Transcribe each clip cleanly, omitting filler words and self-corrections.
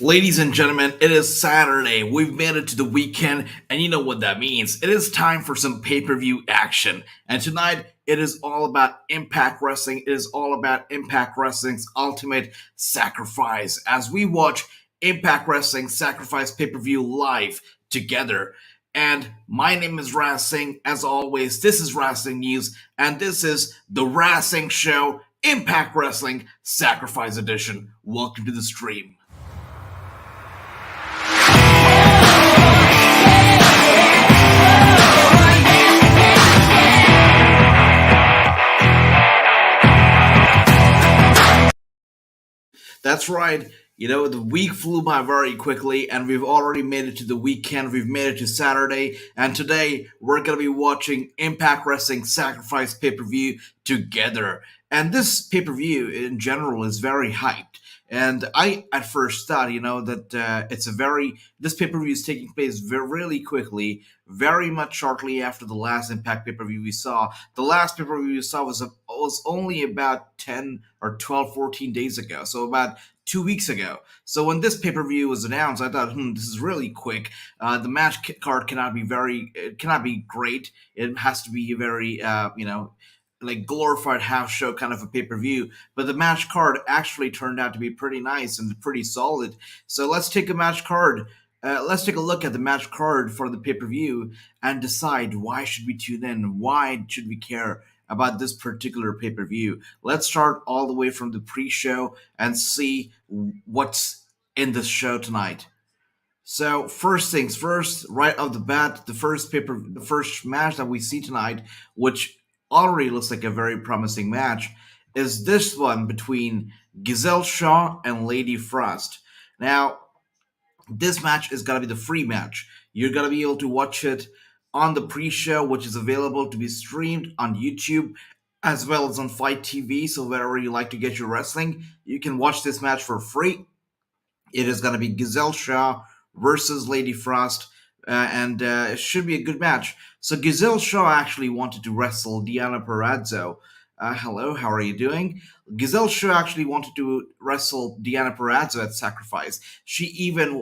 Ladies and gentlemen, it is Saturday. We've made it to the weekend, and you know what that means. It is time for some pay per view action. And tonight, it is all about Impact Wrestling. It is all about Impact Wrestling's ultimate sacrifice as we watch Impact Wrestling Sacrifice pay per view live together. And my name is Rhino. As always, this is Wrestling News, and this is the Wrassing Show Impact Wrestling Sacrifice Edition. Welcome to the stream. That's right. The week flew by very quickly, and we've already made it to the weekend. We've made it to Saturday, and today we're going to be watching Impact Wrestling Sacrifice pay per view together. And this pay per view in general is very hyped. And I at first thought, that this pay per view is taking place really quickly, very much shortly after the last Impact pay per view we saw. The last pay per view we saw was only about 10 or 12, 14 days ago, so about 2 weeks ago. So when this pay per view was announced, I thought, this is really quick. The match card cannot be great. It has to be a very, like glorified house show kind of a pay-per-view, but the match card actually turned out to be pretty nice and pretty solid. So let's take a look at the match card for the pay-per-view and decide why should we tune in, why should we care about this particular pay-per-view. Let's start all the way from the pre-show and see what's in this show tonight. So first things first, right off the bat, the first match that we see tonight, which already looks like a very promising match, is this one between Giselle Shaw and Lady Frost. Now, this match is going to be the free match. You're going to be able to watch it on the pre-show, which is available to be streamed on YouTube as well as on Fight TV. So wherever you like to get your wrestling, you can watch this match for free. It is going to be Giselle Shaw versus Lady Frost. And it should be a good match. So Giselle Shaw actually wanted to wrestle Deonna Purrazzo. Hello, how are you doing? Giselle Shaw actually wanted to wrestle Deonna Purrazzo at Sacrifice. She even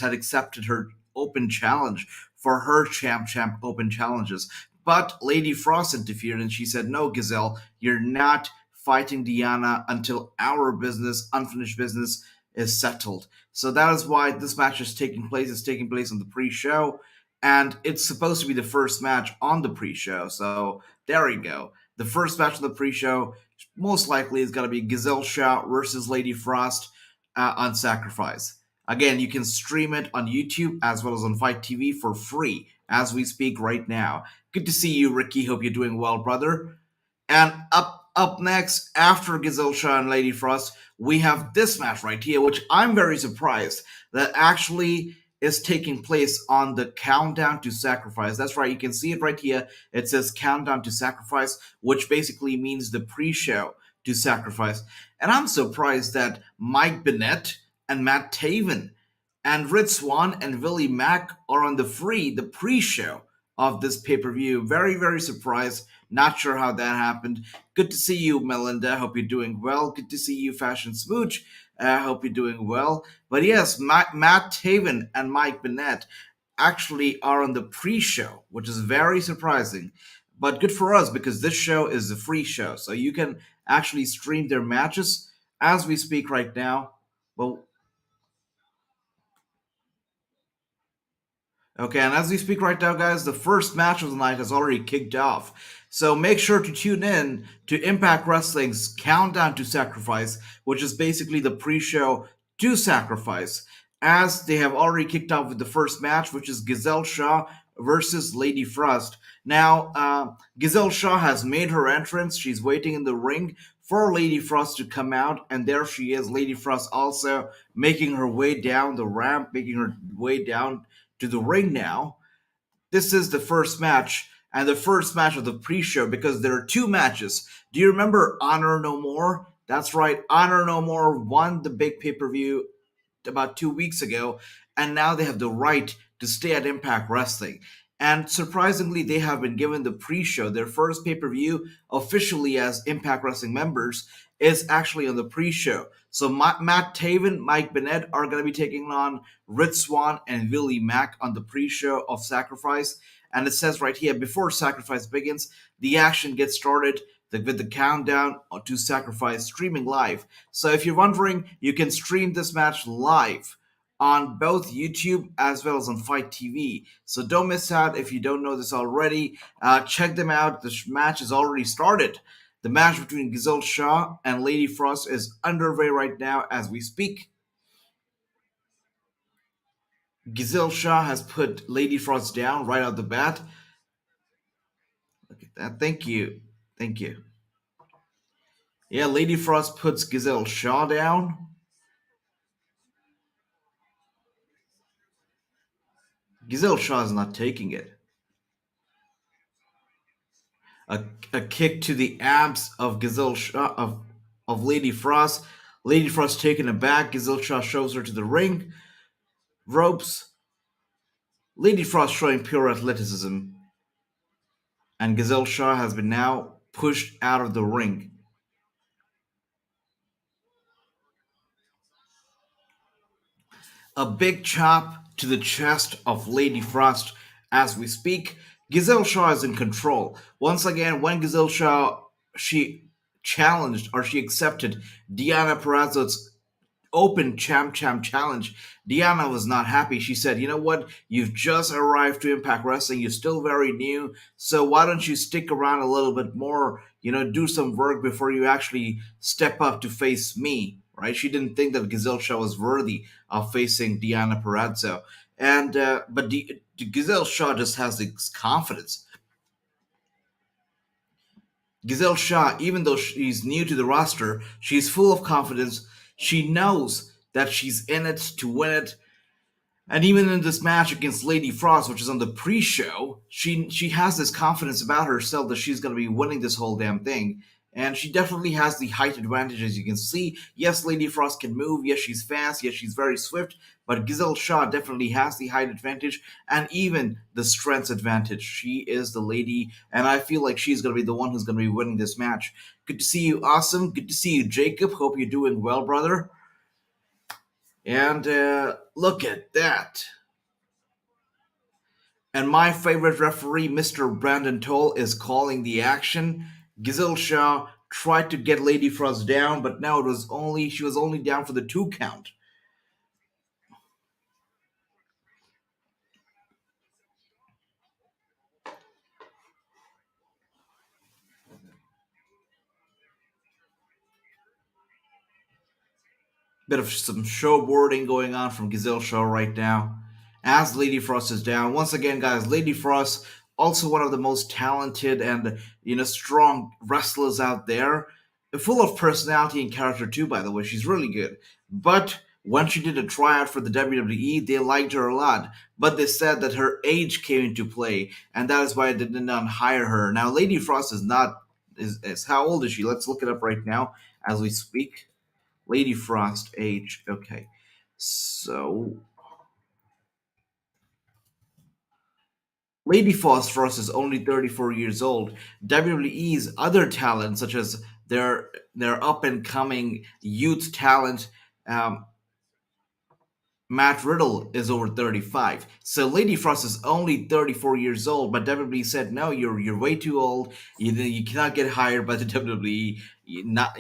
had accepted her open challenge for her champ open challenges. But Lady Frost interfered and she said, "No, Giselle, you're not fighting Deonna until our unfinished business, is settled." So that is why this match is taking place. It's taking place on the pre-show, and it's supposed to be the first match on the pre-show. So there you go. The first match on the pre-show most likely is going to be Giselle Shaw versus Lady Frost on Sacrifice. Again, you can stream it on YouTube as well as on Fight TV for free as we speak right now. Good to see you, Ricky. Hope you're doing well, brother. And up next, after Giselle Shaw and Lady Frost, we have this match right here, which I'm very surprised that actually is taking place on the Countdown to Sacrifice. That's right, you can see it right here. It says Countdown to Sacrifice, which basically means the pre-show to Sacrifice. And I'm surprised that Mike Bennett and Matt Taven and Rich Swann and Willie Mack are on the pre-show of this pay-per-view. Very, very surprised. Not sure how that happened. Good to see you, Melinda. Hope you're doing well. Good to see you, Fashion Smooch. Hope you're doing well. But yes, Matt Taven and Mike Bennett actually are on the pre-show, which is very surprising. But good for us because this show is a free show. So you can actually stream their matches as we speak right now. Well, okay, and as we speak right now, guys, the first match of the night has already kicked off. So make sure to tune in to Impact Wrestling's Countdown to Sacrifice, which is basically the pre-show to Sacrifice, as they have already kicked off with the first match, which is Giselle Shaw versus Lady Frost. Now, Giselle Shaw has made her entrance. She's waiting in the ring for Lady Frost to come out, and there she is, Lady Frost also making her way down the ramp, making her way down to the ring now. This is the first match, and the first match of the pre-show, because there are two matches. Do you remember Honor No More? That's right, Honor No More won the big pay-per-view about 2 weeks ago, and now they have the right to stay at Impact Wrestling. And surprisingly, they have been given the pre-show, their first pay-per-view officially as Impact Wrestling members, is actually on the pre-show. So Matt Taven, Mike Bennett are going to be taking on Rich Swann and Willie Mack on the pre-show of Sacrifice. And it says right here, before Sacrifice begins, the action gets started with the countdown to Sacrifice streaming live. So if you're wondering, you can stream this match live on both YouTube as well as on Fight TV. So don't miss out if you don't know this already. Check them out. The match has already started. The match between Giselle Shaw and Lady Frost is underway right now as we speak. Giselle Shaw has put Lady Frost down right out the bat. Look at that. Thank you. Thank you. Yeah, Lady Frost puts Giselle Shaw down. Giselle Shaw is not taking it. A kick to the abs of Giselle Shaw of Lady Frost. Lady Frost taken aback. Giselle Shaw shows her to the ring ropes. Lady Frost showing pure athleticism, and Giselle Shaw has been now pushed out of the ring. A big chop to the chest of Lady Frost as we speak. Giselle Shaw is in control. Once again, when Giselle Shaw she challenged or she accepted Deonna Purrazzo's open champ challenge, Deonna was not happy. She said, "You know what? You've just arrived to Impact Wrestling. You're still very new. So why don't you stick around a little bit more? Do some work before you actually step up to face me." Right? She didn't think that Giselle Shaw was worthy of facing Deonna Purrazzo. And but Giselle Shaw just has this confidence. Giselle Shaw, even though she's new to the roster, she's full of confidence. She knows that she's in it to win it. And even in this match against Lady Frost, which is on the pre-show, she has this confidence about herself that she's going to be winning this whole damn thing. And she definitely has the height advantage, as you can see. Yes, Lady Frost can move. Yes, she's fast. Yes, she's very swift. But Giselle Shaw definitely has the height advantage and even the strength advantage. She is the lady, and I feel like she's going to be the one who's going to be winning this match. Good to see you, Awesome. Good to see you, Jacob. Hope you're doing well, brother. And look at that. And my favorite referee, Mr. Brandon Toll, is calling the action. Giselle Shaw tried to get Lady Frost down, but now she was only down for the 2 count. Bit of some showboarding going on from Giselle Shaw right now as Lady Frost is down. Once again, guys, Lady Frost, also one of the most talented and strong wrestlers out there. Full of personality and character too, by the way. She's really good. But when she did a tryout for the WWE, they liked her a lot. But they said that her age came into play, and that is why they did not hire her. Now, Lady Frost is not is how old is she? Let's look it up right now as we speak. Lady Frost age. Okay. So Lady Frost is only 34 years old. WWE's other talent, such as their up and coming youth talent, um, Matt Riddle is over 35. So Lady Frost is only 34 years old, but WWE said, "No, you're way too old. You cannot get hired by the WWE. Not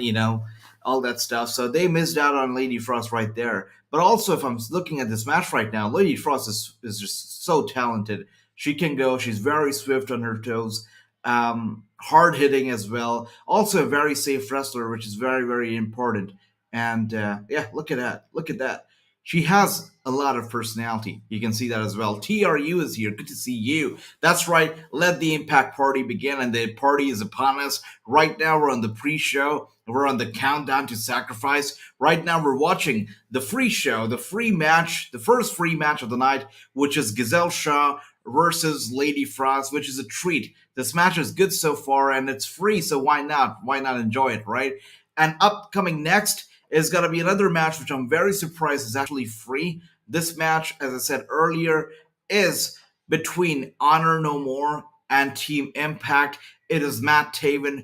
all that stuff." So they missed out on Lady Frost right there. But also, if I'm looking at this match right now, Lady Frost is just so talented. She can go. She's very swift on her toes. Hard hitting as well. Also a very safe wrestler, which is very, very important. And yeah, look at that. Look at that. She has a lot of personality. You can see that as well. TRU is here. Good to see you. That's right. Let the Impact party begin, and the party is upon us. Right now, we're on the pre-show. We're on the countdown to Sacrifice. Right now, we're watching the free show, the free match, the first free match of the night, which is Giselle Shaw versus Lady Frost, which is a treat. This match is good so far, and it's free, so why not? Why not enjoy it, right? And upcoming next is going to be another match, which I'm very surprised is actually free. This match, as I said earlier, is between Honor No More and Team Impact. It is Matt Taven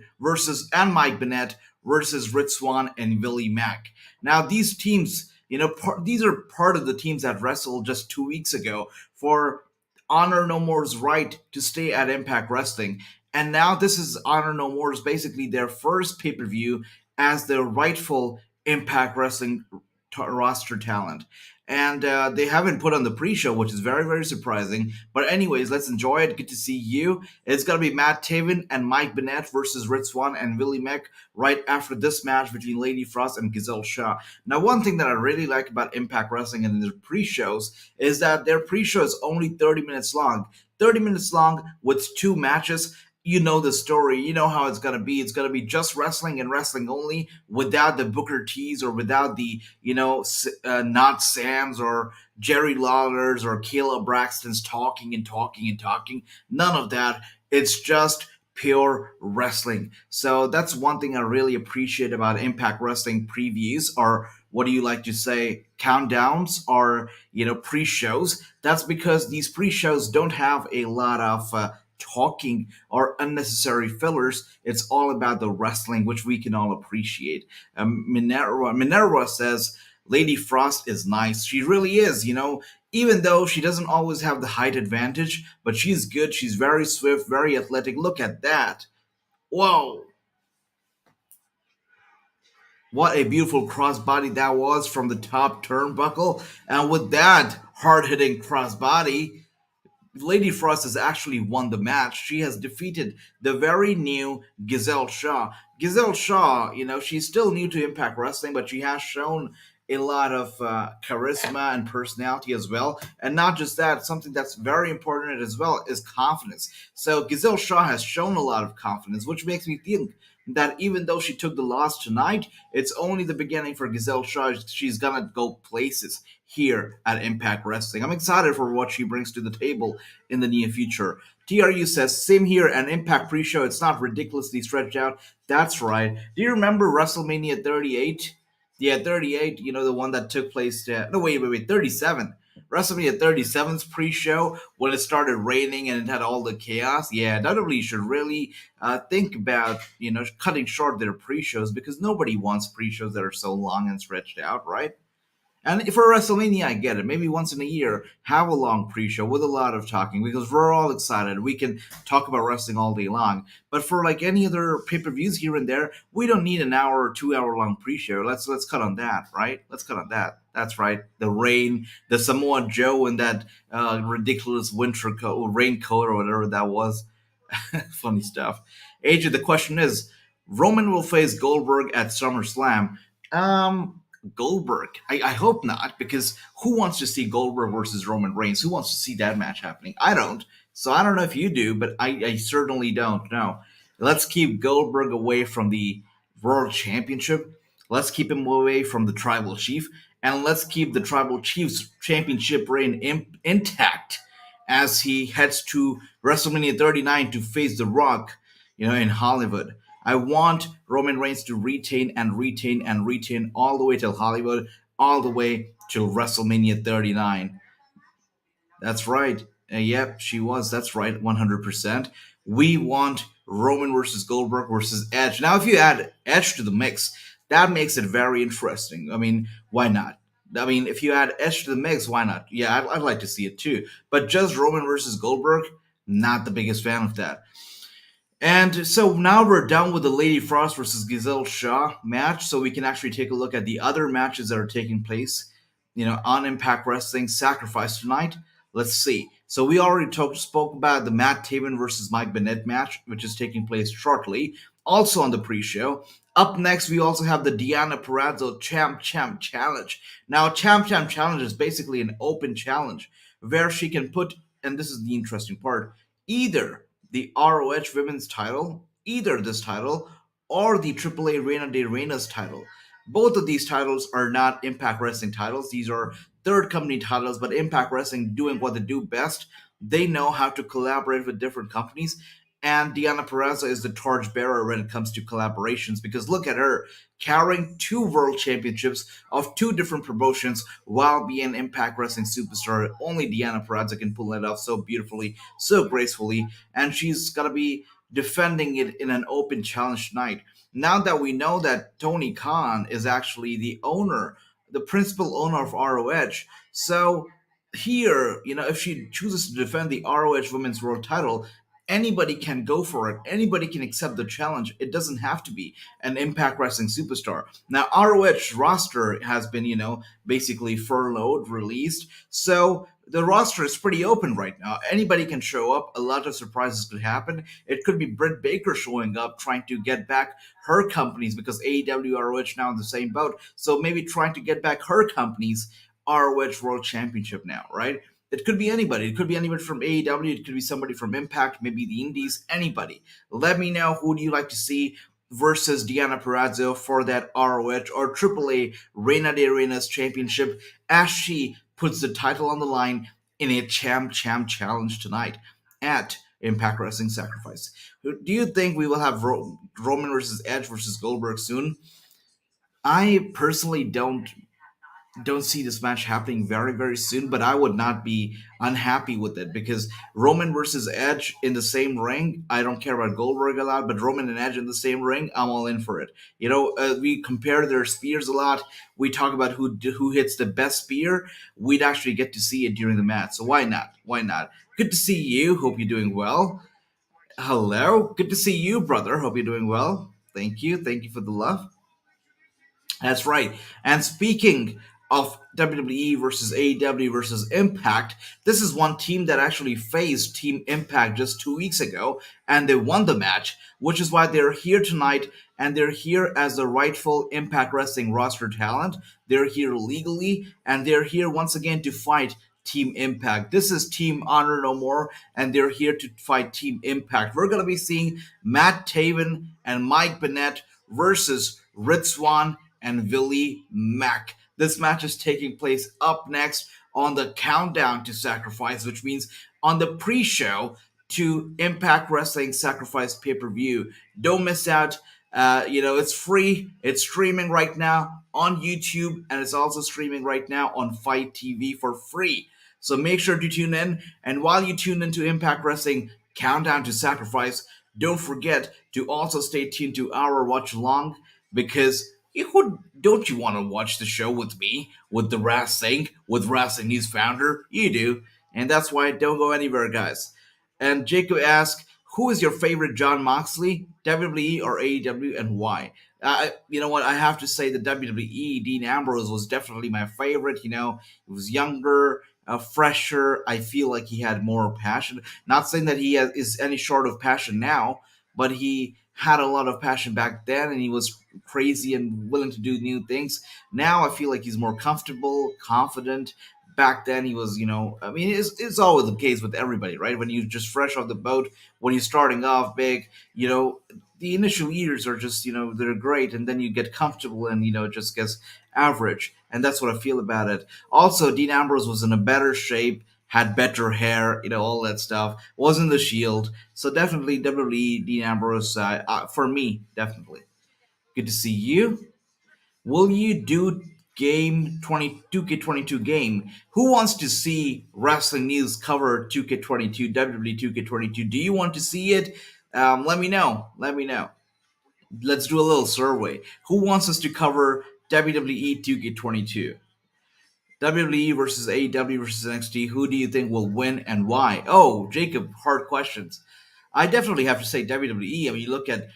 and Mike Bennett versus Rich Swann and Willie Mack. Now, these teams, these are part of the teams that wrestled just 2 weeks ago for Honor No More's right to stay at Impact Wrestling. And now this is Honor No More's basically their first pay per view as their rightful Impact Wrestling roster talent. And they haven't put on the pre-show, which is very, very surprising. But anyways, let's enjoy it. Good to see you. It's gonna be Matt Taven and Mike Bennett versus Rich Swann and Willie Mack right after this match between Lady Frost and Giselle Shaw. Now, one thing that I really like about Impact Wrestling and their pre-shows is that their pre-show is only 30 minutes long. 30 minutes long with two matches. You know the story. You know how it's gonna be. It's gonna be just wrestling and wrestling only, without the Booker T's or without the not Sam's or Jerry Lawler's or Kayla Braxton's talking and talking and talking. None of that. It's just pure wrestling. So that's one thing I really appreciate about Impact Wrestling previews, or what do you like to say, countdowns, or pre-shows. That's because these pre-shows don't have a lot of talking or unnecessary fillers. It's all about the wrestling, which we can all appreciate. Minerva says Lady Frost is nice. She really is, even though she doesn't always have the height advantage, but she's good. She's very swift, very athletic. Look at that. Whoa. What a beautiful crossbody that was from the top turnbuckle. And with that hard hitting crossbody, Lady Frost has actually won the match. She has defeated the very new Giselle Shaw. Giselle Shaw, she's still new to Impact Wrestling, but she has shown a lot of charisma and personality as well. And not just that, something that's very important as well is confidence. So Giselle Shaw has shown a lot of confidence, which makes me think that even though she took the loss tonight, it's only the beginning for Giselle Shaw. She's gonna go places here at Impact Wrestling. I'm excited for what she brings to the table in the near future. TRU says, same here, an Impact pre-show. It's not ridiculously stretched out. That's right. Do you remember WrestleMania 38? Yeah, 38, the one that took place. No, wait, 37. WrestleMania 37's pre-show, when it started raining and it had all the chaos. Yeah, WWE should really think about, cutting short their pre-shows, because nobody wants pre-shows that are so long and stretched out, right? And for WrestleMania, I get it. Maybe once in a year, have a long pre-show with a lot of talking, because we're all excited. We can talk about wrestling all day long. But for like any other pay-per-views here and there, we don't need an hour or 2 hour long pre-show. Let's cut on that, right? Let's cut on that. That's right. The rain, the Samoa Joe, and that ridiculous winter raincoat or whatever that was. Funny stuff. AJ, the question is, Roman will face Goldberg at SummerSlam. Goldberg. I hope not, because who wants to see Goldberg versus Roman Reigns? Who wants to see that match happening? I don't. So I don't know if you do, but I certainly don't. No. Let's keep Goldberg away from the World Championship. Let's keep him away from the Tribal Chief. And let's keep the Tribal Chief's championship reign intact as he heads to WrestleMania 39 to face The Rock, in Hollywood. I want Roman Reigns to retain and retain and retain all the way till Hollywood, all the way till WrestleMania 39. That's right. Yep, she was. That's right, 100%. We want Roman versus Goldberg versus Edge. Now, if you add Edge to the mix, that makes it very interesting. I mean, why not? I mean, if you add Edge to the mix, why not? Yeah, I'd like to see it too. But just Roman versus Goldberg, not the biggest fan of that. And so now we're done with the Lady Frost versus Giselle Shaw match, so we can actually take a look at the other matches that are taking place, on Impact Wrestling Sacrifice tonight. Let's see. So we already spoke about the Matt Taven versus Mike Bennett match, which is taking place shortly, also on the pre-show. Up next, we also have the Deonna Purrazzo Champ Challenge. Now, Champ Challenge is basically an open challenge where she can put, and this is the interesting part, either the ROH Women's title, either this title, or the AAA Reina de Reina's title. Both of these titles are not Impact Wrestling titles. These are third company titles, but Impact Wrestling doing what they do best. They know how to collaborate with different companies. And Deonna Purrazzo is the torchbearer when it comes to collaborations, because look at her carrying two world championships of two different promotions while being an Impact Wrestling superstar. Only Deonna Purrazzo can pull it off so beautifully, so gracefully, and she's gonna be defending it in an open challenge tonight. Now that we know that Tony Khan is actually the owner, the principal owner of ROH, so here, if she chooses to defend the ROH Women's World Title, anybody can go for it. Anybody can accept the challenge. It doesn't have to be an Impact Wrestling superstar. Now, ROH roster has been, basically furloughed, released. So the roster is pretty open right now. Anybody can show up. A lot of surprises could happen. It could be Britt Baker showing up, trying to get back her companies because AEW ROH now in the same boat. So maybe trying to get back her companies ROH World Championship now, right? It could be anybody. It could be anybody from AEW. It could be somebody from Impact, maybe the Indies, anybody. Let me know who do you like to see versus Deonna Purrazzo for that ROH or AAA Reina de Reinas championship as she puts the title on the line in a champ challenge tonight at Impact Wrestling Sacrifice. Do you think we will have Roman versus Edge versus Goldberg soon? I personally don't see this match happening very very soon, but I would not be unhappy with it because Roman versus Edge in the same ring, I don't care about Goldberg a lot, but Roman and Edge in the same ring, I'm all in for it. We compare their spears a lot. We talk about who hits the best spear. We'd actually get to see it during the match, so why not? Why not? Good to see you. Hope you're doing well. Hello, good to see you, brother. Hope you're doing well. Thank you for the love. That's right. And speaking of WWE versus AEW versus Impact, this is one team that actually faced Team Impact just 2 weeks ago, and they won the match, which is why they're here tonight, and they're here as the rightful Impact Wrestling roster talent. They're here legally, and they're here once again to fight Team Impact. This is Team Honor No More, and they're here to fight Team Impact. We're going to be seeing Matt Taven and Mike Bennett versus Ritzwan and Willie Mack. This match is taking place up next on the countdown to Sacrifice, which means on the pre-show to Impact Wrestling Sacrifice pay-per-view. Don't miss out. It's free. It's streaming right now on YouTube, and it's also streaming right now on Fight TV for free. So make sure to tune in. And while you tune into Impact Wrestling Countdown to Sacrifice, don't forget to also stay tuned to our watch along because don't you want to watch the show with me, with the Rhino, with Wrestling News founder? You do. And that's why don't go anywhere, guys. And Jacob asked, who is your favorite John Moxley, WWE or AEW, and why? You know what? I have to say the WWE, Dean Ambrose was definitely my favorite. He was younger, fresher. I feel like he had more passion. Not saying that is any short of passion now, but he had a lot of passion back then, and he was crazy and willing to do new things. Now I feel like he's more comfortable, confident. Back then he was, I mean, it's always the case with everybody, right? When you're just fresh off the boat, when you're starting off big, the initial years are just, they're great, and then you get comfortable and, it just gets average. And that's what I feel about it. Also, Dean Ambrose was in a better shape, had better hair, all that stuff. Was in the Shield. So definitely WWE, Dean Ambrose, for me, definitely. Good to see you. Will you do game 2K22 game? Who wants to see Wrestling News cover 2K22, WWE 2K22? Do you want to see it? Let me know. Let me know. Let's do a little survey. Who wants us to cover WWE 2K22? WWE versus AEW versus NXT. Who do you think will win and why? Oh, Jacob, hard questions. I definitely have to say WWE. I mean, you look at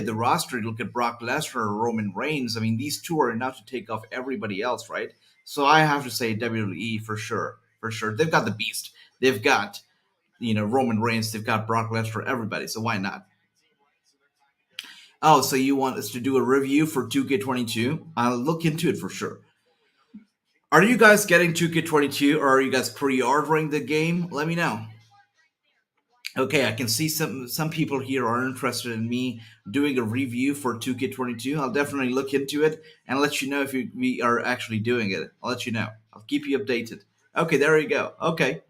the roster. You look at Brock Lesnar, Roman Reigns. I mean, these two are enough to take off everybody else, right? So I have to say WWE for sure, for sure. They've got the Beast. They've got Roman Reigns. They've got Brock Lesnar. Everybody. So why not? Oh, so you want us to do a review for 2K22? I'll look into it for sure. Are you guys getting 2K22 or are you guys pre-ordering the game? Let me know. Okay, I can see some people here are interested in me doing a review for 2K22. I'll definitely look into it and let you know if we are actually doing it. I'll let you know. I'll keep you updated. Okay, there you go. Okay,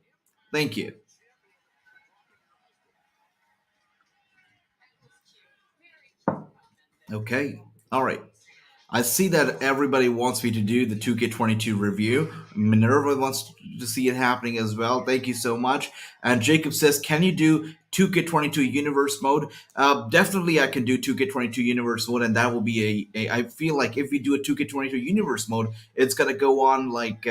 thank you. Okay, all right. I see that everybody wants me to do the 2K22 review. Minerva wants to see it happening as well. Thank you so much. And Jacob says, "Can you do 2K22 Universe mode?" Definitely, I can do 2K22 Universe mode, and that will be I feel like if we do a 2K22 Universe mode, it's gonna go on like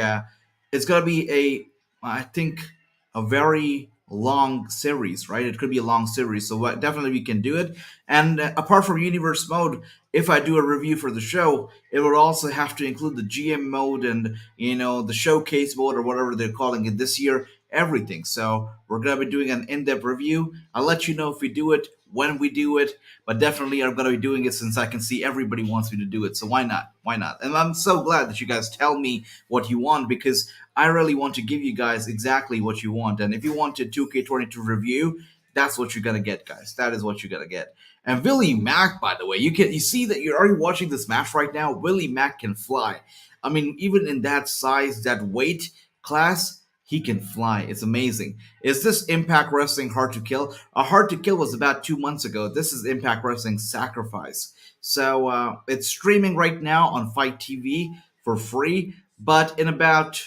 it's gonna be I think a very long series, right? It could be a long series, so definitely we can do it. And apart from Universe mode, if I do a review for the show, it would also have to include the GM mode and the showcase mode or whatever they're calling it this year. Everything. So we're gonna be doing an in-depth review. I'll let you know if we do it, when we do it, but definitely I'm gonna be doing it since I can see everybody wants me to do it. So why not? Why not? And I'm so glad that you guys tell me what you want because I really want to give you guys exactly what you want. And if you want a 2K22 review, that's what you're gonna get, guys. That is what you're gonna get. And Willie Mack, by the way, you see that you're already watching this match right now. Willie Mack can fly. I mean, even in that size, that weight class, he can fly. It's amazing. Is this Impact Wrestling Hard to Kill? Hard to Kill was about 2 months ago. This is Impact Wrestling Sacrifice. So it's streaming right now on Fight TV for free. But in about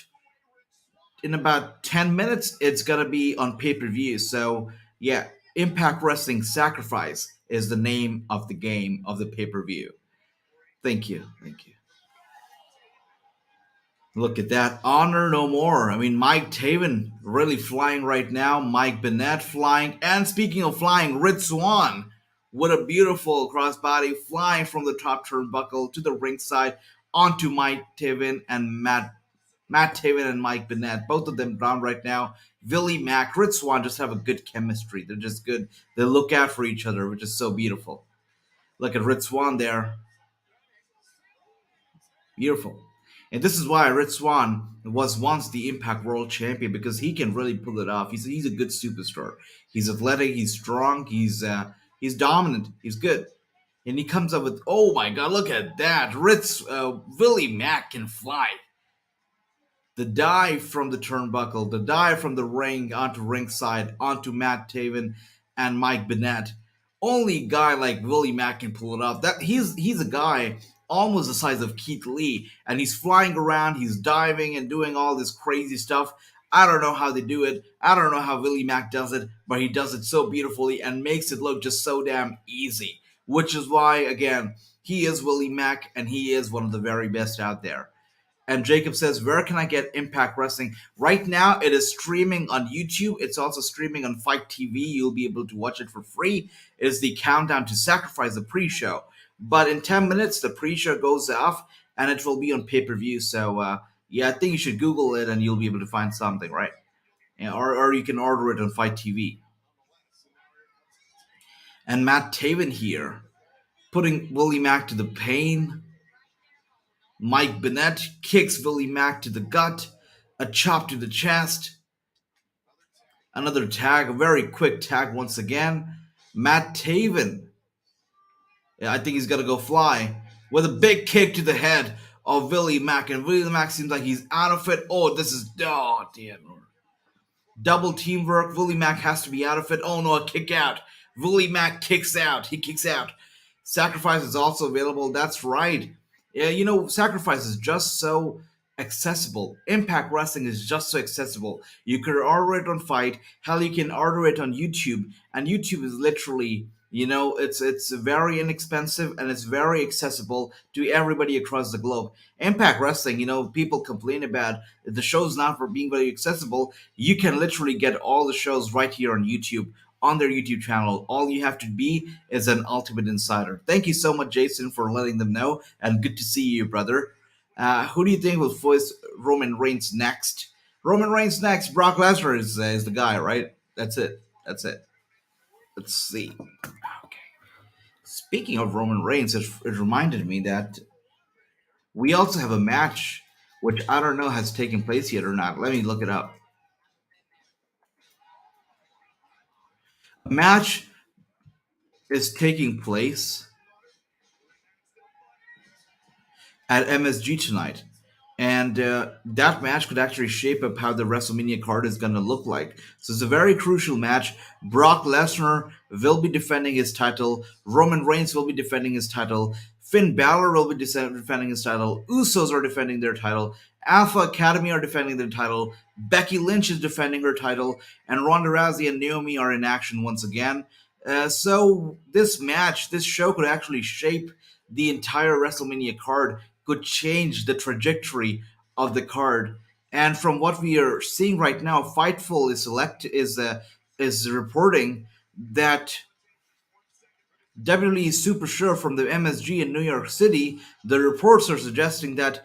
10 minutes it's going to be on pay-per-view. So yeah, Impact Wrestling Sacrifice is the name of the game of the pay-per-view. Thank you. Look at that. Honor no more. I mean, Mike Taven really flying right now. Mike Bennett flying. And speaking of flying, Red Swan. What a beautiful crossbody flying from the top turnbuckle to the ringside onto Mike Taven and Matt Taven and Mike Bennett. Both of them down right now. Willie Mack, Red Swan just have a good chemistry. They're just good. They look out for each other, which is so beautiful. Look at Red Swan there. Beautiful. And this is why Red Swan was once the Impact World Champion because he can really pull it off. He's a good superstar. He's athletic. He's strong. He's dominant. He's good. And he comes up with, oh my God, look at that. Willie Mack can fly. The dive from the turnbuckle, the dive from the ring onto ringside, onto Matt Taven and Mike Bennett. Only guy like Willie Mack can pull it off. That he's a guy almost the size of Keith Lee, and he's flying around, he's diving and doing all this crazy stuff. I don't know how they do it. I don't know how Willie Mack does it, but he does it so beautifully and makes it look just so damn easy. Which is why, again, he is Willie Mack, and he is one of the very best out there. And Jacob says, where can I get Impact Wrestling? Right now, it is streaming on YouTube. It's also streaming on Fight TV. You'll be able to watch it for free. It is the Countdown to Sacrifice, the pre-show. But in 10 minutes, the pre-show goes off, and it will be on pay-per-view. So, yeah, I think you should Google it, and you'll be able to find something, right? Yeah, or you can order it on Fight TV. And Matt Taven here, putting Willie Mack to the pain. Mike Bennett kicks Willie Mack to the gut, a chop to the chest, another tag, a very quick tag once again. Matt Taven, yeah, I think he's going to go fly, with a big kick to the head of Willie Mack, and Willie Mack seems like he's out of it. Oh, damn. Double teamwork, Willie Mack has to be out of it. Oh no, a kick out. Willie Mack kicks out, he kicks out. Sacrifice is also available, that's right. Yeah, Sacrifice is just so accessible. Impact Wrestling is just so accessible. You can order it on Fight. Hell, you can order it on YouTube. And YouTube is literally, it's very inexpensive and it's very accessible to everybody across the globe. Impact Wrestling, people complain about the show's not for being very accessible. You can literally get all the shows right here on YouTube, on their YouTube channel. All you have to be is an Ultimate Insider. Thank you so much, Jason, for letting them know, and good to see you, brother. Who do you think will voice Roman Reigns next? Roman Reigns next. Brock Lesnar is the guy, right? That's it. Let's see. Okay. Speaking of Roman Reigns, it reminded me that we also have a match, which I don't know has taken place yet or not. Let me look it up. A match is taking place at MSG tonight. And that match could actually shape up how the WrestleMania card is going to look like. So it's a very crucial match. Brock Lesnar will be defending his title. Roman Reigns will be defending his title. Finn Balor will be defending his title. Usos are defending their title. Alpha Academy are defending their title. Becky Lynch is defending her title. And Ronda Rousey and Naomi are in action once again. So this match, this show could actually shape the entire WrestleMania card, could change the trajectory of the card. And from what we are seeing right now, Fightful is reporting that WWE is super sure from the MSG in New York City. The reports are suggesting that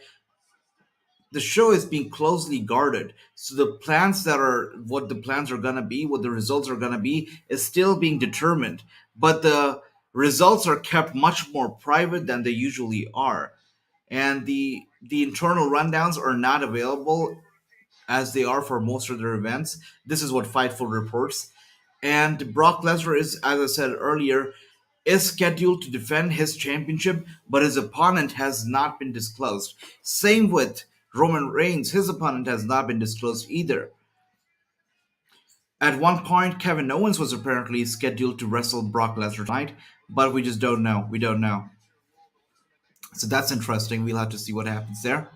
the show is being closely guarded. So the plans that are what the plans are gonna be, what the results are gonna be, is still being determined. But the results are kept much more private than they usually are. And the internal rundowns are not available as they are for most of their events. This is what Fightful reports. And Brock Lesnar is, as I said earlier, is scheduled to defend his championship, but his opponent has not been disclosed. Same with Roman Reigns, his opponent has not been disclosed either. At one point, Kevin Owens was apparently scheduled to wrestle Brock Lesnar tonight, but we just don't know. We don't know. So that's interesting. We'll have to see what happens there.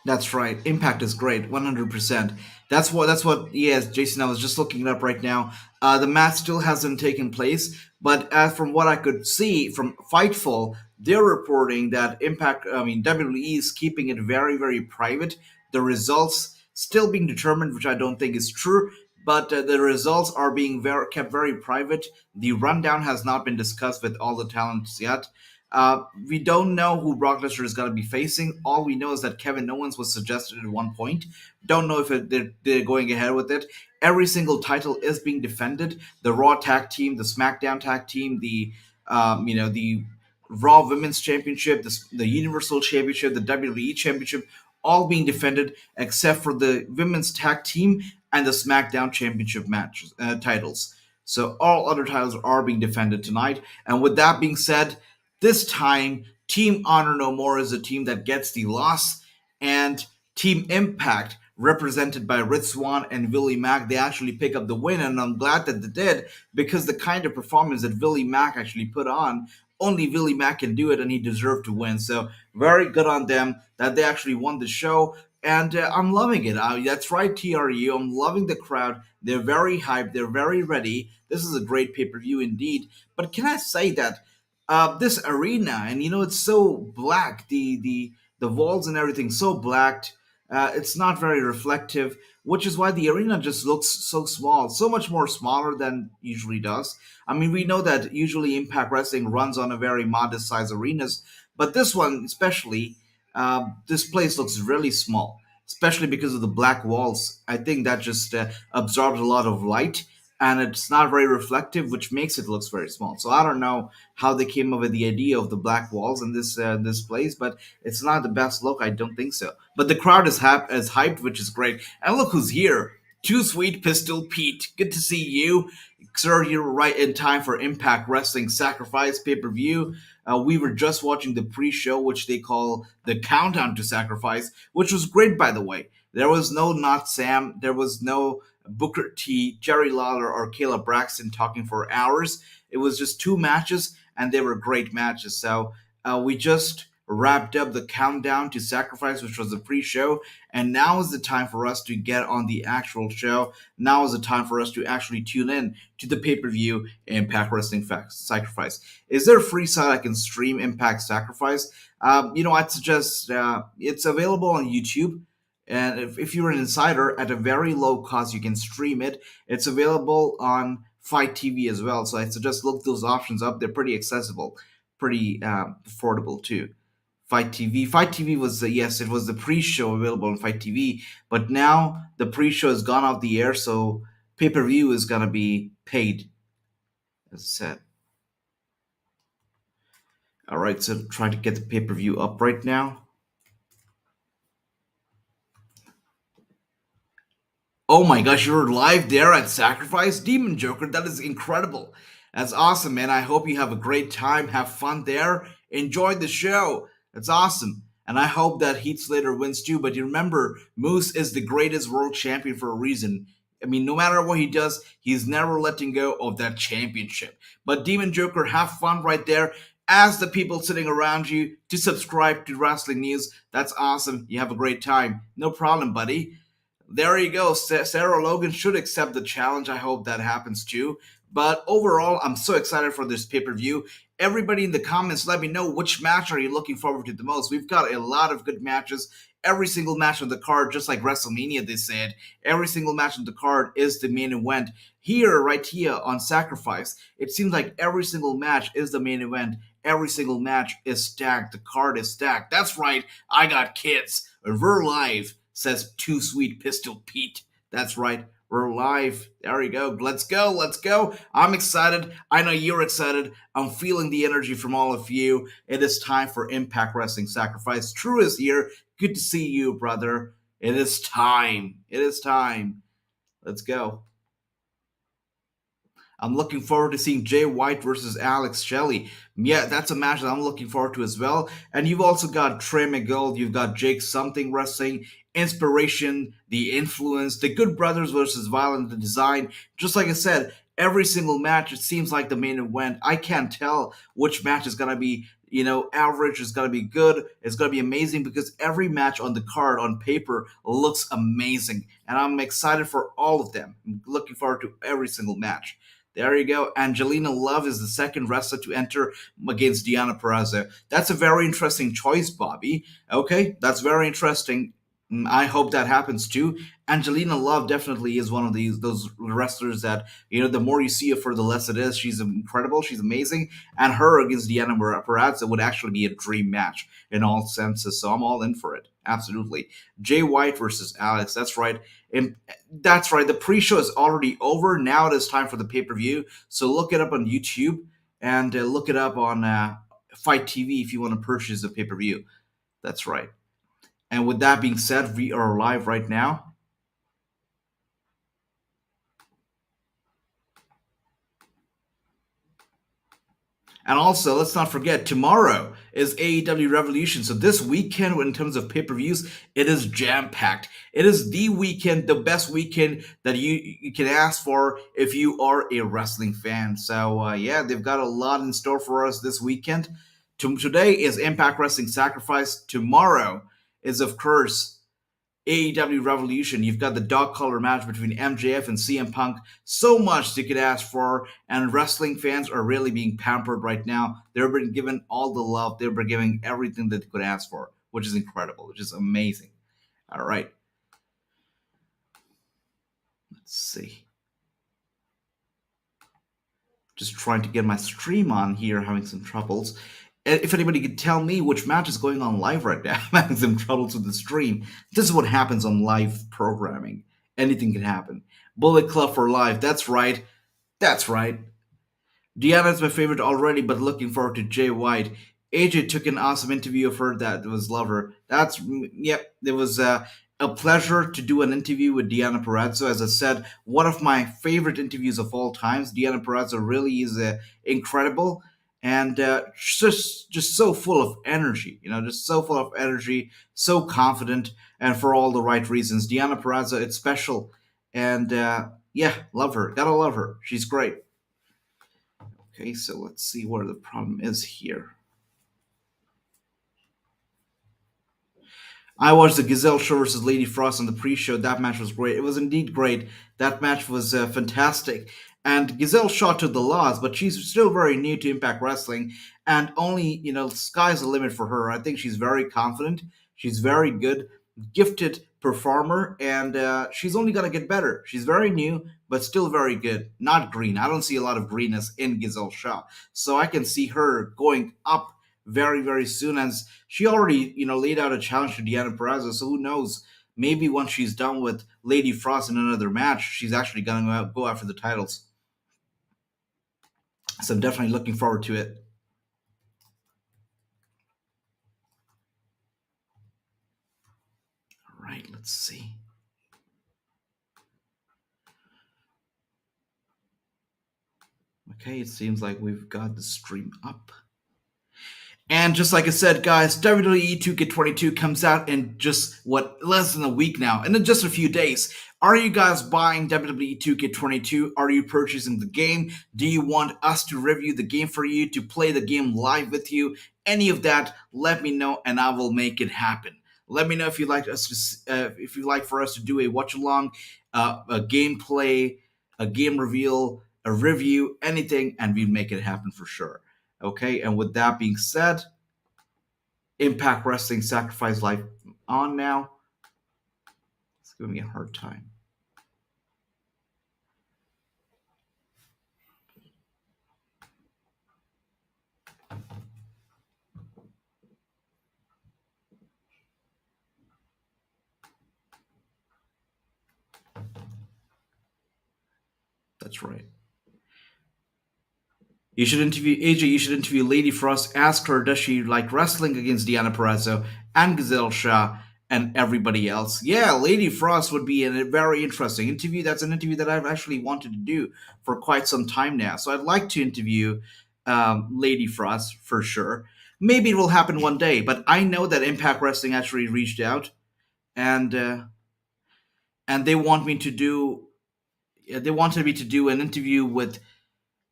That's right. Impact is great, 100%. That's what. Yes, Jason. I was just looking it up right now. The match still hasn't taken place, but from what I could see from Fightful, they're reporting that Impact. I mean, WWE is keeping it very, very private. The results still being determined, which I don't think is true. But the results are being kept very private. The rundown has not been discussed with all the talents yet. We don't know who Brock Lesnar is going to be facing. All we know is that Kevin Owens was suggested at one point. Don't know if they're going ahead with it. Every single title is being defended. The Raw tag team, the SmackDown tag team, the Raw Women's Championship, the Universal Championship, the WWE Championship, all being defended except for the Women's Tag Team and the SmackDown Championship match titles. So all other titles are being defended tonight. And with that being said, this time, Team Honor No More is a team that gets the loss, and Team Impact, represented by Rich Swann and Willie Mack, they actually pick up the win, and I'm glad that they did, because the kind of performance that Willie Mack actually put on, only Willie Mack can do it, and he deserved to win. So very good on them that they actually won the show, and I'm loving it. That's right, TRU. I'm loving the crowd. They're very hyped. They're very ready. This is a great pay-per-view indeed. But can I say that this arena, and it's so black, the walls and everything so blacked, it's not very reflective, which is why the arena just looks so small, so much more smaller than usually does. I mean, we know that usually Impact Wrestling runs on a very modest size arenas, but this one especially, this place looks really small, especially because of the black walls. I think that just absorbs a lot of light, and it's not very reflective, which makes it looks very small. So I don't know how they came up with the idea of the black walls in this place, but it's not the best look. I don't think so. But the crowd is hyped, which is great. And look who's here. Too Sweet Pistol Pete. Good to see you. Sir, you're right in time for Impact Wrestling Sacrifice pay-per-view. We were just watching the pre-show, which they call the Countdown to Sacrifice, which was great, by the way. There was no Not Sam. There was no Booker T, Jerry Lawler, or Caleb Braxton talking for hours. It was just two matches, and they were great matches. So we just wrapped up the Countdown to Sacrifice, which was the pre-show, and now is the time for us to get on the actual show. Now is the time for us to actually tune in to the pay-per-view Impact Wrestling Sacrifice. Is there a free site I can stream Impact Sacrifice? I'd suggest it's available on YouTube. And if you're an insider, at a very low cost, you can stream it. It's available on Fight TV as well. So I suggest look those options up. They're pretty accessible, pretty affordable too. Fight TV. Fight TV was yes, it was the pre-show available on Fight TV, but now the pre-show has gone off the air, so pay-per-view is gonna be paid, as I said. All right, so trying to get the pay-per-view up right now. Oh my gosh, you're live there at Sacrifice? Demon Joker, that is incredible. That's awesome, man. I hope you have a great time. Have fun there. Enjoy the show. That's awesome. And I hope that Heath Slater wins too. But you remember, Moose is the greatest world champion for a reason. I mean, no matter what he does, he's never letting go of that championship. But Demon Joker, have fun right there. Ask the people sitting around you to subscribe to Wrestling News. That's awesome. You have a great time. No problem, buddy. There you go. Sarah Logan should accept the challenge. I hope that happens too. But overall, I'm so excited for this pay per view. Everybody in the comments, let me know which match are you looking forward to the most. We've got a lot of good matches. Every single match on the card, just like WrestleMania, they said, every single match on the card is the main event. Here, right here on Sacrifice, it seems like every single match is the main event. Every single match is stacked. The card is stacked. That's right. I got kids. We're live, says Too Sweet Pistol Pete. That's right. We're live. There we go. Let's go. Let's go. I'm excited. I know you're excited. I'm feeling the energy from all of you. It is time for Impact Wrestling Sacrifice. True is here. Good to see you, brother. It is time. It is time. Let's go. I'm looking forward to seeing Jay White versus Alex Shelley. Yeah, that's a match that I'm looking forward to as well. And you've also got Trey Miguel, you've got Jake Something Wrestling, Inspiration, The Influence, The Good Brothers versus Violent the Design. Just like I said, every single match, it seems like the main event. I can't tell which match is going to be, average, is going to be good, it's going to be amazing because every match on the card, on paper, looks amazing. And I'm excited for all of them. I'm looking forward to every single match. There you go. Angelina Love is the second wrestler to enter against Deonna Purrazzo. That's a very interesting choice, Bobby. Okay, that's very interesting. I hope that happens too. Angelina Love definitely is one of those wrestlers that, the more you see of her, the less it is. She's incredible. She's amazing. And her against Deonna Purrazzo would actually be a dream match in all senses. So I'm all in for it. Absolutely. Jay White versus Alex. That's right. And that's right. The pre-show is already over. Now it is time for the pay-per-view. So look it up on YouTube and look it up on Fight TV if you want to purchase the pay-per-view. That's right. And with that being said, we are live right now. And also, let's not forget, tomorrow is AEW Revolution. So this weekend, in terms of pay-per-views, it is jam-packed. It is the weekend, the best weekend that you can ask for if you are a wrestling fan. So, yeah, they've got a lot in store for us this weekend. Today is Impact Wrestling Sacrifice. Tomorrow is, of course, AEW Revolution. You've got the dog collar match between MJF and CM Punk. So much you could ask for, and wrestling fans are really being pampered right now. They've been given all the love. They've been giving everything that they could ask for, which is incredible, which is amazing. All right. Let's see. Just trying to get my stream on here, having some troubles. If anybody could tell me which match is going on live right now, I'm having some troubles with the stream. This is what happens on live programming. Anything can happen. Bullet Club for live. That's right. That's right. Deonna is my favorite already, but looking forward to Jay White. AJ took an awesome interview of her that was lover. Yep, it was a pleasure to do an interview with Deonna Purrazzo. As I said, one of my favorite interviews of all times. Deonna Purrazzo really is incredible. And just so full of energy, just so full of energy, so confident, and for all the right reasons. Deonna Purrazzo, it's special, and yeah, love her. Gotta love her. She's great. Okay, so let's see where the problem is here. I watched the Giselle show versus Lady Frost on the pre-show. That match was great. It was indeed great. That match was fantastic. And Giselle shot to the loss, but she's still very new to Impact Wrestling, and only, sky's the limit for her. I think she's very confident. She's very good, gifted performer, and she's only going to get better. She's very new, but still very good. Not green. I don't see a lot of greenness in Giselle Shaw. So I can see her going up very, very soon, as she already, laid out a challenge to Deonna Purrazzo. So who knows? Maybe once she's done with Lady Frost in another match, she's actually going to go after the titles. So I'm definitely looking forward to it. All right, let's see. Okay, it seems like we've got the stream up. And just like I said, guys, WWE 2K22 comes out in just, less than a week now, and in just a few days. Are you guys buying WWE 2K22? Are you purchasing the game? Do you want us to review the game for you, to play the game live with you? Any of that, let me know and I will make it happen. Let me know if you'd like if you'd like for us to do a watch along, a gameplay, a game reveal, a review, anything, and we'd make it happen for sure. Okay, and with that being said, Impact Wrestling Sacrifice Live on now. It's giving me a hard time. That's right. You should interview AJ. You should interview Lady Frost. Ask her, does she like wrestling against Deonna Purrazzo and Giselle and everybody else? Yeah, Lady Frost would be a very interesting interview. That's an interview that I've actually wanted to do for quite some time now. So I'd like to interview Lady Frost for sure. Maybe it will happen one day, but I know that Impact Wrestling actually reached out and they want me to do. They wanted me to do an interview with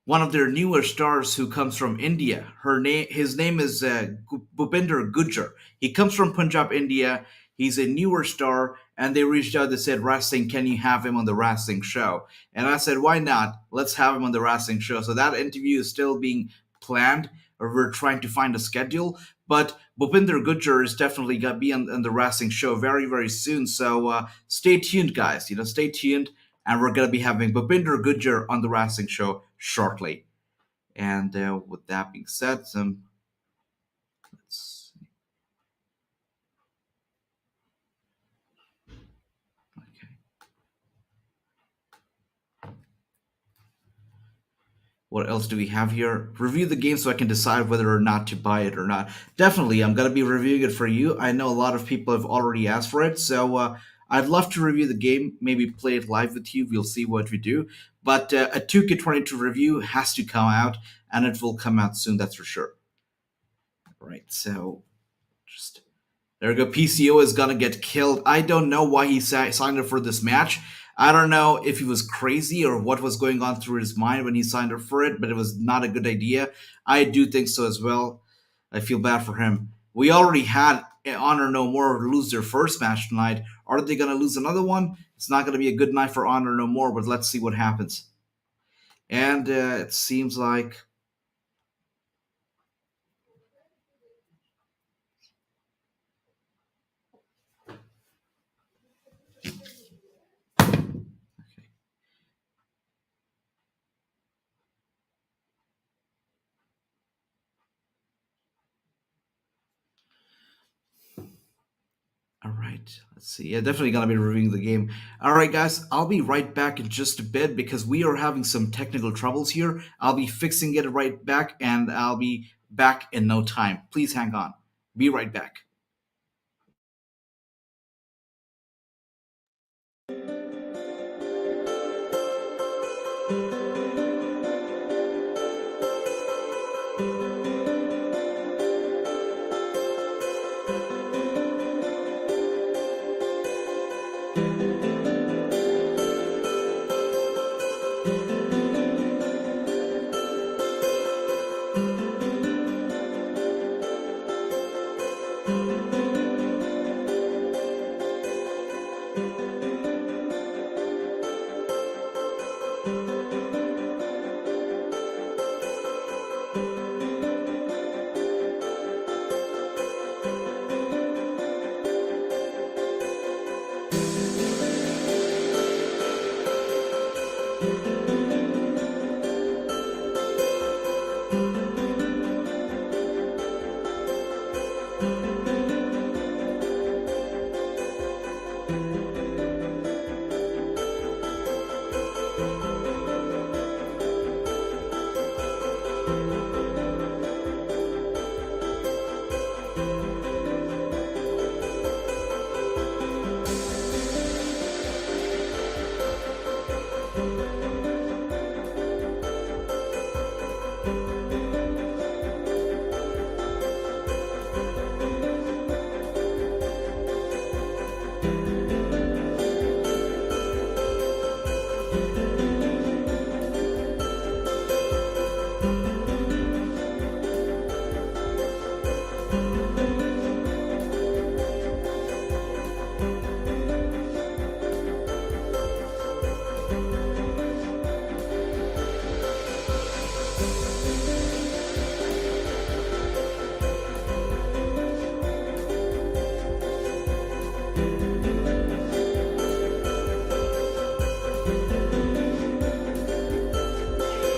one of their newer stars who comes from India. His name is Bhupinder Gujjar. He comes from Punjab, India. He's a newer star, and they reached out. They said, "Wrestling, can you have him on the Wrestling show?" And I said, "Why not? Let's have him on the Wrestling show." So that interview is still being planned, or we're trying to find a schedule. But Bhupinder Gujjar is definitely gonna be on the Wrestling show very, very soon. So stay tuned, guys. Stay tuned, and we're gonna be having Bhupinder Gujjar on the Wrestling show shortly. And with that being said, let's see. Okay. What else do we have here? Review the game so I can decide whether or not to buy it or not. Definitely, I'm gonna be reviewing it for you. I know a lot of people have already asked for it, so I'd love to review the game, maybe play it live with you. We'll see what we do. But a 2K22 review has to come out, and it will come out soon, that's for sure. All right, so just there we go. PCO is gonna get killed. I don't know why he signed up for this match. I don't know if he was crazy or what was going on through his mind when he signed up for it, but it was not a good idea. I do think so as well. I feel bad for him. We already had Honor No More lose their first match tonight. Are they going to lose another one? It's not going to be a good night for Honor No More, but let's see what happens. And it seems like all right, let's see. Yeah, definitely gonna be reviewing the game. All right, guys, I'll be right back in just a bit because we are having some technical troubles here. I'll be fixing it right back, and I'll be back in no time. Please hang on. Be right back.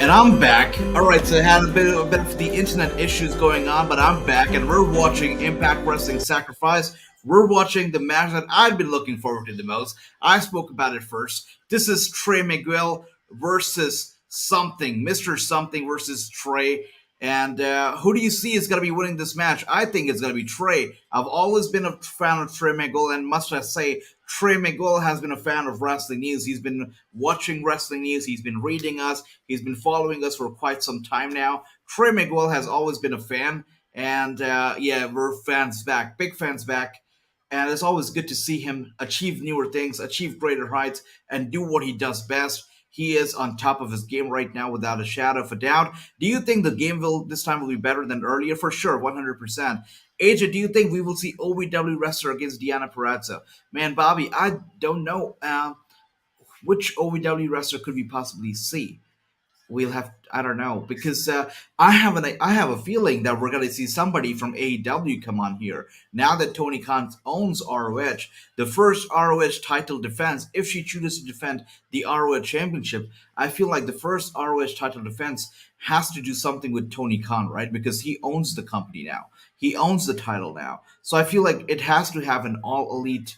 And I'm back. Alright, so I had a bit of the internet issues going on, but I'm back and we're watching Impact Wrestling Sacrifice. We're watching the match that I've been looking forward to the most. I spoke about it first. This is Trey Miguel versus something. Mr. Something versus Trey. And who do you see is going to be winning this match? I think it's going to be Trey. I've always been a fan of Trey Miguel, and must I say, Trey Miguel has been a fan of Wrestling News. He's been watching Wrestling News. He's been reading us. He's been following us for quite some time now. Trey Miguel has always been a fan, and yeah, we're fans back, big fans back. And it's always good to see him achieve newer things, achieve greater heights, and do what he does best. He is on top of his game right now, without a shadow of a doubt. Do you think the game will this time will be better than earlier? For sure, 100%. AJ, do you think we will see OVW wrestler against Deonna Purrazzo? Man, Bobby, I don't know which OVW wrestler could we possibly see. We'll have, I don't know, because I have a feeling that we're gonna see somebody from AEW come on here now that Tony Khan owns ROH. The first ROH title defense, if she chooses to defend the ROH championship, I feel like the first ROH title defense has to do something with Tony Khan, right? Because he owns the company now, he owns the title now, so I feel like it has to have an all elite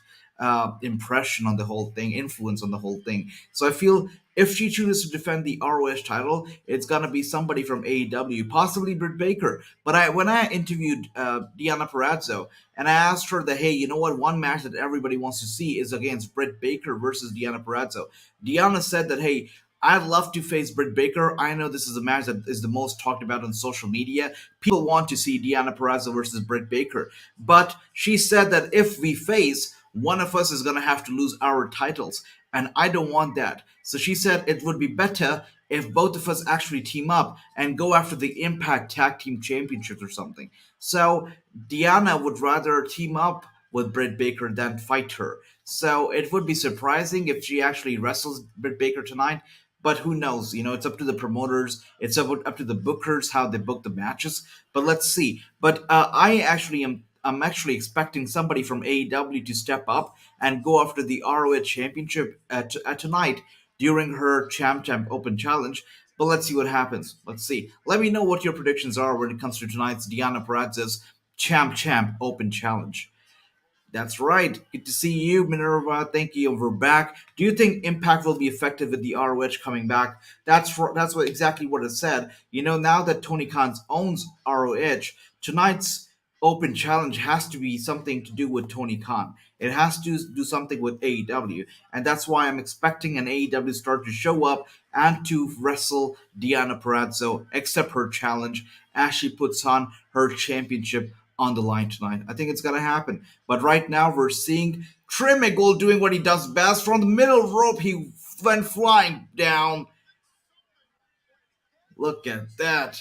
impression on the whole thing, influence on the whole thing. So I feel if she chooses to defend the ROH title, it's gonna be somebody from AEW, possibly Britt Baker. But when I interviewed Deonna Purrazzo and I asked her that, hey, you know what, one match that everybody wants to see is against Britt Baker versus Deonna Purrazzo. Deonna said that, hey, I'd love to face Britt Baker. I know this is a match that is the most talked about on social media. People want to see Deonna Purrazzo versus Britt Baker. But she said that if we face, one of us is going to have to lose our titles. And I don't want that. So she said it would be better if both of us actually team up and go after the Impact Tag Team Championships or something. So Deonna would rather team up with Britt Baker than fight her. So it would be surprising if she actually wrestles Britt Baker tonight. But who knows? You know, it's up to the promoters. It's up to the bookers how they book the matches. But let's see. But I'm actually expecting somebody from AEW to step up and go after the ROH Championship tonight during her Champ Open Challenge. But let's see what happens. Let's see. Let me know what your predictions are when it comes to tonight's Deonna Purrazzo's Champ Open Challenge. That's right. Good to see you, Minerva. Thank you. We're back. Do you think Impact will be effective with the ROH coming back? That's what exactly what it said. You know, now that Tony Khan owns ROH, tonight's Open Challenge has to be something to do with Tony Khan. It has to do something with AEW, and that's why I'm expecting an AEW star to show up and to wrestle Deonna Purrazzo, accept her challenge as she puts on her championship on the line tonight. I think it's gonna happen. But right now we're seeing Trey Miguel doing what he does best. From the middle rope, he went flying down. Look at that.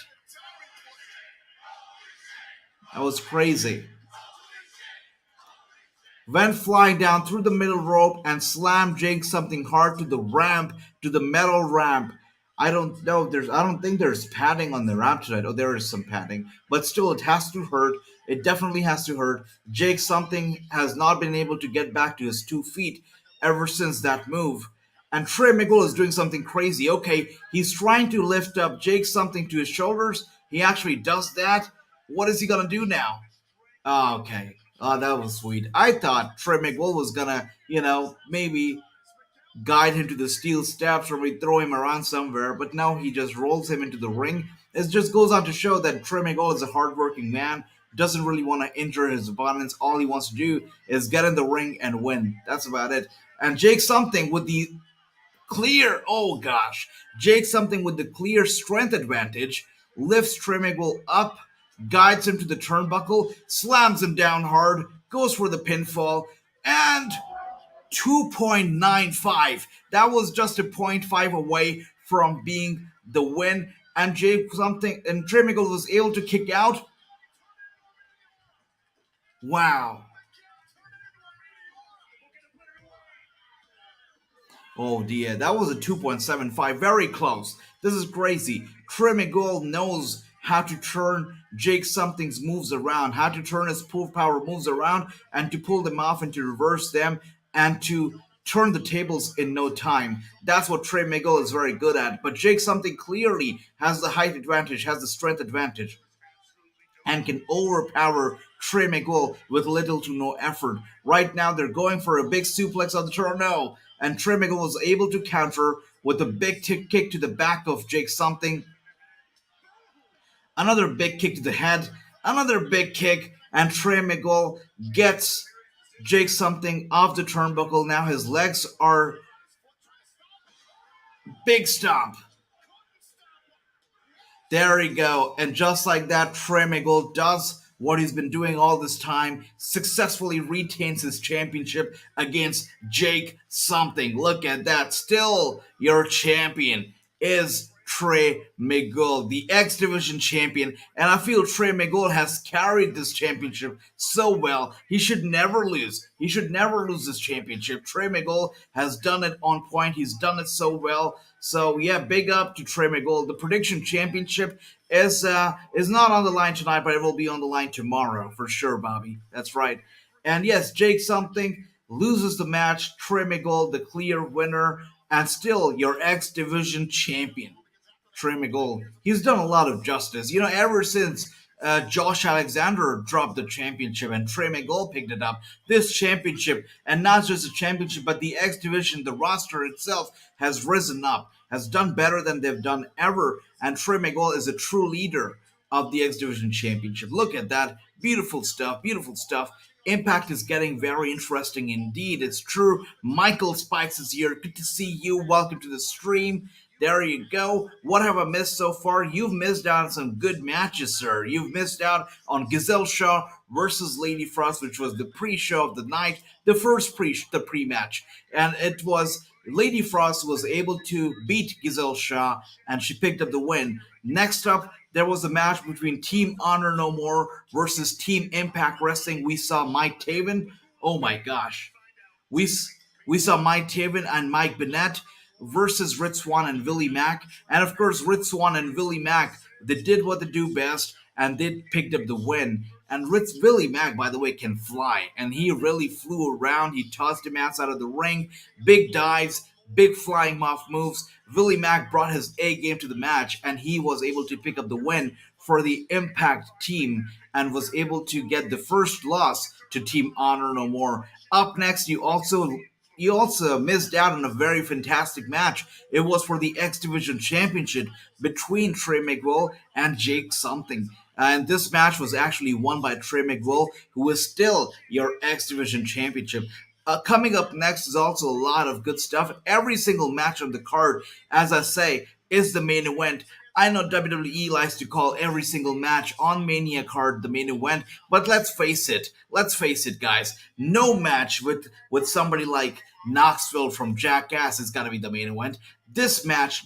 That was crazy. Went flying down through the middle rope and slammed Jake something hard to the ramp, to the metal ramp. I don't know. I don't think there's padding on the ramp tonight. Oh, there is some padding, but still, it has to hurt. It definitely has to hurt. Jake something has not been able to get back to his 2 feet ever since that move. And Trey Miguel is doing something crazy. Okay, he's trying to lift up Jake something to his shoulders. He actually does that. What is he gonna do now? Oh, okay. Oh, that was sweet. I thought Trey Miguel was gonna, maybe guide him to the steel steps or we throw him around somewhere, but no, he just rolls him into the ring. It just goes on to show that Trey Miguel is a hardworking man, doesn't really want to injure his opponents. All he wants to do is get in the ring and win. That's about it. And Jake something with the clear, oh gosh, Jake something with the clear strength advantage lifts Trey Miguel up, guides him to the turnbuckle, slams him down hard, goes for the pinfall, and 2.95. That was just a point 0.5 away from being the win. And Trey Miguel was able to kick out. Wow. Oh dear, that was a 2.75. Very close. This is crazy. Trey Miguel knows how to turn Jake Something's moves around, how to turn his pull power moves around, and to pull them off and to reverse them and to turn the tables in no time. That's what Trey Miguel is very good at. But Jake something clearly has the height advantage, has the strength advantage, and can overpower Trey Miguel with little to no effort. Right now, they're going for a big suplex on the turn. No, and Trey Miguel was able to counter with a big kick to the back of Jake something, another big kick to the head, another big kick, and Trey Miguel gets Jake something off the turnbuckle. Now his legs are big stomp. There we go. And just like that, Trey Miguel does what he's been doing all this time, successfully retains his championship against Jake something. Look at that. Still your champion is Trey Miguel, the X Division champion. And I feel Trey Miguel has carried this championship so well. He should never lose. He should never lose this championship. Trey Miguel has done it on point. He's done it so well. So yeah, big up to Trey Miguel. The prediction championship is not on the line tonight, but it will be on the line tomorrow for sure, Bobby. That's right. And yes, Jake something loses the match. Trey Miguel, the clear winner, and still your X Division champion. Trey Miguel. He's done a lot of justice. You know, ever since Josh Alexander dropped the championship and Trey Miguel picked it up, this championship, and not just the championship, but the X Division, the roster itself has risen up, has done better than they've done ever, and Trey Miguel is a true leader of the X Division Championship. Look at that. Beautiful stuff, beautiful stuff. Impact is getting very interesting indeed. It's true. Michael Spikes is here. Good to see you. Welcome to the stream. There you go. What have I missed so far? You've missed out on some good matches, sir. You've missed out on Giselle Shaw versus Lady Frost, which was the pre-show of the night, the first pre-match, and it was Lady Frost was able to beat Giselle Shaw, and she picked up the win. Next up, there was a match between Team Honor No More versus Team Impact Wrestling. We saw Mike Taven. Oh my gosh. We, we saw Mike Taven and Mike Bennett versus Rich Swann and Willie Mack. And of course, Rich Swann and Willie Mack, they did what they do best, and they picked up the win. And Willie Mack, by the way, can fly. And he really flew around. He tossed him outside of the ring. Big dives, big flying off moves. Willie Mack brought his A game to the match, and he was able to pick up the win for the Impact team and was able to get the first loss to Team Honor No More. Up next, you also missed out on a very fantastic match. It was for the X Division Championship between Trey Miguel and Jake something. And this match was actually won by Trey Miguel, who is still your X Division Championship. Coming up next is also a lot of good stuff. Every single match on the card, as I say, is the main event. I know WWE likes to call every single match on Mania card the main event, but let's face it, guys. No match with somebody like Knoxville from Jackass is gonna be the main event. This match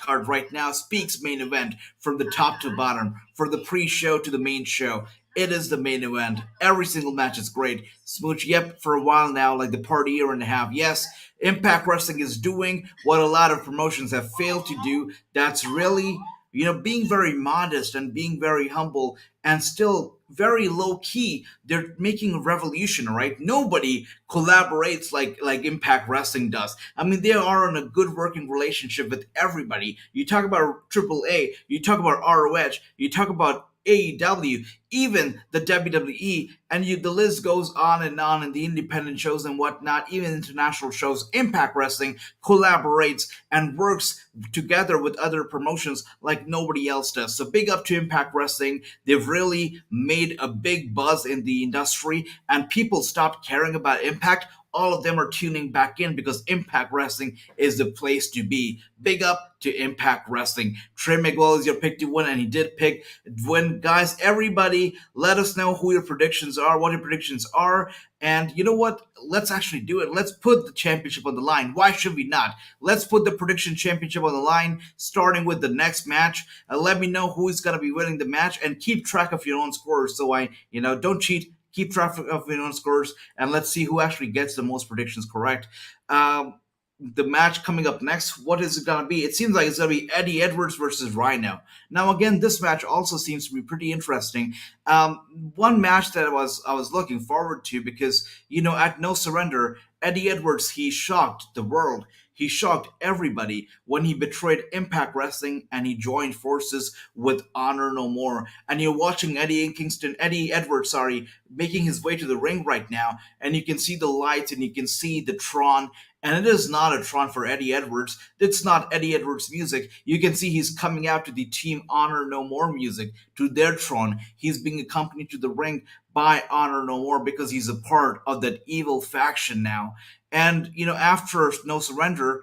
card right now speaks main event from the top to bottom, from the pre-show to the main show. It is the main event. Every single match is great. Smooch, yep, for a while now, like the party year and a half. Yes, Impact Wrestling is doing what a lot of promotions have failed to do. That's really, being very modest and being very humble and still very low key. They're making a revolution, right? Nobody collaborates like Impact Wrestling does. I mean, they are in a good working relationship with everybody. You talk about AAA, you talk about ROH, you talk about AEW, even the WWE, and the list goes on in the independent shows and whatnot, even international shows. Impact Wrestling collaborates and works together with other promotions like nobody else does. So big up to Impact Wrestling. They've really made a big buzz in the industry, and people stopped caring about Impact. All of them are tuning back in because Impact Wrestling is the place to be. Big up to Impact Wrestling. Trey Miguel is your pick to win, and he did pick win. Guys, everybody, let us know who your predictions are, what your predictions are. And you know what? Let's actually do it. Let's put the championship on the line. Why should we not? Let's put the prediction championship on the line, starting with the next match. Let me know who is going to be winning the match, and keep track of your own scores so don't cheat. Keep track of your own scores, and let's see who actually gets the most predictions correct. The match coming up next, what is it going to be? It seems like it's going to be Eddie Edwards versus Rhino. Now, again, this match also seems to be pretty interesting. One match that I was looking forward to because, at No Surrender, Eddie Edwards, he shocked the world. He shocked everybody when he betrayed Impact Wrestling and he joined forces with Honor No More. And you're watching Eddie Edwards, sorry, making his way to the ring right now, and you can see the lights and you can see the Tron. And it is not a Tron for Eddie Edwards. It's not Eddie Edwards music. You can see he's coming out to the Team Honor No More music, to their Tron. He's being accompanied to the ring by Honor No More because he's a part of that evil faction now. And after No Surrender,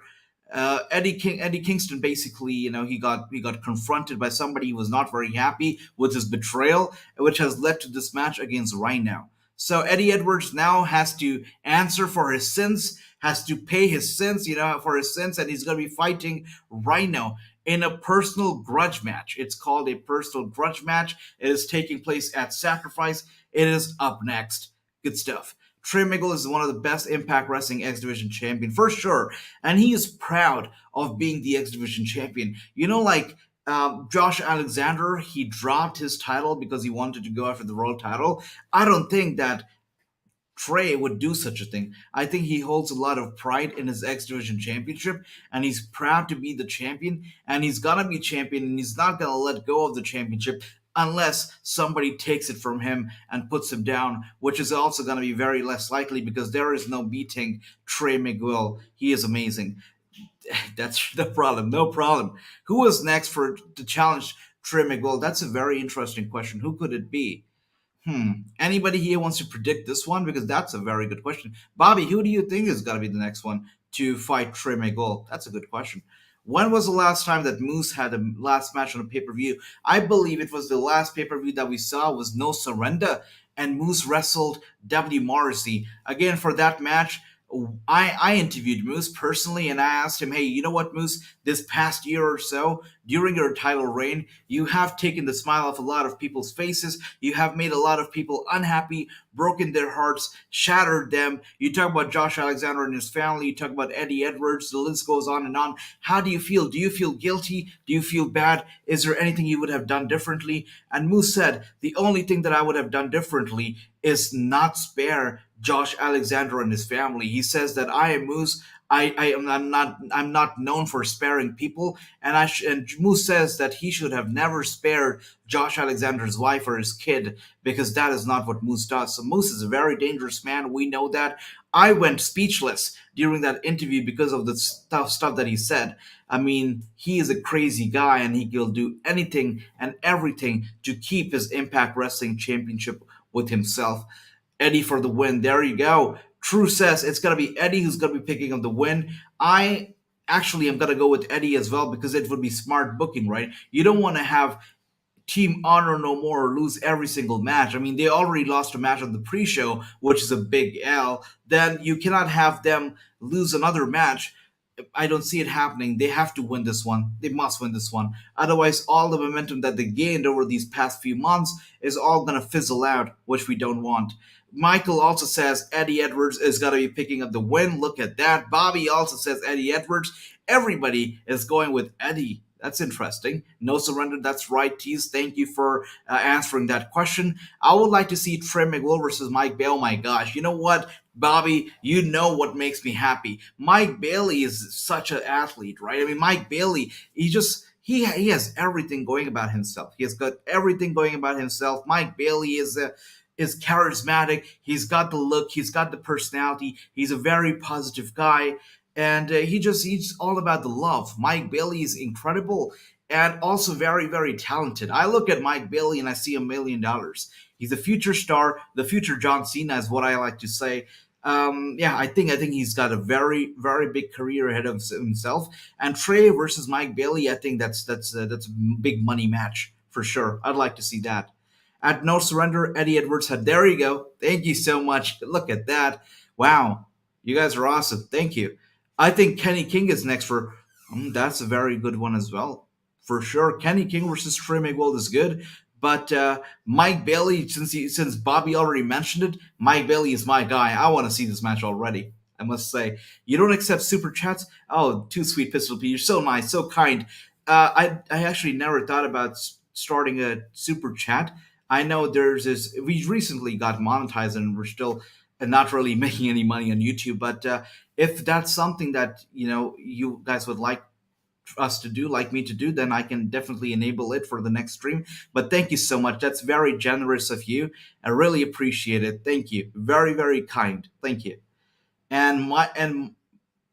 Eddie Kingston basically, he got confronted by somebody who was not very happy with his betrayal, which has led to this match against Rhino. So Eddie Edwards now has to answer for his sins, has to pay his sins, for his sins, and he's going to be fighting Rhino in a personal grudge match. It's called a personal grudge match. It is taking place at Sacrifice. It is up next. Good stuff. Trey Miguel is one of the best Impact Wrestling X Division champion for sure, and he is proud of being the X Division champion. Like Josh Alexander, he dropped his title because he wanted to go after the world title. I don't think that Trey would do such a thing. I think he holds a lot of pride in his X Division championship, and he's proud to be the champion, and he's gonna be champion, and he's not gonna let go of the championship unless somebody takes it from him and puts him down, which is also going to be very less likely because there is no beating Trey Miguel. He is amazing. That's the problem. No problem. Who is next to challenge Trey Miguel? That's a very interesting question. Who could it be? Anybody here wants to predict this one? Because that's a very good question. Bobby, who do you think is going to be the next one to fight Trey Miguel? That's a good question. When was the last time that Moose had a last match on a pay-per-view? I believe it was the last pay-per-view that we saw was No Surrender, and Moose wrestled W. Morrissey. Again, for that match, I interviewed Moose personally, and I asked him, hey, you know what, Moose? This past year or so, during your title reign, you have taken the smile off a lot of people's faces. You have made a lot of people unhappy, broken their hearts, shattered them. You talk about Josh Alexander and his family. You talk about Eddie Edwards. The list goes on and on. How do you feel? Do you feel guilty? Do you feel bad? Is there anything you would have done differently? And Moose said, the only thing that I would have done differently is not spare Josh Alexander and his family. He says that I am Moose. I'm not known for sparing people, and Moose says that he should have never spared Josh Alexander's wife or his kid because that is not what Moose does. So Moose is a very dangerous man. We know that. I went speechless during that interview because of the stuff that he said. I mean, he is a crazy guy, and he will do anything and everything to keep his Impact Wrestling Championship with himself. Eddie for the win. There you go. True says it's going to be Eddie who's going to be picking up the win. I actually am going to go with Eddie as well because it would be smart booking, right? You don't want to have Team Honor No More lose every single match. I mean, they already lost a match on the pre-show, which is a big L. Then you cannot have them lose another match. I don't see it happening. They have to win this one. They must win this one. Otherwise, all the momentum that they gained over these past few months is all going to fizzle out, which we don't want. Michael also says Eddie Edwards is going to be picking up the win. Look at that. Bobby also says Eddie Edwards. Everybody is going with Eddie. That's interesting. No surrender. That's right, Tease. Thank you for answering that question. I would like to see Trey Miguel versus Mike Bailey. Oh my gosh. You know what, Bobby? You know what makes me happy. Mike Bailey is such an athlete, right? I mean, Mike Bailey, he has everything going about himself. He has got everything going about himself. Mike Bailey is charismatic. He's got the look. He's got the personality. He's a very positive guy. And he's all about the love. Mike Bailey is incredible and also very, very talented. I look at Mike Bailey and I see $1 million. He's a future star, the future John Cena is what I like to say. I think he's got a very, very big career ahead of himself. And Trey versus Mike Bailey, I think that's a big money match for sure. I'd like to see that. At No Surrender, Eddie Edwards had. There you go. Thank you so much. Look at that. Wow, you guys are awesome. Thank you. I think Kenny King is next for. That's a very good one as well, for sure. Kenny King versus Trey Miguel is good, but Mike Bailey, since Bobby already mentioned it, Mike Bailey is my guy. I want to see this match already. I must say, you don't accept super chats. Oh, too sweet, Pistol P. You're so nice, so kind. I actually never thought about starting a super chat. I know there's this. We recently got monetized, and we're still and not really making any money on YouTube. But if that's something that you guys would like us to do, like me to do, then I can definitely enable it for the next stream. But thank you so much. That's very generous of you. I really appreciate it. Thank you. Very, very kind. Thank you. And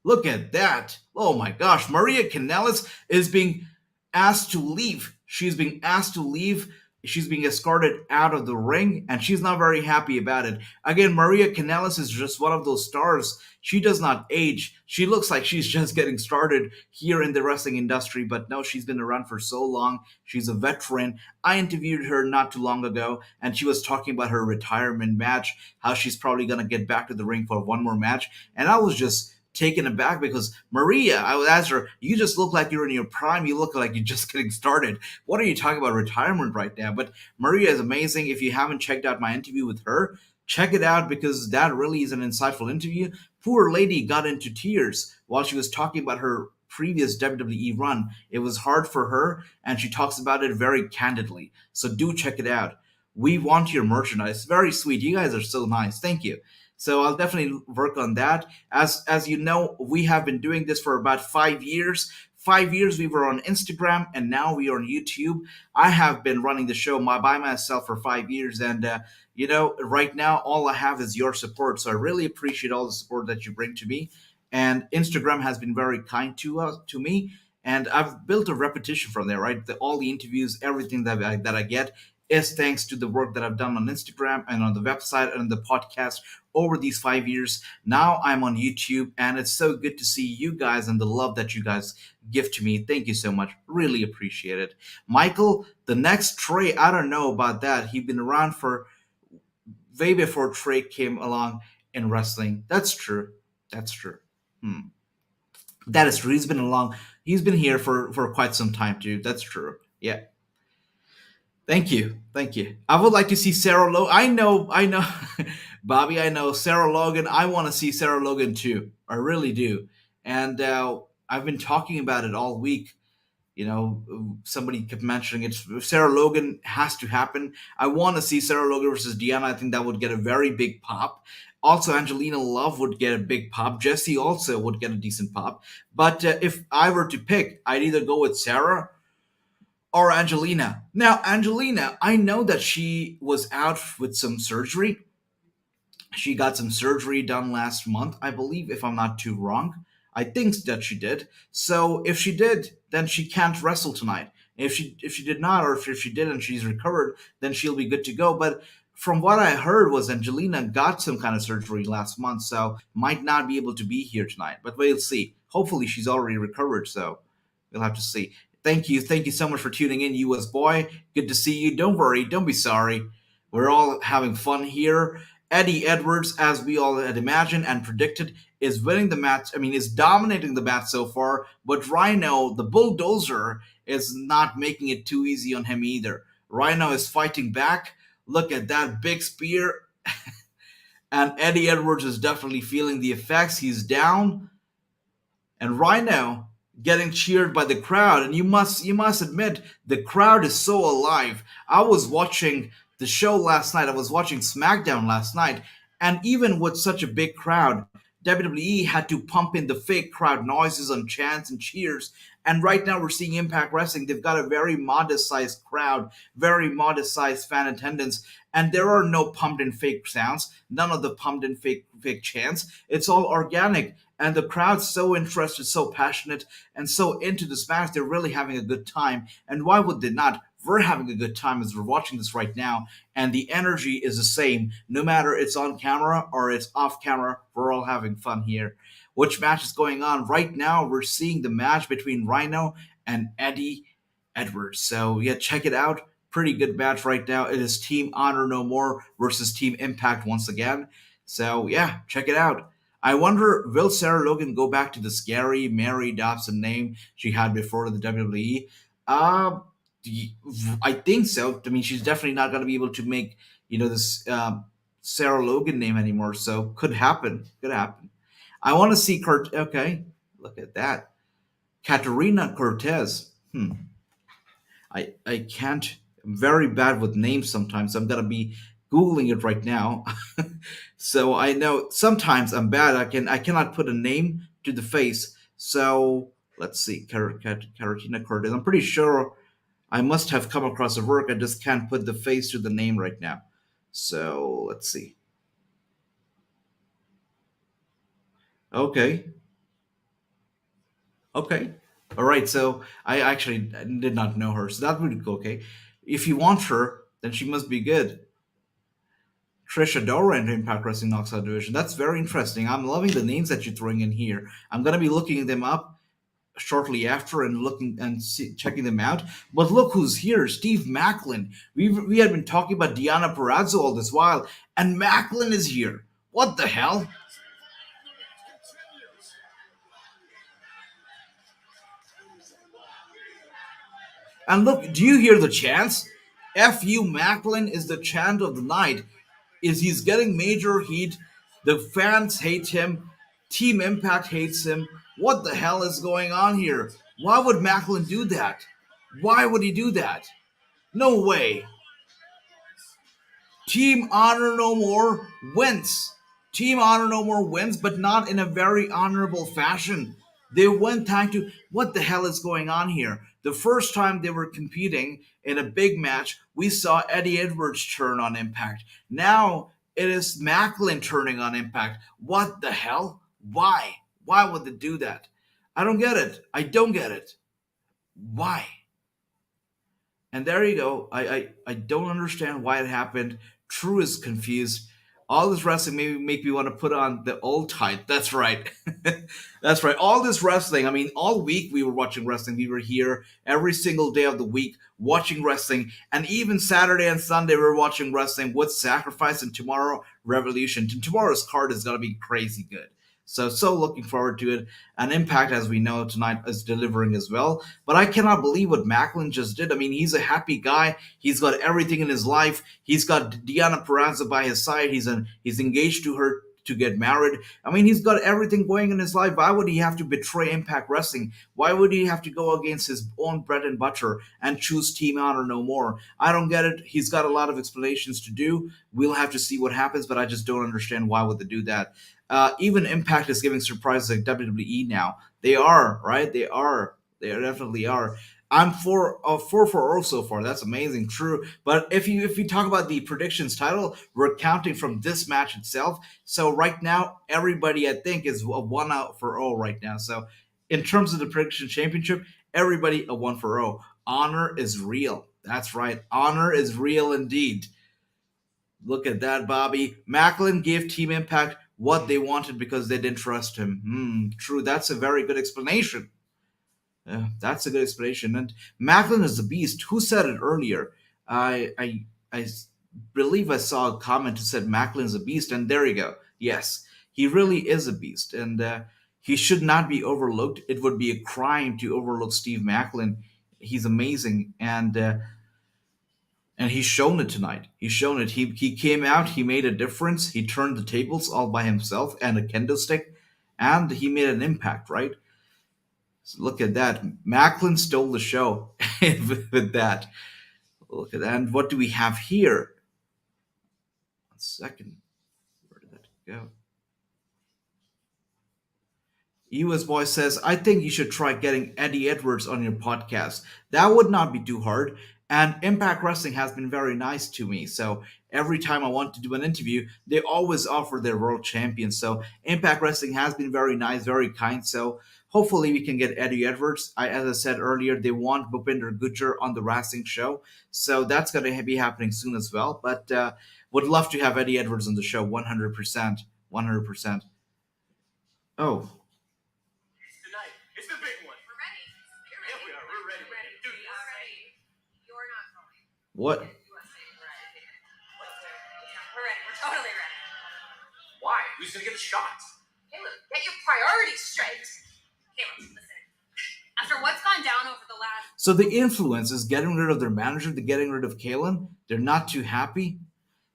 look at that. Oh my gosh. Maria Kanellis is being asked to leave. She's being asked to leave. She's being escorted out of the ring, and she's not very happy about it. Again, Maria Kanellis is just one of those stars. She does not age. She looks like she's just getting started here in the wrestling industry, but no, she's been around for so long. She's a veteran. I interviewed her not too long ago, and she was talking about her retirement match, how she's probably going to get back to the ring for one more match. And I was just taken aback because Maria, I would ask her, you just look like you're in your prime. You look like you're just getting started. What are you talking about retirement right now? But Maria is amazing. If you haven't checked out my interview with her, check it out because that really is an insightful interview. Poor lady got into tears while she was talking about her previous WWE run. It was hard for her, and she talks about it very candidly. So do check it out. We want your merchandise. Very sweet. You guys are so nice. Thank you. So I'll definitely work on that. As you know, we have been doing this for about 5 years. 5 years we were on Instagram, and now we are on YouTube. I have been running the show by myself for 5 years, and right now all I have is your support. So I really appreciate all the support that you bring to me. And Instagram has been very kind to me, and I've built a repetition from there. Right, all the interviews, everything that I get is thanks to the work that I've done on Instagram and on the website and the podcast over these 5 years. Now I'm on YouTube, and it's so good to see you guys and the love that you guys give to me. Thank you so much. Really appreciate it. Michael, the next Trey, I don't know about that. He's been around for way before Trey came along in wrestling. That's true. That's true. Hmm. That is true. He's been along. He's been here for quite some time too. That's true. Yeah. Thank you. Thank you. I would like to see Sarah Logan. I know, Bobby, I know Sarah Logan. I want to see Sarah Logan too. I really do. And I've been talking about it all week. Somebody kept mentioning it. Sarah Logan has to happen. I want to see Sarah Logan versus Deonna. I think that would get a very big pop. Also, Angelina Love would get a big pop. Jesse also would get a decent pop. But if I were to pick, I'd either go with Sarah or Angelina. Now, Angelina, I know that she was out with some surgery. She got some surgery done last month, I believe, if I'm not too wrong. I think that she did. So if she did, then she can't wrestle tonight. If she did not, or if she did and she's recovered, then she'll be good to go. But from what I heard was Angelina got some kind of surgery last month, so might not be able to be here tonight. But we'll see. Hopefully she's already recovered, so we'll have to see. Thank you. Thank you so much for tuning in, US boy. Good to see you. Don't worry. Don't be sorry. We're all having fun here. Eddie Edwards, as we all had imagined and predicted, is winning the match. I mean, is dominating the match so far. But Rhino, the bulldozer, is not making it too easy on him either. Rhino is fighting back. Look at that big spear. And Eddie Edwards is definitely feeling the effects. He's down. And Rhino getting cheered by the crowd, and you must admit the crowd is so alive. I was watching the show last night. I was watching SmackDown last night, and even with such a big crowd, WWE had to pump in the fake crowd noises and chants and cheers. And right now we're seeing Impact Wrestling. They've got a very modest-sized crowd, very modest-sized fan attendance, and there are no pumped-in fake sounds, none of the pumped-in fake chants. It's all organic. And the crowd's so interested, so passionate, and so into this match. They're really having a good time. And why would they not? We're having a good time as we're watching this right now. And the energy is the same. No matter it's on camera or it's off camera, we're all having fun here. Which match is going on? Right now, we're seeing the match between Rhino and Eddie Edwards. So, yeah, check it out. Pretty good match right now. It is Team Honor No More versus Team Impact once again. So, yeah, check it out. I wonder, will Sarah Logan go back to the scary Mary Dobson name she had before the WWE? Uh, I think so. I mean, she's definitely not going to be able to make, this Sarah Logan name anymore. So could happen. Could happen. I want to see Kurt. Okay, look at that. Katarina Cortez. I can't. I'm very bad with names sometimes. I'm gonna be googling it right now. So I know sometimes I'm bad. I cannot put a name to the face. So let's see, Caratina Cortez. I'm pretty sure I must have come across a work. I just can't put the face to the name right now. So let's see. Okay, okay, all right. So I actually did not know her. So that would go okay. If you want her, then she must be good. Trisha Dora into Impact Wrestling Knoxout Division. That's very interesting. I'm loving the names that you're throwing in here. I'm gonna be looking them up shortly after and looking and checking them out. But look who's here, Steve Macklin. We had been talking about Deonna Purrazzo all this while, and Macklin is here. What the hell? And look, do you hear the chants? F.U. Macklin is the chant of the night. Is he's getting major heat. The fans hate him. Team Impact hates him. What the hell is going on here? Why would Macklin do that? Why would he do that? No way. Team Honor No More wins. Team Honor No More wins, but not in a very honorable fashion. They went time to what the hell is going on here? The first time they were competing in a big match, we saw Eddie Edwards turn on Impact. Now it is Macklin turning on Impact. What the hell? Why? Why would they do that? I don't get it. I don't get it. Why? And there you go. I don't understand why it happened. True is confused. All this wrestling maybe make me want to put on the old tight. That's right. That's right. All this wrestling. I mean, all week we were watching wrestling. We were here every single day of the week watching wrestling. And even Saturday and Sunday we were watching wrestling with Sacrifice and tomorrow Revolution. And tomorrow's card is going to be crazy good. So looking forward to it. And Impact, as we know tonight, is delivering as well. But I cannot believe what Macklin just did. I mean, he's a happy guy. He's got everything in his life. He's got Deonna Purrazzo by his side. He's engaged to her to get married. I mean, he's got everything going in his life. Why would he have to betray Impact Wrestling? Why would he have to go against his own bread and butter and choose Team Honor No More? I don't get it. He's got a lot of explanations to do. We'll have to see what happens, but I just don't understand why would they do that. Even Impact is giving surprises like WWE now. They are, right? They are. They definitely are. I'm four for Earl so far. That's amazing, true. But if you talk about the predictions title, we're counting from this match itself. So right now, everybody I think is a one out for Earl right now. So in terms of the prediction championship, everybody a one for Earl. Honor is real. That's right. Honor is real indeed. Look at that, Bobby. Macklin gave Team Impact what they wanted because they didn't trust him. True. That's a very good explanation. Yeah, that's a good explanation. And Macklin is the beast. Who said it earlier? I believe I saw a comment who said Macklin is a beast, and there you go. Yes, he really is a beast, and he should not be overlooked. It would be a crime to overlook Steve Macklin. He's amazing, and he's shown it tonight. He's shown it. He came out. He made a difference. He turned the tables all by himself and a kendo stick, and he made an impact. Right. So look at that. Macklin stole the show with that. Look at that. And what do we have here? 1 second. Where did that go? US Boy says, I think you should try getting Eddie Edwards on your podcast. That would not be too hard. And Impact Wrestling has been very nice to me. So every time I want to do an interview, they always offer their world champion. So Impact Wrestling has been very nice, very kind. So hopefully we can get Eddie Edwards. As I said earlier, they want Bhupinder Gujjar on the Wrestling show. So that's going to be happening soon as well. But would love to have Eddie Edwards on the show, 100%. 100%. Oh, Tonight, it's the big one. We're ready. Yeah, we are. We're ready. Dude, we are ready. You're not going. what? We're ready. We're totally ready. Why? Who's gonna get the shots? Caleb, get your priorities straight. Caleb, listen. After what's gone down over the last... So the influence is getting rid of their manager, they're getting rid of Kalen. They're not too happy.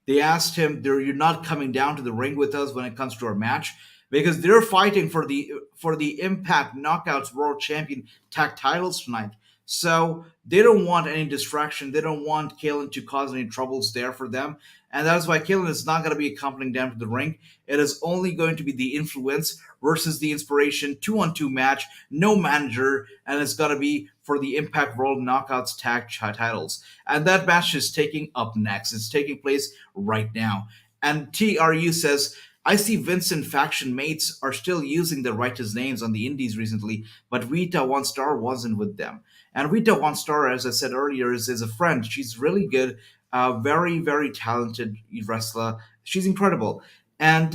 They asked him, "You're not coming down to the ring with us when it comes to our match," because they're fighting for the Impact Knockouts World Champion tag titles tonight. So they don't want any distraction. They don't want Kalen to cause any troubles there for them. and that's why Kalen is not going to be accompanying them to the ring. It is only going to be the influence versus the inspiration 2-on-2 match, no manager, and it's going to be for the Impact World Knockouts titles. And that match is taking up next. It's taking place right now. And TRU says, I see Vincent faction mates are still using the writers' names on the indies recently, but Rita One Star wasn't with them. And Rita One Star, as I said earlier, is a friend. She's really good, very, very talented wrestler. She's incredible. And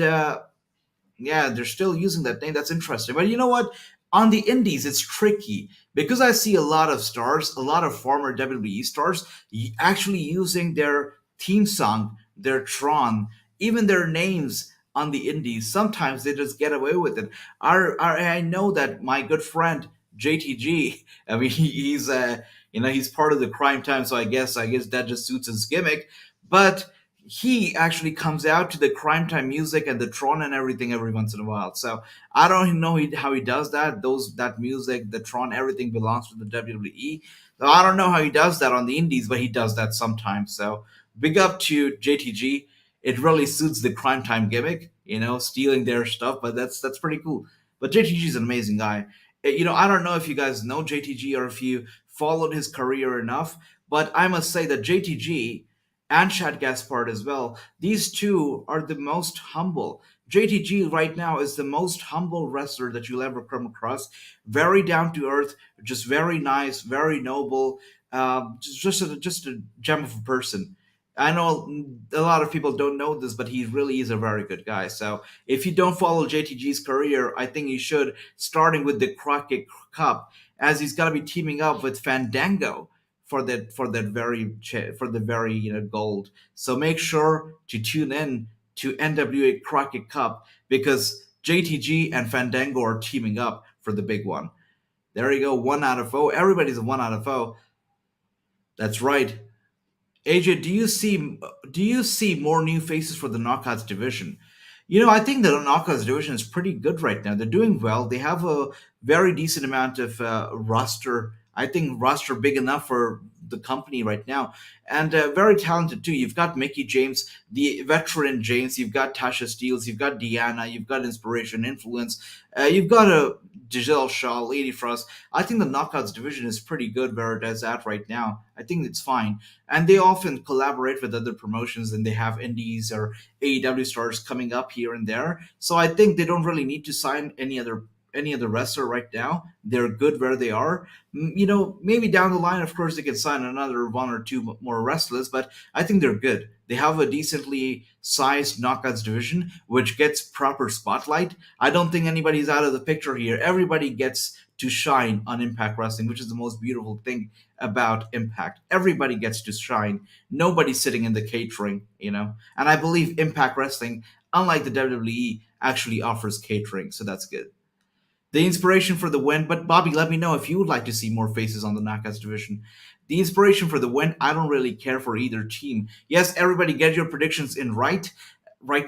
yeah, they're still using that name. That's interesting. But you know what? On the indies, it's tricky because I see a lot of stars, a lot of former WWE stars, actually using their theme song, their Tron, even their names on the indies. Sometimes they just get away with it. I know that my good friend JTG. I mean, he's he's part of the crime time, so I guess that just suits his gimmick. But he actually comes out to the crime time music and the Tron and everything every once in a while. So I don't know how he does that. That music, the Tron, everything belongs to the WWE. So I don't know how he does that on the indies, but he does that sometimes. So big up to JTG. It really suits the crime time gimmick, stealing their stuff. But that's pretty cool. But JTG is an amazing guy. I don't know if you guys know JTG or if you followed his career enough, but I must say that JTG and Chad Gaspard as well. These two are the most humble. JTG right now is the most humble wrestler that you'll ever come across. Very down to earth, just very nice, very noble, just a gem of a person. I know a lot of people don't know this, but he really is a very good guy. So if you don't follow JTG's career, I think you should, starting with the Crockett Cup, as he's going to be teaming up with Fandango for the very gold. So make sure to tune in to NWA Crockett Cup because JTG and Fandango are teaming up for the big one. There you go, 1 out of 0. Everybody's a 1 out of 0. That's right. AJ, do you see more new faces for the Knockouts division? I think the Knockouts division is pretty good right now. They're doing well. They have a very decent amount of roster. I think roster big enough for the company right now, and very talented too. You've got Mickie James, the veteran James. You've got Tasha Steelz. You've got Deanna. You've got Inspiration, Influence. You've got a Giselle Shaw, Lady Frost. I think the Knockouts division is pretty good where it is at right now. I think it's fine, and they often collaborate with other promotions, and they have indies or AEW stars coming up here and there. So I think they don't really need to sign any other wrestler right now. They're good where they are. Maybe down the line, of course, they can sign another one or two more wrestlers, but I think they're good. They have a decently sized knockouts division, which gets proper spotlight. I don't think anybody's out of the picture here. Everybody gets to shine on Impact Wrestling, which is the most beautiful thing about Impact. Everybody gets to shine. Nobody's sitting in the catering. And I believe Impact Wrestling, unlike the WWE, actually offers catering, so that's good. The inspiration for the win, but Bobby, let me know if you would like to see more faces on the Knockouts division. The inspiration for the win, I don't really care for either team. Yes, everybody get your predictions in right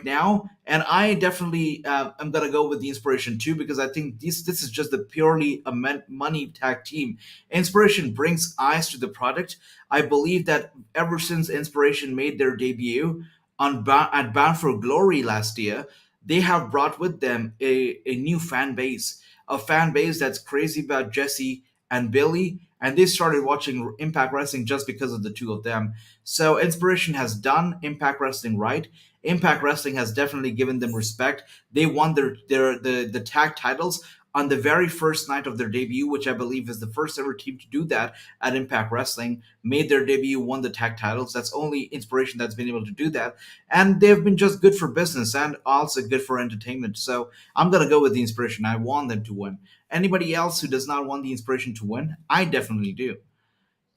now, and I definitely am gonna go with the inspiration too because I think this is just the purely a money tag team. Inspiration brings eyes to the product. I believe that ever since Inspiration made their debut at Bound for Glory last year, they have brought with them a new fan base, a fan base that's crazy about Jesse and Billy, and they started watching Impact Wrestling just because of the two of them. So Inspiration has done Impact Wrestling right. Impact Wrestling has definitely given them respect. They won the tag titles on the very first night of their debut, which I believe is the first ever team to do that at Impact Wrestling. Made their debut, won the tag titles. That's only Inspiration that's been able to do that, and they've been just good for business and also good for entertainment. So I'm gonna go with the Inspiration. I want them to win. Anybody else who does not want the Inspiration to win, I definitely do.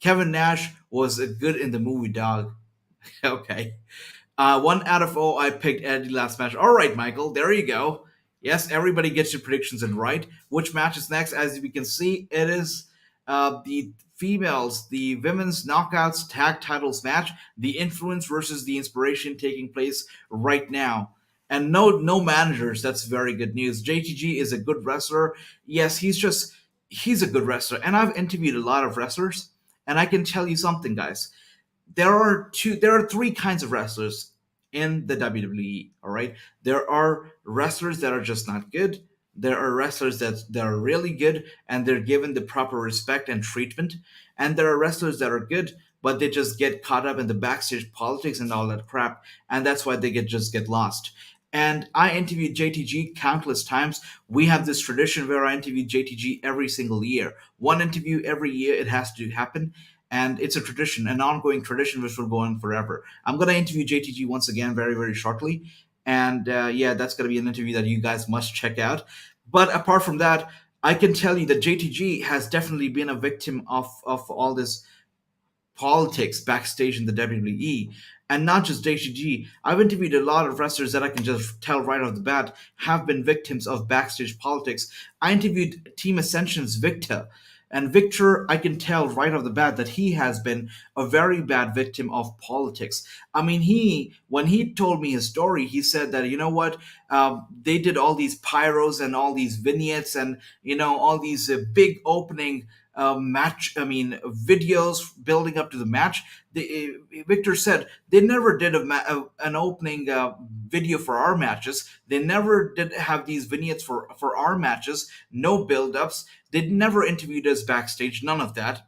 Kevin Nash was a good in the movie, dog. Okay. 1 out of 0. I picked Eddie last match. All right, Michael. There you go. Yes, everybody gets your predictions in right. Which match is next? As we can see, it is the females, the women's knockouts tag titles match, the Influence versus the Inspiration, taking place right now. And no managers. That's very good news. JTG is a good wrestler. Yes, he's a good wrestler. And I've interviewed a lot of wrestlers, and I can tell you something, guys. There are three kinds of wrestlers in the WWE. All right, there are wrestlers that are just not good. There are wrestlers that are really good and they're given the proper respect and treatment. And there are wrestlers that are good, but they just get caught up in the backstage politics and all that crap, and that's why they get lost. And I interviewed JTG countless times. We have this tradition where I interview JTG every single year. One interview every year, it has to happen. And it's a tradition, an ongoing tradition which will go on forever. I'm going to interview JTG once again very, very shortly. And yeah, that's going to be an interview that you guys must check out. But apart from that, I can tell you that JTG has definitely been a victim of all this politics backstage in the WWE. And not just JTG. I've interviewed a lot of wrestlers that I can just tell right off the bat have been victims of backstage politics. I interviewed Team Ascension's Victor. And Victor, I can tell right off the bat that he has been a very bad victim of politics. I mean, when he told me his story, he said that, you know what, they did all these pyros and all these vignettes and, all these big opening match, I mean, videos building up to the match. Victor said they never did an opening video for our matches. They never did have these vignettes for our matches. No build-ups. They never interviewed us backstage. None of that.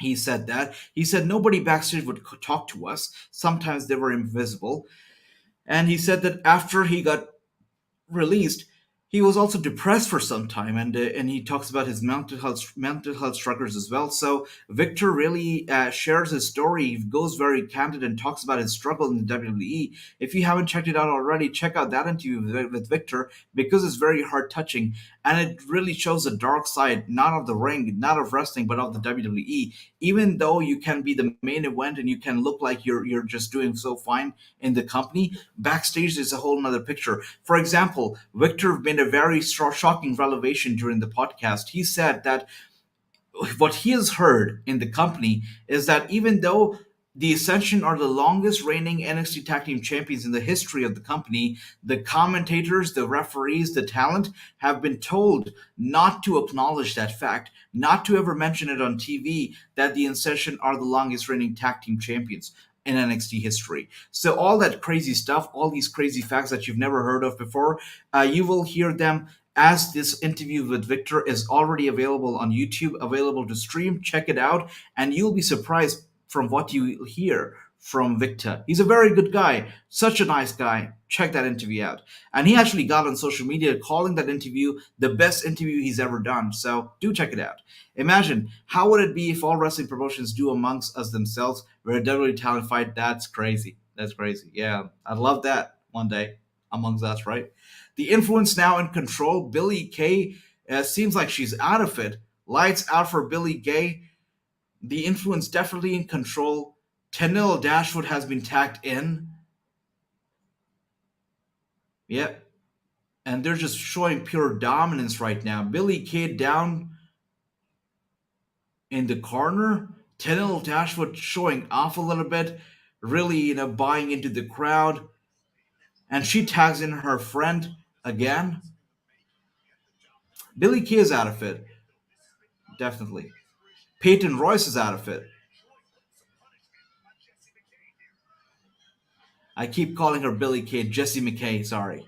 He said that. He said nobody backstage would talk to us. Sometimes they were invisible. And he said that after he got released, he was also depressed for some time, and he talks about his mental health struggles as well. So Victor really shares his story. He goes very candid and talks about his struggle in the WWE. If you haven't checked it out already, check out that interview with Victor because it's very heart touching, and it really shows the dark side, not of the ring, not of wrestling, but of the WWE. Even though you can be the main event and you can look like you're just doing so fine in the company, backstage is a whole nother picture. For example, Victor made a very shocking revelation during the podcast. He said that what he has heard in the company is that even though the Ascension are the longest reigning NXT Tag Team Champions in the history of the company, the commentators, the referees, the talent have been told not to acknowledge that fact, not to ever mention it on TV that the Ascension are the longest reigning Tag Team Champions in NXT history. So all that crazy stuff, all these crazy facts that you've never heard of before, you will hear them as this interview with Victor is already available on YouTube, available to stream. Check it out, and you'll be surprised from what you hear from Victor. He's a very good guy, such a nice guy. Check that interview out. And he actually got on social media calling that interview the best interview he's ever done. So do check it out. Imagine, how would it be if all wrestling promotions do amongst us themselves where a WWE talent fight? That's crazy. That's crazy. Yeah, I'd love that one day amongst us, right? The influence now in control. Billy Kay seems like she's out of it. Lights out for Billy Kay. The influence definitely in control. Tenille Dashwood has been tagged in. Yep. And they're just showing pure dominance right now. Billy Kay down in the corner. Tenille Dashwood showing off a little bit. Really, buying into the crowd. And she tags in her friend again. Billy Kay is out of it. Definitely. Peyton Royce is out of it. I keep calling her Billy Kay, Jessie McKay, sorry.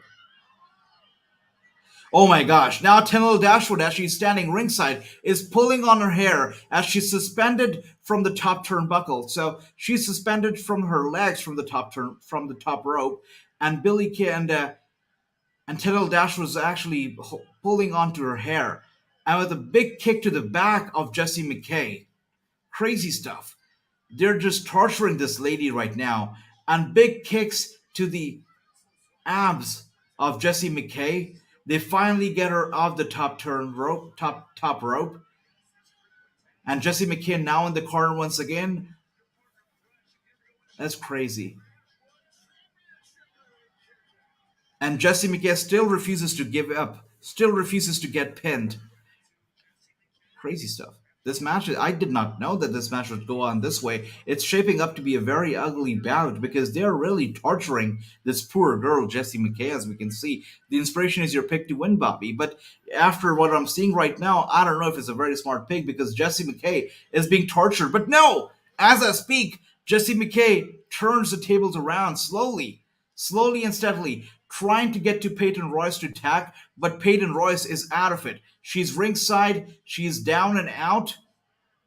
Oh my gosh, now Tenille Dashwood, as she's standing ringside, is pulling on her hair as she's suspended from the top turnbuckle. So she's suspended from her legs from the top rope, and Billy Kay and Tenille Dashwood was actually pulling onto her hair. And with a big kick to the back of Jessie McKay. Crazy stuff. They're just torturing this lady right now. And big kicks to the abs of Jessie McKay. They finally get her off the top rope. And Jessie McKay now in the corner once again. That's crazy. And Jessie McKay still refuses to give up. Still refuses to get pinned. Crazy stuff. This match, I did not know that this match would go on this way. It's shaping up to be a very ugly bout because they're really torturing this poor girl, Jessie McKay, as we can see. The inspiration is your pick to win, Bobby. But after what I'm seeing right now, I don't know if it's a very smart pick because Jessie McKay is being tortured. But no! As I speak, Jessie McKay turns the tables around slowly and steadily, trying to get to Peyton Royce to tag, but Peyton Royce is out of it. She's ringside, she's down and out,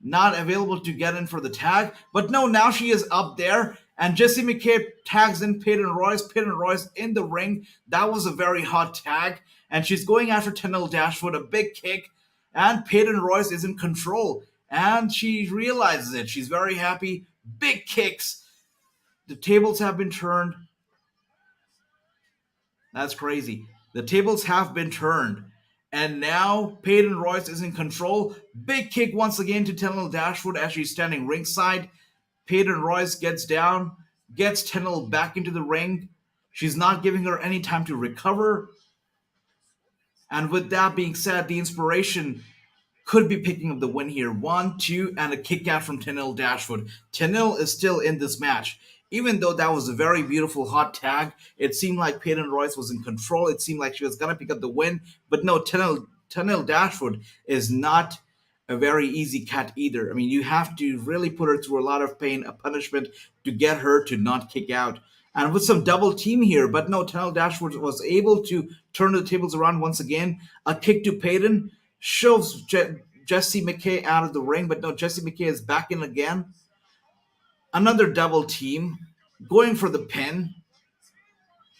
not available to get in for the tag. But no, now she is up there. And Jessie McKay tags in Peyton Royce. Peyton Royce in the ring. That was a very hot tag. And she's going after Tenille Dashwood, a big kick. And Peyton Royce is in control. And she realizes it. She's very happy. Big kicks. The tables have been turned. That's crazy. The tables have been turned. And now Peyton Royce is in control. Big kick once again to Tenille Dashwood as she's standing ringside. Peyton Royce gets down, gets Tenille back into the ring. She's not giving her any time to recover. And with that being said, the Inspiration could be picking up the win here. 1, 2, and a kick out from Tenille Dashwood. Tenille is still in this match. Even though that was a very beautiful hot tag, it seemed like Peyton Royce was in control. It seemed like she was going to pick up the win. But no, Tenille Dashwood is not a very easy cat either. I mean, you have to really put her through a lot of pain, a punishment to get her to not kick out. And with some double team here, but no, Tenille Dashwood was able to turn the tables around once again. A kick to Peyton shoves Jessie McKay out of the ring, but no, Jessie McKay is back in again. Another double team, going for the pin.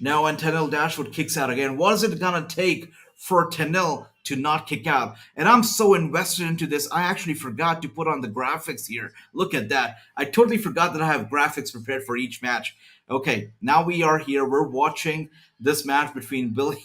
Now, when Tenille Dashwood kicks out again, what is it gonna take for Tenille to not kick out? And I'm so invested into this, I actually forgot to put on the graphics here. Look at that. I totally forgot that I have graphics prepared for each match. Okay, now we are here. We're watching this match between Billy.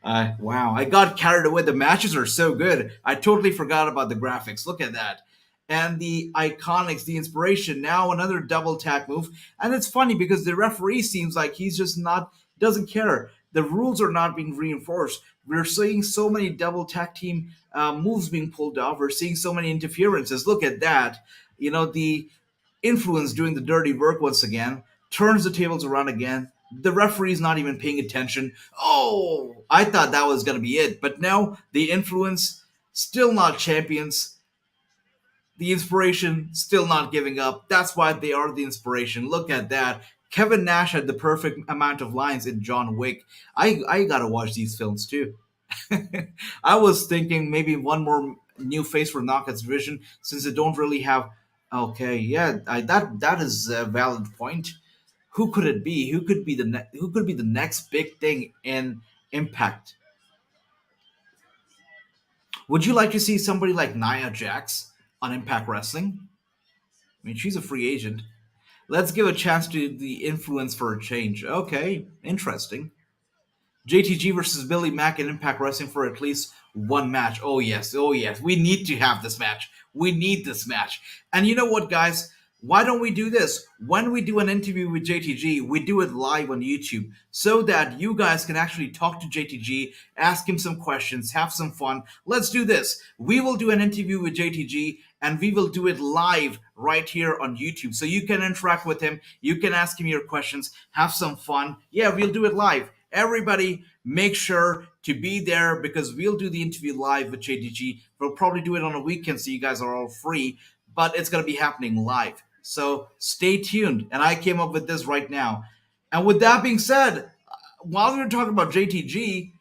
Wow, I got carried away. The matches are so good. I totally forgot about the graphics. Look at that. And the Iconics, the Inspiration, now another double tag move. And it's funny because the referee seems like he's just not, doesn't care. The rules are not being reinforced. We're seeing so many double tag team moves being pulled off. We're seeing so many interferences. Look at that. You know, the Influence doing the dirty work once again, turns the tables around again. The referee's not even paying attention. Oh, I thought that was going to be it. But no, the Influence still not champions. The Inspiration still not giving up. That's why they are the Inspiration. Look at that. Kevin Nash had the perfect amount of lines in John Wick. I gotta watch these films too. I was thinking maybe one more new face for Knockouts division since they don't really have. Okay, yeah, that is a valid point. Who could it be? Who could be the next big thing in Impact? Would you like to see somebody like Nia Jax on Impact Wrestling? I mean, she's a free agent. Let's give a chance to the Influence for a change. Okay, interesting. JTG versus Billy Mack in Impact Wrestling for at least one match. Oh yes. We need to have this match. We need this match. And you know what, guys? Why don't we do this? When we do an interview with JTG, we do it live on YouTube so that you guys can actually talk to JTG, ask him some questions, have some fun. Let's do this. We will do an interview with JTG and we will do it live right here on YouTube. So you can interact with him, you can ask him your questions, have some fun. Yeah, we'll do it live. Everybody, make sure to be there because we'll do the interview live with JTG. We'll probably do it on a weekend so you guys are all free, but it's going to be happening live. So stay tuned. And I came up with this right now. And with that being said, while we were talking about JTG,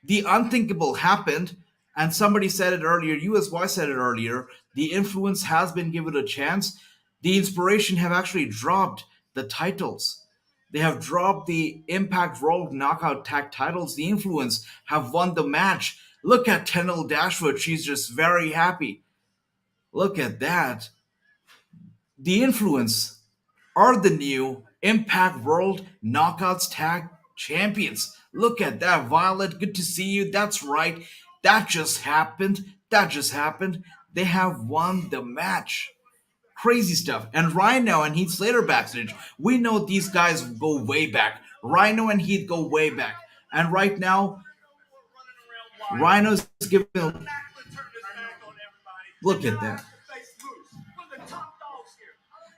the unthinkable happened. And somebody said it earlier, USY said it earlier, the Influence has been given a chance. The Inspiration have actually dropped the titles. They have dropped the Impact World Knockout Tag titles. The Influence have won the match. Look at Tenille Dashwood. She's just very happy. Look at that. The Influence are the new Impact World Knockouts Tag Champions. Look at that, Violet. Good to see you. That's right. That just happened. They have won the match. Crazy stuff. And Rhino and Heath Slater backstage. We know these guys go way back. Rhino and Heath go way back. And right now, Rhino's giving a look at that.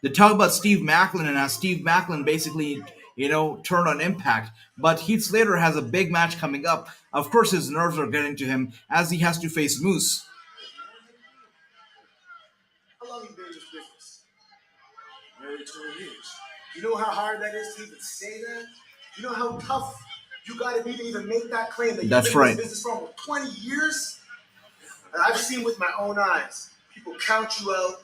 They talk about Steve Macklin and how Steve Macklin basically, turned on Impact. But Heath Slater has a big match coming up. Of course, his nerves are getting to him as he has to face Moose. How long you been in this business? Married 20 years. You know how hard that is to even say that? You know how tough you got to be to even make that claim that you've That's been in right. this business for over 20 years? And I've seen with my own eyes people count you out.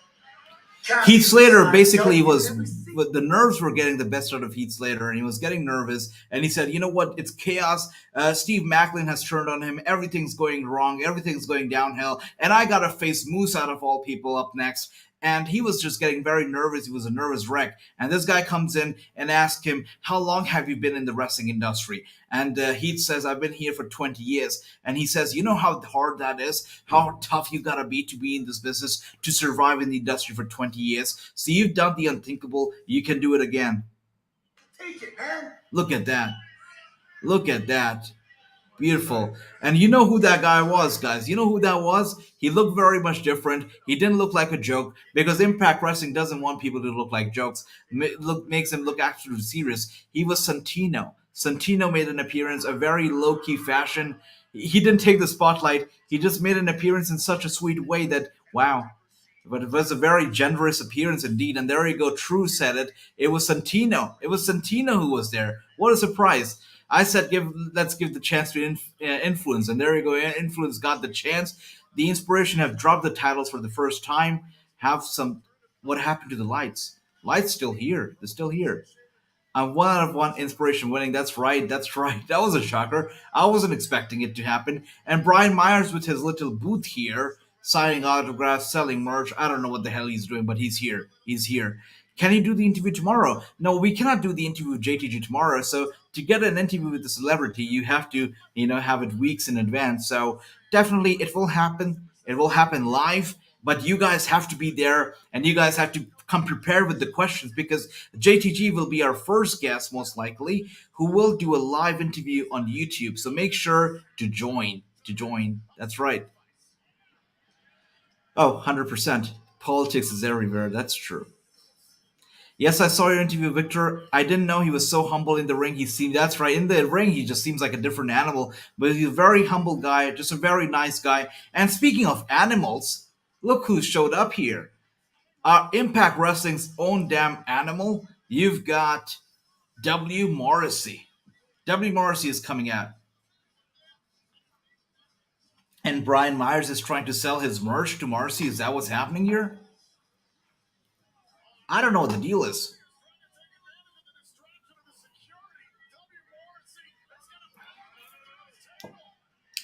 Heath Slater basically the nerves were getting the best out of Heath Slater, and he was getting nervous. And he said, "You know what? It's chaos. Steve Macklin has turned on him. Everything's going wrong. Everything's going downhill. And I gotta face Moose out of all people up next." And he was just getting very nervous. He was a nervous wreck. And this guy comes in and asks him, "How long have you been in the wrestling industry?" And Heath says, "I've been here for 20 years." And he says, "You know how hard that is? How tough you gotta be in this business to survive in the industry for 20 years. So you've done the unthinkable. You can do it again." Take it, man. Look at that. Look at that. Beautiful. And you know who that guy was, guys. You know who that was? He looked very much different. He didn't look like a joke because Impact Wrestling doesn't want people to look like jokes. Makes them look actually serious. He was Santino. Santino made an appearance, a very low-key fashion. He didn't take the spotlight. He just made an appearance in such a sweet way that, wow. But it was a very generous appearance indeed. And there you go. True said it. It was Santino. It was Santino who was there. What a surprise. I said, let's give the chance to Influence. And there you go. Influence got the chance. The Inspiration have dropped the titles for the first time. Have some. What happened to the lights? Lights still here. They're still here. I'm 1 out of 1 Inspiration winning. That's right. That's right. That was a shocker. I wasn't expecting it to happen. And Brian Myers with his little booth here, signing autographs, selling merch. I don't know what the hell he's doing, but he's here. He's here. Can he do the interview tomorrow? No, we cannot do the interview with JTG tomorrow. So to get an interview with a celebrity, you have to, have it weeks in advance. So definitely it will happen. It will happen live, but you guys have to be there and you guys have to come prepared with the questions because JTG will be our first guest, most likely, who will do a live interview on YouTube. So make sure to join. That's right. Oh, 100%. Politics is everywhere. That's true. Yes, I saw your interview, Victor. I didn't know he was so humble in the ring. That's right, in the ring, he just seems like a different animal. But he's a very humble guy, just a very nice guy. And speaking of animals, look who showed up here. Our Impact Wrestling's own damn animal. You've got W. Morrissey. W. Morrissey is coming out. And Brian Myers is trying to sell his merch to Morrissey. Is that what's happening here? I don't know what the deal is.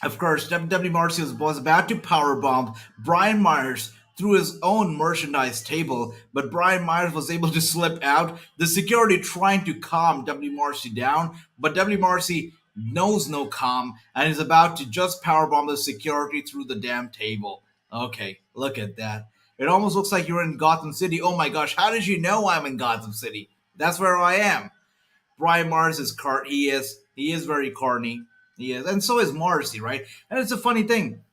Of course, WWE Morrissey was about to powerbomb Brian Myers through his own merchandise table, but Brian Myers was able to slip out. The security trying to calm W. Morrissey down, but W. Morrissey knows no calm and is about to just powerbomb the security through the damn table. Okay, look at that. It almost looks like you're in Gotham City. Oh my gosh, how did you know I'm in Gotham City? That's where I am. Brian Mars is he is very corny. He is, and so is Morrissey, right? And it's a funny thing.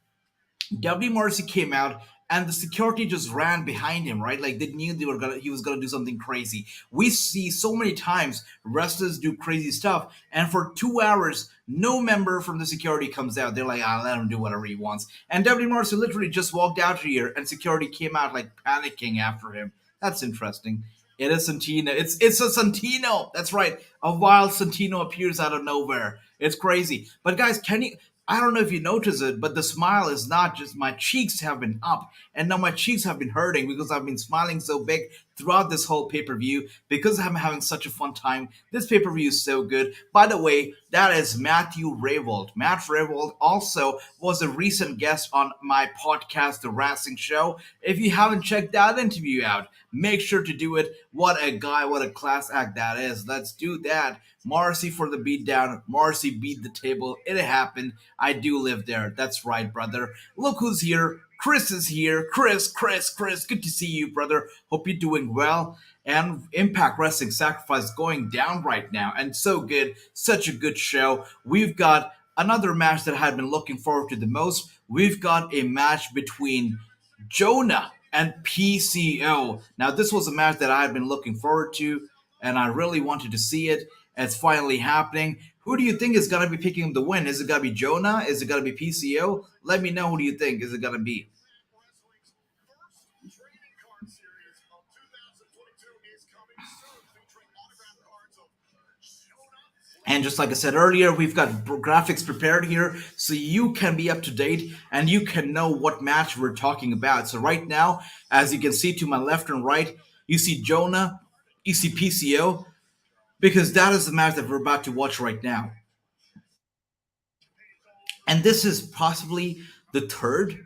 W. Morrissey came out and the security just ran behind him, right? Like they knew he was gonna do something crazy. We see so many times wrestlers do crazy stuff, and for 2 hours, no member from the security comes out. They're like, let him do whatever he wants. And W. Morrissey literally just walked out here, and security came out like panicking after him. That's interesting. It is Santino. It's a Santino. That's right. A wild Santino appears out of nowhere. It's crazy. But guys, can you? I don't know if you notice it, but the smile is not just my cheeks have been up, and now my cheeks have been hurting because I've been smiling so big throughout this whole pay per view because I'm having such a fun time. This pay per view is so good. By the way, that is Matthew Rayvold. Matt Rayvold also was a recent guest on my podcast, The Wrassing Show. If you haven't checked that interview out, make sure to do it. What a guy, what a class act that is. Let's do that. Morrissey for the beatdown. Morrissey beat the table. It happened. I do live there. That's right, brother. Look who's here. Chris is here. Chris. Good to see you, brother. Hope you're doing well. And Impact Wrestling Sacrifice going down right now. And so good. Such a good show. We've got another match that I had been looking forward to the most. We've got a match between Jonah and PCO. Now, this was a match that I had been looking forward to, and I really wanted to see it. It's finally happening. Who do you think is going to be picking up the win? Is it going to be Jonah? Is it going to be PCO? Let me know who do you think is it going to be. And just like I said earlier, we've got graphics prepared here so you can be up to date and you can know what match we're talking about. So, right now, as you can see to my left and right, you see Jonah, you see PCO, because that is the match that we're about to watch right now. And this is possibly the third,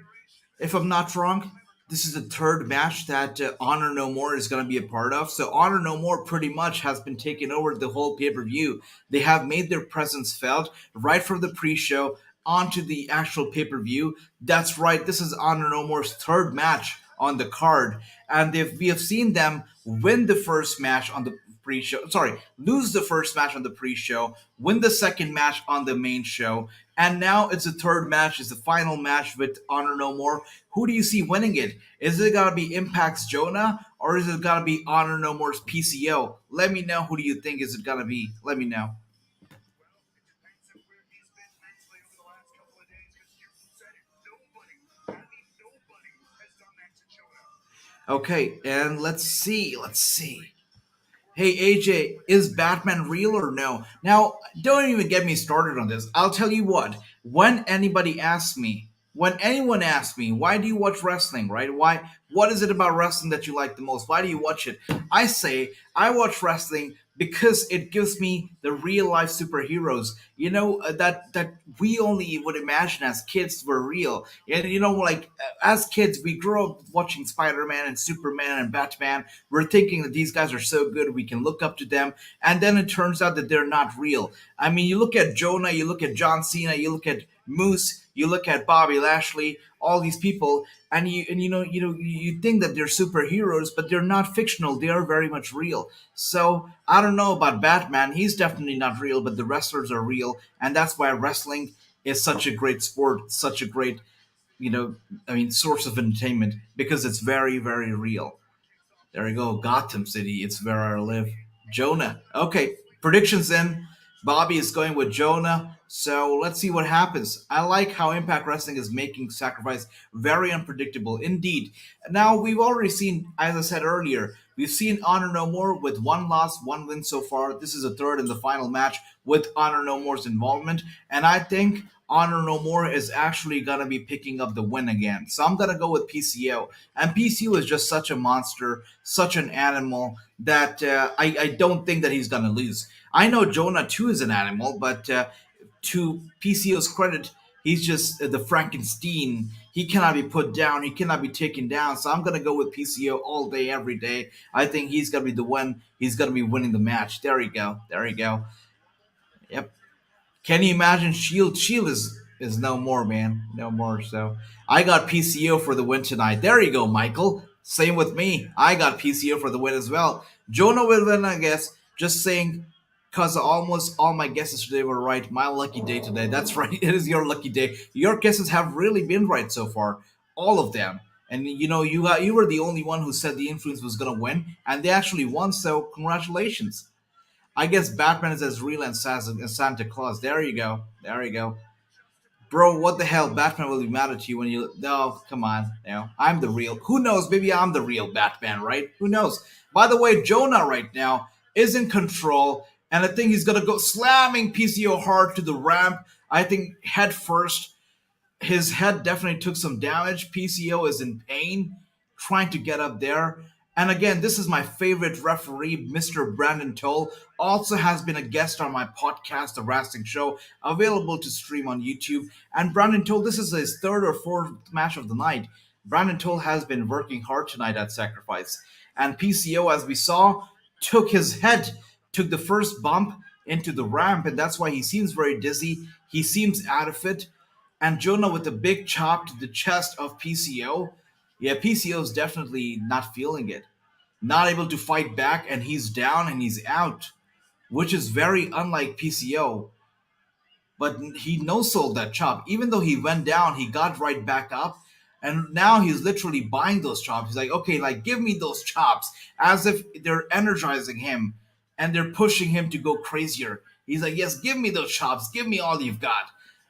if I'm not wrong. This is the third match that Honor No More is going to be a part of. So Honor No More pretty much has been taking over the whole pay per view. They have made their presence felt right from the pre-show onto the actual pay per view. That's right. This is Honor No More's third match on the card, and we have seen them win the first match on the pre-show. Sorry, lose the first match on the pre-show, win the second match on the main show, and now it's the third match. It's the final match with Honor No More. Who do you see winning it? Is it gonna be Impact's Jonah or is it gonna be Honor No More's PCO? Let me know. Who do you think is it gonna be? Let me know. Okay, and let's see. Let's see. Hey AJ, is Batman real or no? Now, don't even get me started on this. I'll tell you what. When anyone asks me, why do you watch wrestling, right? What is it about wrestling that you like the most? Why do you watch it? I say I watch wrestling because it gives me the real life superheroes. That we only would imagine as kids were real. And as kids, we grew up watching Spider-Man and Superman and Batman. We're thinking that these guys are so good, we can look up to them. And then it turns out that they're not real. I mean, you look at Jonah, you look at John Cena, you look at Moose, you look at Bobby Lashley, all these people, and you think that they're superheroes, but they're not fictional. They are very much real. So I don't know about Batman. He's definitely not real, but the wrestlers are real, and that's why wrestling is such a great sport, such a great, source of entertainment because it's very, very real. There we go. Gotham City. It's where I live. Jonah. Okay. Predictions in. Bobby is going with Jonah. So let's see what happens. I like how Impact Wrestling is making Sacrifice very unpredictable. Indeed. Now, we've already seen, as I said earlier, we've seen Honor No More with one loss, one win so far. This is the third and the final match with Honor No More's involvement. And I think Honor No More is actually going to be picking up the win again. So I'm going to go with PCO. And PCO is just such a monster, such an animal that I don't think that he's going to lose. I know Jonah too is an animal, but to PCO's credit, he's just the Frankenstein. He cannot be put down. He cannot be taken down. So I'm going to go with PCO all day, every day. I think he's going to be the one. He's going to be winning the match. There you go. There you go. Yep. Can you imagine Shield? Shield is no more, man. No more. So I got PCO for the win tonight. There you go, Michael. Same with me. I got PCO for the win as well. Jonah will win, I guess. Just saying, because almost all my guesses today were right. My lucky day today. That's right. It is your lucky day. Your guesses have really been right so far. All of them. And you were the only one who said the influence was gonna win, and they actually won. So congratulations. I guess Batman is as real as Santa Claus. There you go. There you go. Bro, what the hell? Batman will be mad at you when you. No, come on. I'm the real. Who knows? Maybe I'm the real Batman, right? Who knows? By the way, Jonah right now is in control, and I think he's gonna go slamming PCO hard to the ramp. I think head first. His head definitely took some damage. PCO is in pain, trying to get up there. And again, this is my favorite referee, Mr. Brandon Toll. Also has been a guest on my podcast, The Wrestling Show, available to stream on YouTube. And Brandon Toll, this is his third or fourth match of the night. Brandon Toll has been working hard tonight at Sacrifice. And PCO, as we saw, took the first bump into the ramp, and that's why he seems very dizzy. He seems out of it. And Jonah with a big chop to the chest of PCO. Yeah, PCO is definitely not feeling it. Not able to fight back, and he's down and he's out, which is very unlike PCO. But he no sold that chop. Even though he went down, he got right back up. And now he's literally buying those chops. He's like, okay, like give me those chops. As if they're energizing him and they're pushing him to go crazier. He's like, yes, give me those chops. Give me all you've got.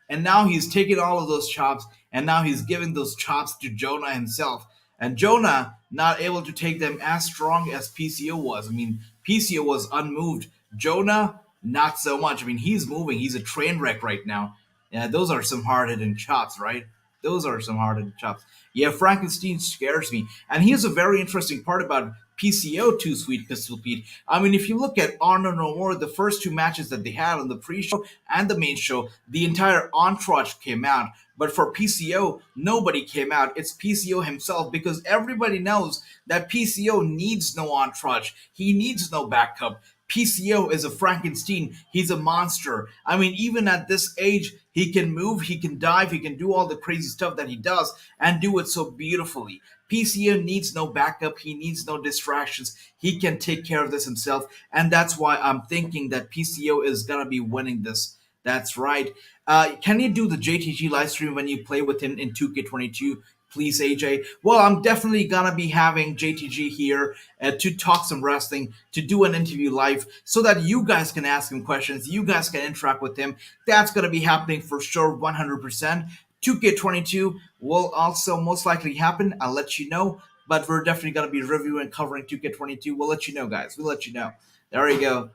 And now he's taking all of those chops and now he's giving those chops to Jonah himself. And Jonah not able to take them as strong as PCO was. I mean, PCO was unmoved. Jonah not so much. I mean, he's moving. He's a train wreck right now. Yeah, those are some hard-hitting chops, right? Those are some hard-hitting chops. Yeah, Frankenstein scares me. And here's a very interesting part about PCO Too Sweet Pistol Pete. I mean, if you look at Honor No More, the first two matches that they had on the pre-show and the main show, the entire entourage came out. But for PCO, nobody came out. It's PCO himself because everybody knows that PCO needs no entourage. He needs no backup. PCO is a Frankenstein. He's a monster. I mean, even at this age, he can move, he can dive, he can do all the crazy stuff that he does and do it so beautifully. PCO needs no backup. He needs no distractions. He can take care of this himself. And that's why I'm thinking that PCO is going to be winning this. That's right. Can you do the JTG live stream when you play with him in 2K22? Please, AJ. Well, I'm definitely gonna be having JTG here to talk some wrestling, to do an interview live, so that you guys can ask him questions, you guys can interact with him. That's gonna be happening for sure, 100%. 2K22 will also most likely happen. I'll let you know, but we're definitely gonna be reviewing and covering 2K22. We'll let you know, guys. We'll let you know. There you go.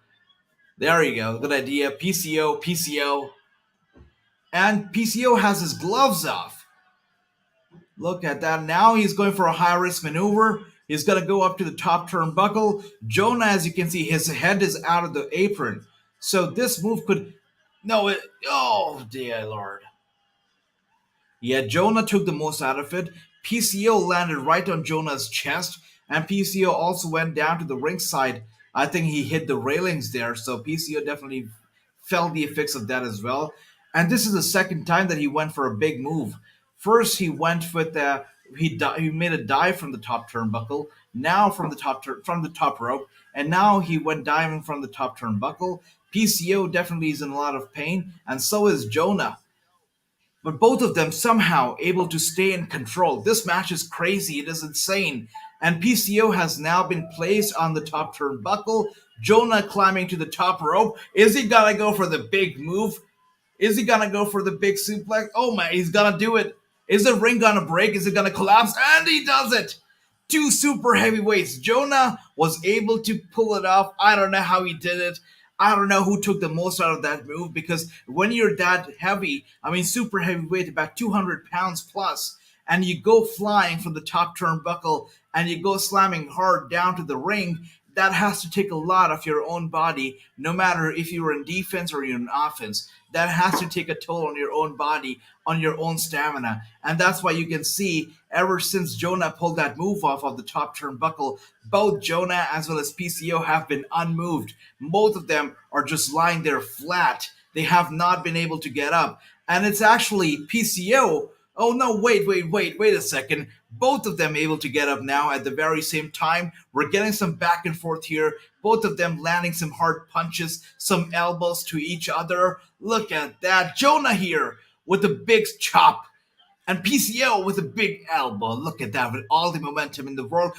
There you go. Good idea. PCO, PCO. And PCO has his gloves off. Look at that. Now he's going for a high risk maneuver. He's going to go up to the top turnbuckle. Jonah, as you can see, his head is out of the apron. So this move could. No, it. Oh, dear Lord. Yeah, Jonah took the most out of it. PCO landed right on Jonah's chest. And PCO also went down to the ringside. I think he hit the railings there. So PCO definitely felt the effects of that as well. And this is the second time that he went for a big move. First, he went with he made a dive from the top turnbuckle. Now from the from the top rope, and now he went diving from the top turnbuckle. PCO definitely is in a lot of pain, and so is Jonah. But both of them somehow able to stay in control. This match is crazy. It is insane. And PCO has now been placed on the top turnbuckle. Jonah climbing to the top rope. Is he gonna go for the big move? Is he gonna go for the big suplex? Oh my, he's gonna do it. Is the ring gonna break? Is it gonna collapse? And he does it! Two super heavyweights. Jonah was able to pull it off. I don't know how he did it. I don't know who took the most out of that move because when you're that heavy, I mean super heavyweight, about 200 pounds plus, and you go flying from the top turnbuckle and you go slamming hard down to the ring, that has to take a lot of your own body, no matter if you're in defense or you're in offense. That has to take a toll on your own body, on your own stamina. And that's why you can see ever since Jonah pulled that move off of the top turnbuckle, both Jonah as well as PCO have been unmoved. Both of them are just lying there flat. They have not been able to get up. And it's actually PCO. Oh no, wait a second. Both of them able to get up now at the very same time. We're getting some back and forth here. Both of them landing some hard punches, some elbows to each other. Look at that. Jonah here with a big chop. And PCO with a big elbow. Look at that with all the momentum in the world.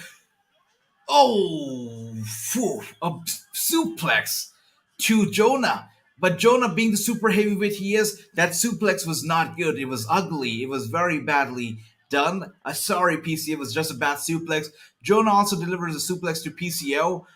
Oh, phew, a suplex to Jonah. But Jonah, being the super heavyweight he is, that suplex was not good. It was ugly. It was very badly done. Sorry, PC. It was just a bad suplex. Jonah also delivers a suplex to PCO.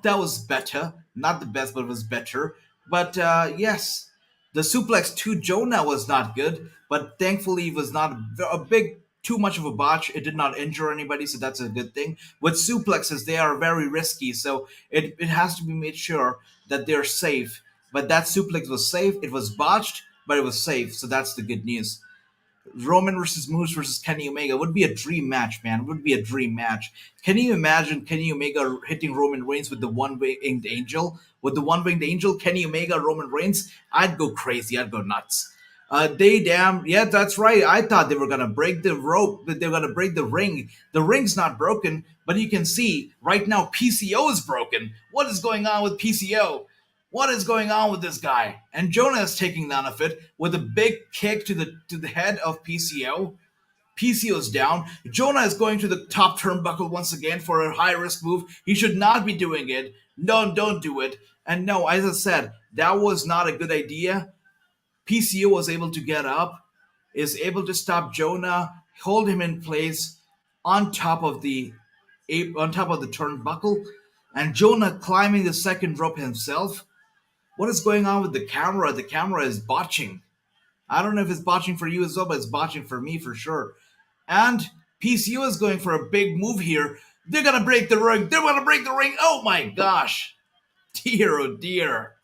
That was better. Not the best, but it was better. But yes, the suplex to Jonah was not good. But thankfully, it was not a big, too much of a botch. It did not injure anybody, so that's a good thing. With suplexes, they are very risky, so it has to be made sure that they're safe. But that suplex was safe. It was botched, but it was safe. So that's the good news. Roman versus Moose versus Kenny Omega would be a dream match, man. Would be a dream match. Can you imagine Kenny Omega hitting Roman Reigns with the one-winged angel? With the one-winged angel, Kenny Omega, Roman Reigns? I'd go crazy. I'd go nuts. Yeah, that's right. I thought they were gonna break the rope, but they're gonna break the ring. The ring's not broken, but you can see right now PCO is broken. What is going on with PCO? What is going on with this guy? And Jonah is taking none of it with a big kick to the head of PCO. PCO is down. Jonah is going to the top turnbuckle once again for a high risk move. He should not be doing it. No, don't do it. And no, as I said, that was not a good idea. PCO was able to get up, is able to stop Jonah, hold him in place on top of the turnbuckle, and Jonah climbing the second rope himself. What is going on with the camera? The camera is botching. I don't know if it's botching for you as well, but it's botching for me for sure. And PCO is going for a big move here. They're gonna break the ring. They're gonna break the ring. Oh my gosh. Dear, oh dear.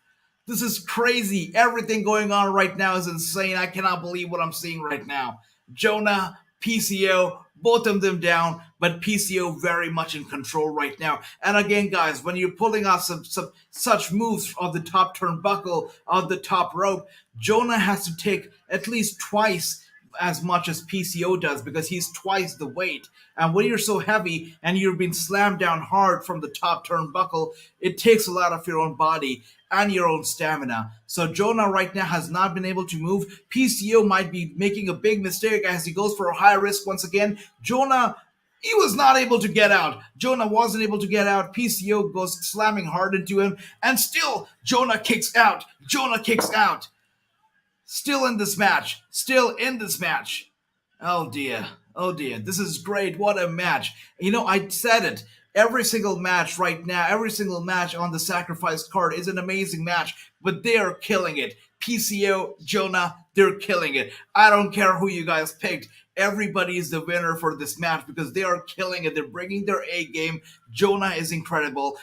This is crazy. Everything going on right now is insane. I cannot believe what I'm seeing right now. Jonah, PCO, both of them down, but PCO very much in control right now. And again, guys, when you're pulling off some such moves of the top turnbuckle, of the top rope, Jonah has to take at least twice as much as PCO does because he's twice the weight. And when you're so heavy and you're being slammed down hard from the top turnbuckle, it takes a lot of your own body and your own stamina. So Jonah right now has not been able to move. PCO might be making a big mistake as he goes for a high risk once again. Jonah, he was not able to get out. Jonah wasn't able to get out. PCO goes slamming hard into him. And still, Jonah kicks out. Jonah kicks out. Still in this match. Still in this match. Oh dear. Oh dear. This is great. What a match. You know, I said it. Every single match right now, every single match on the Sacrifice card is an amazing match, but they are killing it. PCO, Jonah, they're killing it. I don't care who you guys picked. Everybody is the winner for this match because they are killing it. They're bringing their A game. Jonah is incredible.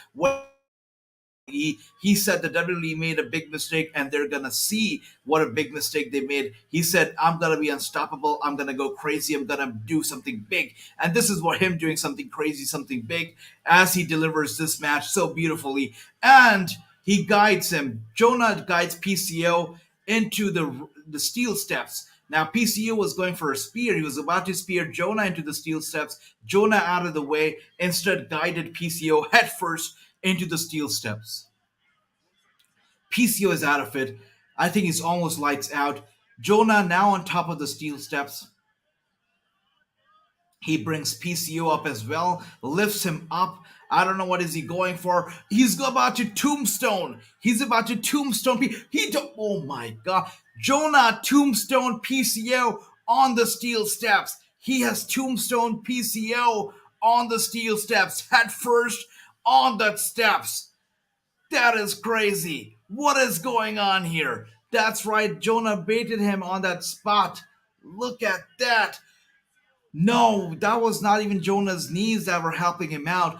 He said that WWE made a big mistake and they're gonna see what a big mistake they made. He said, I'm gonna be unstoppable, I'm gonna go crazy, I'm gonna do something big. And this is what him doing something crazy, something big, as he delivers this match so beautifully. And he guides him. Jonah guides PCO into the steel steps. Now PCO was going for a spear. He was about to spear Jonah into the steel steps. Jonah out of the way, instead guided PCO headfirst into the steel steps. PCO is out of it. I think he's almost lights out. Jonah now on top of the steel steps. He brings PCO up as well, lifts him up. I don't know what is he going for. He's about to tombstone. He's about to tombstone. Oh my god. Jonah tombstone PCO on the steel steps. He has tombstone PCO on the steel steps. Head first on the steps. That is crazy. What is going on here? That's right. Jonah baited him on that spot. Look at that. No, that was not even Jonah's knees that were helping him out.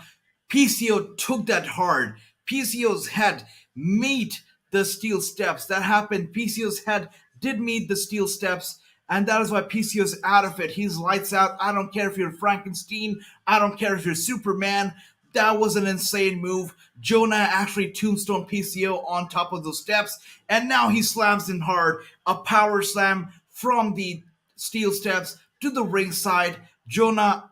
PCO took that hard. PCO's head meet the steel steps. That happened. PCO's head did meet the steel steps, and that is why PCO's out of it. He's lights out. I don't care if you're Frankenstein. I don't care if you're Superman. That was an insane move. Jonah actually tombstone PCO on top of those steps, and now he slams him hard. A power slam from the steel steps to the ringside. Jonah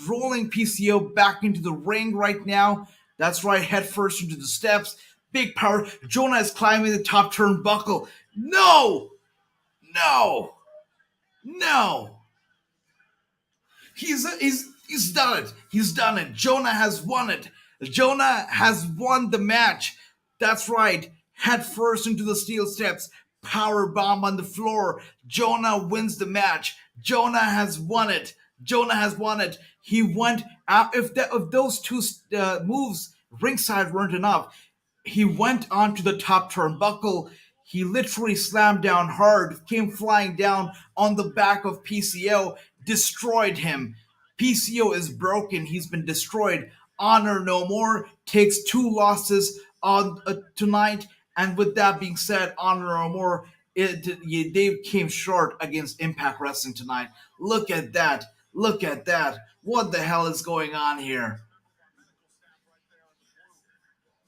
rolling PCO back into the ring right now. That's right, head first into the steps. Big power. Jonah is climbing the top turnbuckle. No! No! No! He's done it. He's done it. Jonah has won it. Jonah has won the match. That's right. Head first into the steel steps. Power bomb on the floor. Jonah wins the match. Jonah has won it. Jonah has won it. He went out. If those two moves ringside weren't enough, he went onto the top turnbuckle. He literally slammed down hard, came flying down on the back of PCO, destroyed him. PCO is broken. He's been destroyed. Honor no more. Takes 2 losses on tonight. And with that being said, Honor no more. They came short against Impact Wrestling tonight. Look at that. Look at that. What the hell is going on here?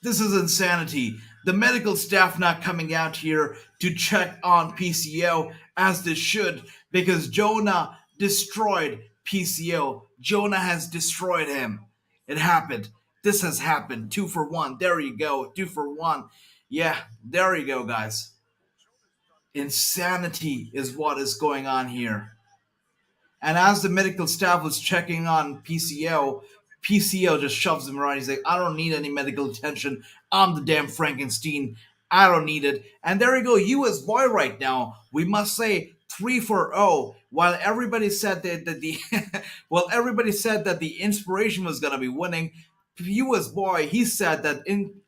This is insanity. The medical staff not coming out here to check on PCO as they should because Jonah destroyed PCO. Jonah has destroyed him. It happened. This has happened. 2 for 1. There you go. 2 for 1. Yeah, there you go, guys. Insanity is what is going on here. And as the medical staff was checking on PCO, PCO just shoves him around. He's like, I don't need any medical attention. I'm the damn Frankenstein. I don't need it. And there you go, US boy right now. We must say 3-0. While everybody said that the everybody said that the inspiration was gonna be winning, US boy, he said that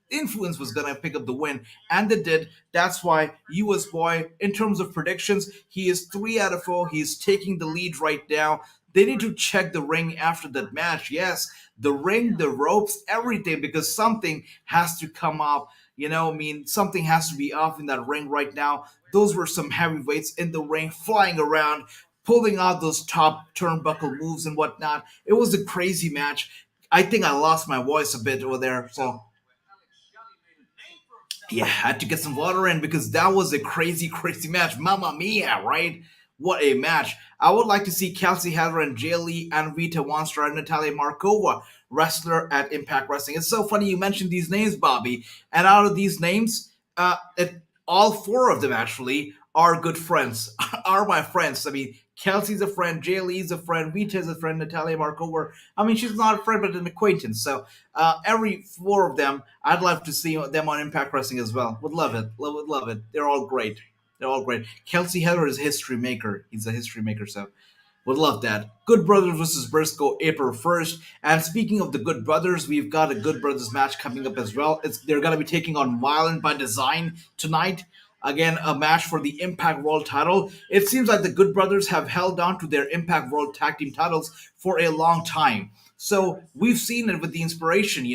Influence was gonna pick up the win, and they did. That's why US Boy, in terms of predictions, he is 3 out of 4. He's taking the lead right now. They need to check the ring after that match. Yes, the ring, the ropes, everything, because something has to come up. Something has to be off in that ring right now. Those were some heavyweights in the ring, flying around, pulling out those top turnbuckle moves and whatnot. It was a crazy match. I think I lost my voice a bit over there. So yeah, had to get some water in because that was a crazy, crazy match. Mamma mia, right? What a match. I would like to see Kelsey Heather and Jay Lee and Vita Monster and Natalia Markova wrestler at Impact Wrestling. It's so funny you mentioned these names, Bobby. And out of these names, all four of them actually are good friends, are my friends. I mean, Kelsey's a friend, Jay Lee's a friend, Vita's a friend, Natalia Markova. I mean, she's not a friend, but an acquaintance. So every four of them, I'd love to see them on Impact Wrestling as well. Would love it. Would love it. They're all great. They're all great. Kelsey Heather is a history maker. He's a history maker, so would love that. Good Brothers versus Briscoe, April 1st. And speaking of the Good Brothers, we've got a Good Brothers match coming up as well. They're going to be taking on Violent by Design tonight. Again, a match for the Impact World title. It seems like the Good Brothers have held on to their Impact World Tag Team titles for a long time. So we've seen it with the inspiration.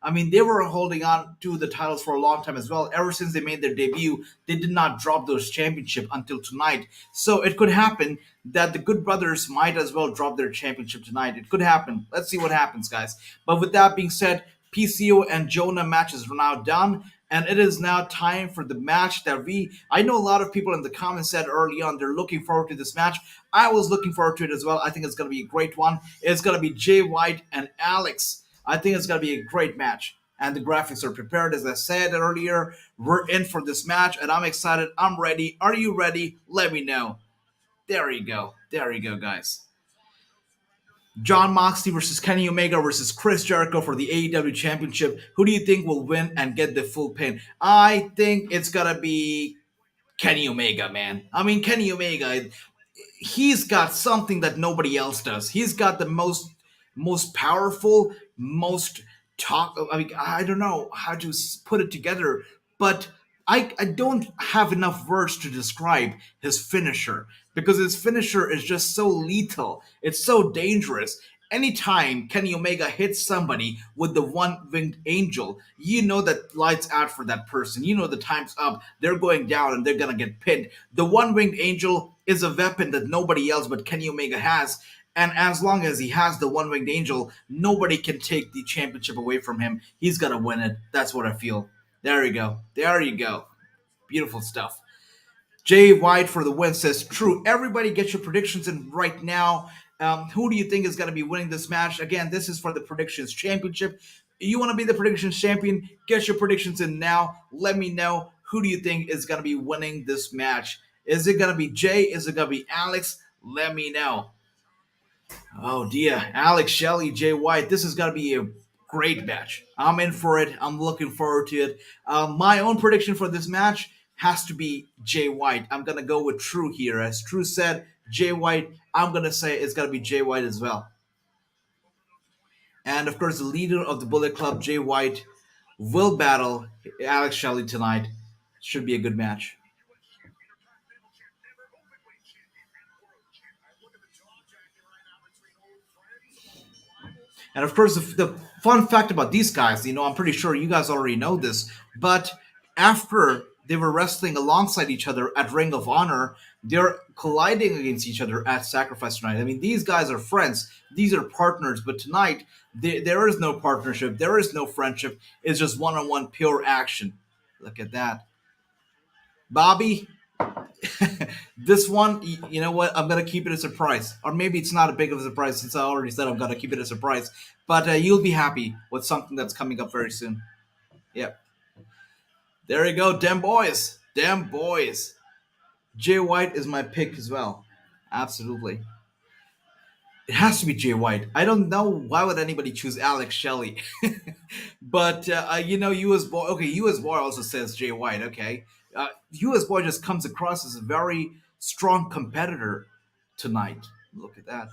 I mean, they were holding on to the titles for a long time as well. Ever since they made their debut, they did not drop those championship until tonight. So it could happen that the Good Brothers might as well drop their championship tonight. It could happen. Let's see what happens, guys. But with that being said, PCO and Jonah matches are now done. And it is now time for the match that I know a lot of people in the comments said early on they're looking forward to this match. I was looking forward to it as well. I think it's going to be a great one. It's going to be Jay White and Alex. I think it's going to be a great match. And the graphics are prepared. As I said earlier, we're in for this match and I'm excited. I'm ready. Are you ready? Let me know. There you go. There you go, guys. John Moxley versus Kenny Omega versus Chris Jericho for the AEW Championship. Who do you think will win and get the full pin? I think it's gonna be Kenny Omega, man. I mean, Kenny Omega, he's got something that nobody else does. He's got the most powerful, most talk. I mean, I don't know how to put it together, but I don't have enough words to describe his finisher because his finisher is just so lethal. It's so dangerous. Anytime Kenny Omega hits somebody with the one winged angel, you know that lights out for that person. You know the time's up. They're going down and they're going to get pinned. The one winged angel is a weapon that nobody else but Kenny Omega has. And as long as he has the one winged angel, nobody can take the championship away from him. He's going to win it. That's what I feel. There you go. There you go. Beautiful stuff. Jay White for the win says, true. Everybody get your predictions in right now. Who do you think is going to be winning this match? Again, this is for the Predictions Championship. You want to be the Predictions Champion? Get your predictions in now. Let me know. Who do you think is going to be winning this match? Is it going to be Jay? Is it going to be Alex? Let me know. Oh dear, Alex, Shelley, Jay White. This is gonna be a great match. I'm in for it. I'm looking forward to it. My own prediction for this match has to be Jay White. I'm gonna go with True here, as True said. Jay White. I'm gonna say it's gonna be Jay White as well. And of course, the leader of the Bullet Club, Jay White, will battle Alex Shelley tonight. Should be a good match. And of course, the fun fact about these guys, I'm pretty sure you guys already know this, but after they were wrestling alongside each other at Ring of Honor, they're colliding against each other at Sacrifice tonight. I mean, these guys are friends, these are partners, but tonight there is no partnership, there is no friendship. It's just one-on-one pure action. Look at that, Bobby. This one, you know what? I'm gonna keep it a surprise, or maybe it's not a big of a surprise since I already said I'm gonna keep it a surprise. But you'll be happy with something that's coming up very soon. Yep. There you go, damn boys, damn boys. Jay White is my pick as well. Absolutely. It has to be Jay White. I don't know why would anybody choose Alex Shelley, but US Boy. Okay, US Boy also says Jay White. Okay, US Boy just comes across as a very strong competitor tonight. Look at that.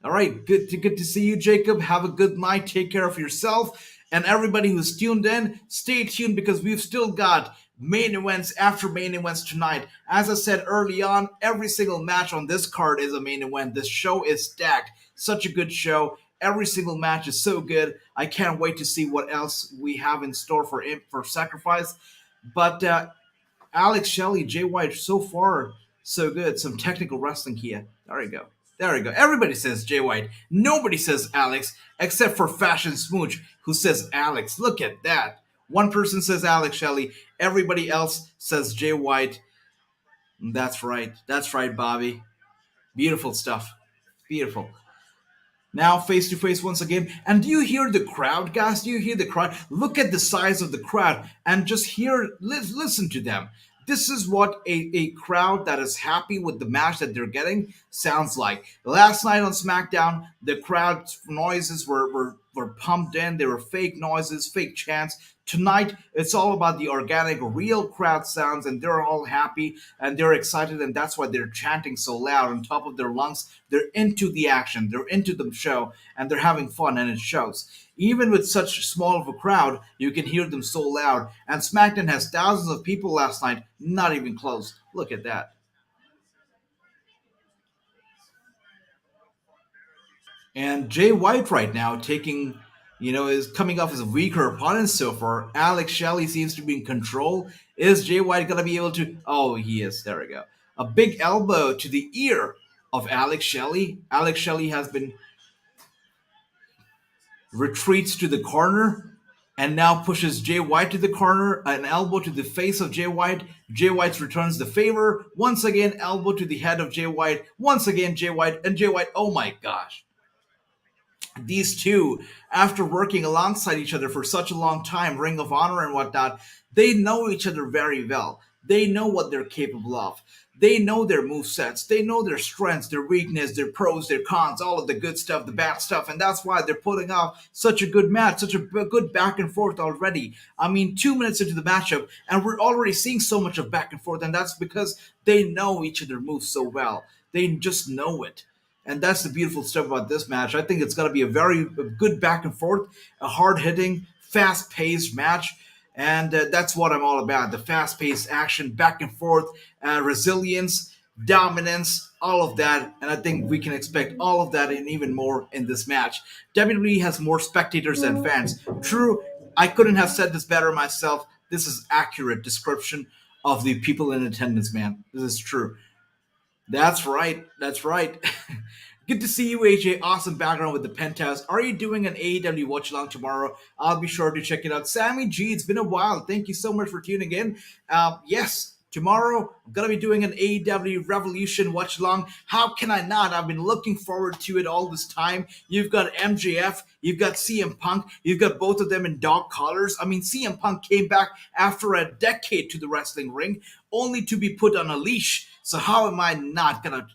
All right, good to see you, Jacob. Have a good night. Take care of yourself. And everybody who's tuned in, stay tuned because we've still got main events after main events tonight. As I said early on, every single match on this card is a main event. This show is stacked. Such a good show. Every single match is so good. I can't wait to see what else we have in store for Sacrifice. But Alex Shelley, Jay White, so far, so good. Some technical wrestling here. There we go. There we go. Everybody says Jay White. Nobody says Alex, except for Fashion Smooch, who says Alex. Look at that. One person says Alex Shelley. Everybody else says Jay White. That's right. That's right, Bobby. Beautiful stuff. Beautiful. Now face to face once again. And do you hear the crowd, guys? Do you hear the crowd? Look at the size of the crowd and just listen to them. This is what a crowd that is happy with the match that they're getting sounds like. Last night on SmackDown, the crowd's noises were pumped in. They were fake noises, fake chants. Tonight, it's all about the organic, real crowd sounds, and they're all happy and they're excited, and that's why they're chanting so loud on top of their lungs. They're into the action, they're into the show, and they're having fun, and it shows. Even with such small of a crowd, you can hear them so loud. And SmackDown has thousands of people last night, not even close. Look at that. And Jay White right now is coming off as a weaker opponent so far. Alex Shelley seems to be in control. Is Jay White going to be able to? Oh, he is. There we go. A big elbow to the ear of Alex Shelley. Alex Shelley has been retreats to the corner and now pushes Jay White to the corner. An elbow to the face of Jay White. Jay White returns the favor. Once again, elbow to the head of Jay White. Once again, Jay White. And Jay White, oh my gosh. These two, after working alongside each other for such a long time, Ring of Honor and whatnot, they know each other very well. They know what they're capable of. They know their move sets. They know their strengths, their weakness, their pros, their cons, all of the good stuff, the bad stuff, and that's why they're putting off such a good match, such a good back and forth already. I mean, 2 minutes into the matchup, and we're already seeing so much of back and forth, and that's because they know each other moves so well. They just know it. And that's the beautiful stuff about this match. I think it's going to be a very good back and forth, a hard hitting, fast paced match. And that's what I'm all about, the fast paced action, back and forth, resilience, dominance, all of that. And I think we can expect all of that and even more in this match. WWE has more spectators than fans. True, I couldn't have said this better myself. This is accurate description of the people in attendance, man. This is true. That's right. That's right. Good to see you, AJ. Awesome background with the penthouse. Are you doing an AEW watch along tomorrow? I'll be sure to check it out. Sammy G, it's been a while. Thank you so much for tuning in. Yes, tomorrow I'm gonna be doing an AEW Revolution watch along. How can I not? I've been looking forward to it all this time. You've got MJF, you've got CM Punk, you've got both of them in dog collars. I mean, CM Punk came back after a decade to the wrestling ring, only to be put on a leash. So how am I not gonna,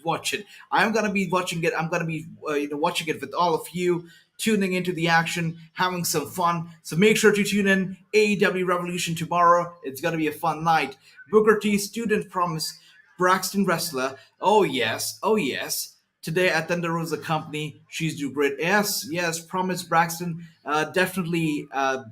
watch it? I'm gonna be watching it. I'm gonna be, watching it with all of you, tuning into the action, having some fun. So make sure to tune in AEW Revolution tomorrow. It's gonna be a fun night. Booker T, student promise, Braxton wrestler. Oh yes, oh yes. Today at Thunder Rosa Company, she's do great. Yes, yes, promise Braxton. Definitely. I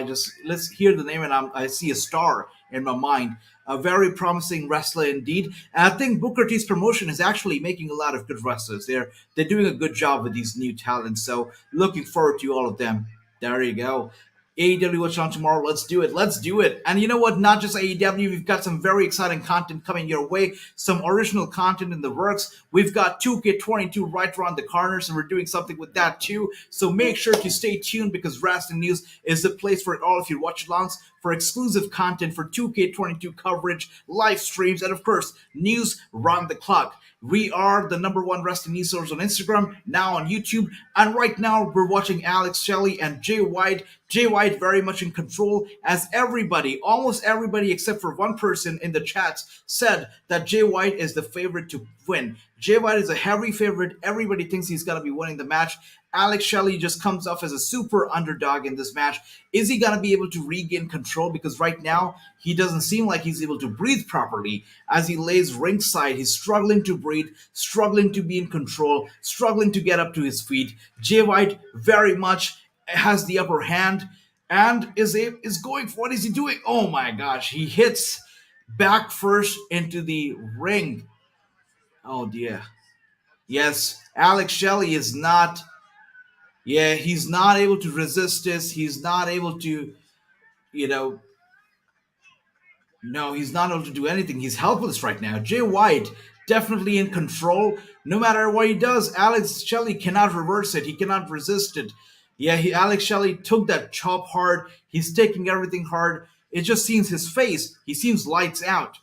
just let's hear the name and I see a star in my mind. A very promising wrestler indeed. And I think Booker T's promotion is actually making a lot of good wrestlers. They're doing a good job with these new talents. So looking forward to all of them. There you go. AEW Watch On tomorrow. Let's do it. Let's do it. And you know what? Not just AEW. We've got some very exciting content coming your way. Some original content in the works. We've got 2K22 right around the corners, and we're doing something with that too. So make sure to stay tuned because Wrestling News is the place for all of your watch-alongs, for exclusive content, for 2K22 coverage, live streams, and of course, news round the clock. We are the number one wrestling news source on Instagram, now on YouTube, and right now we're watching Alex Shelley and Jay White. Jay White very much in control, as everybody, almost everybody except for one person in the chats, said that Jay White is the favorite to win. Jay White is a heavy favorite. Everybody thinks he's going to be winning the match. Alex Shelley just comes off as a super underdog in this match. Is he going to be able to regain control? Because right now, he doesn't seem like he's able to breathe properly. As he lays ringside, he's struggling to breathe, struggling to be in control, struggling to get up to his feet. Jay White very much has the upper hand and is going for what is he doing? Oh my gosh, he hits back first into the ring. Oh dear. Yes, Alex Shelley is not. Yeah, he's not able to resist this. He's not able to, you know, no, he's not able to do anything. He's helpless right now. Jay White definitely in control. No matter what he does, Alex Shelley cannot reverse it. He cannot resist it. Yeah, Alex Shelley took that chop hard. He's taking everything hard. It just seems his face. He seems lights out.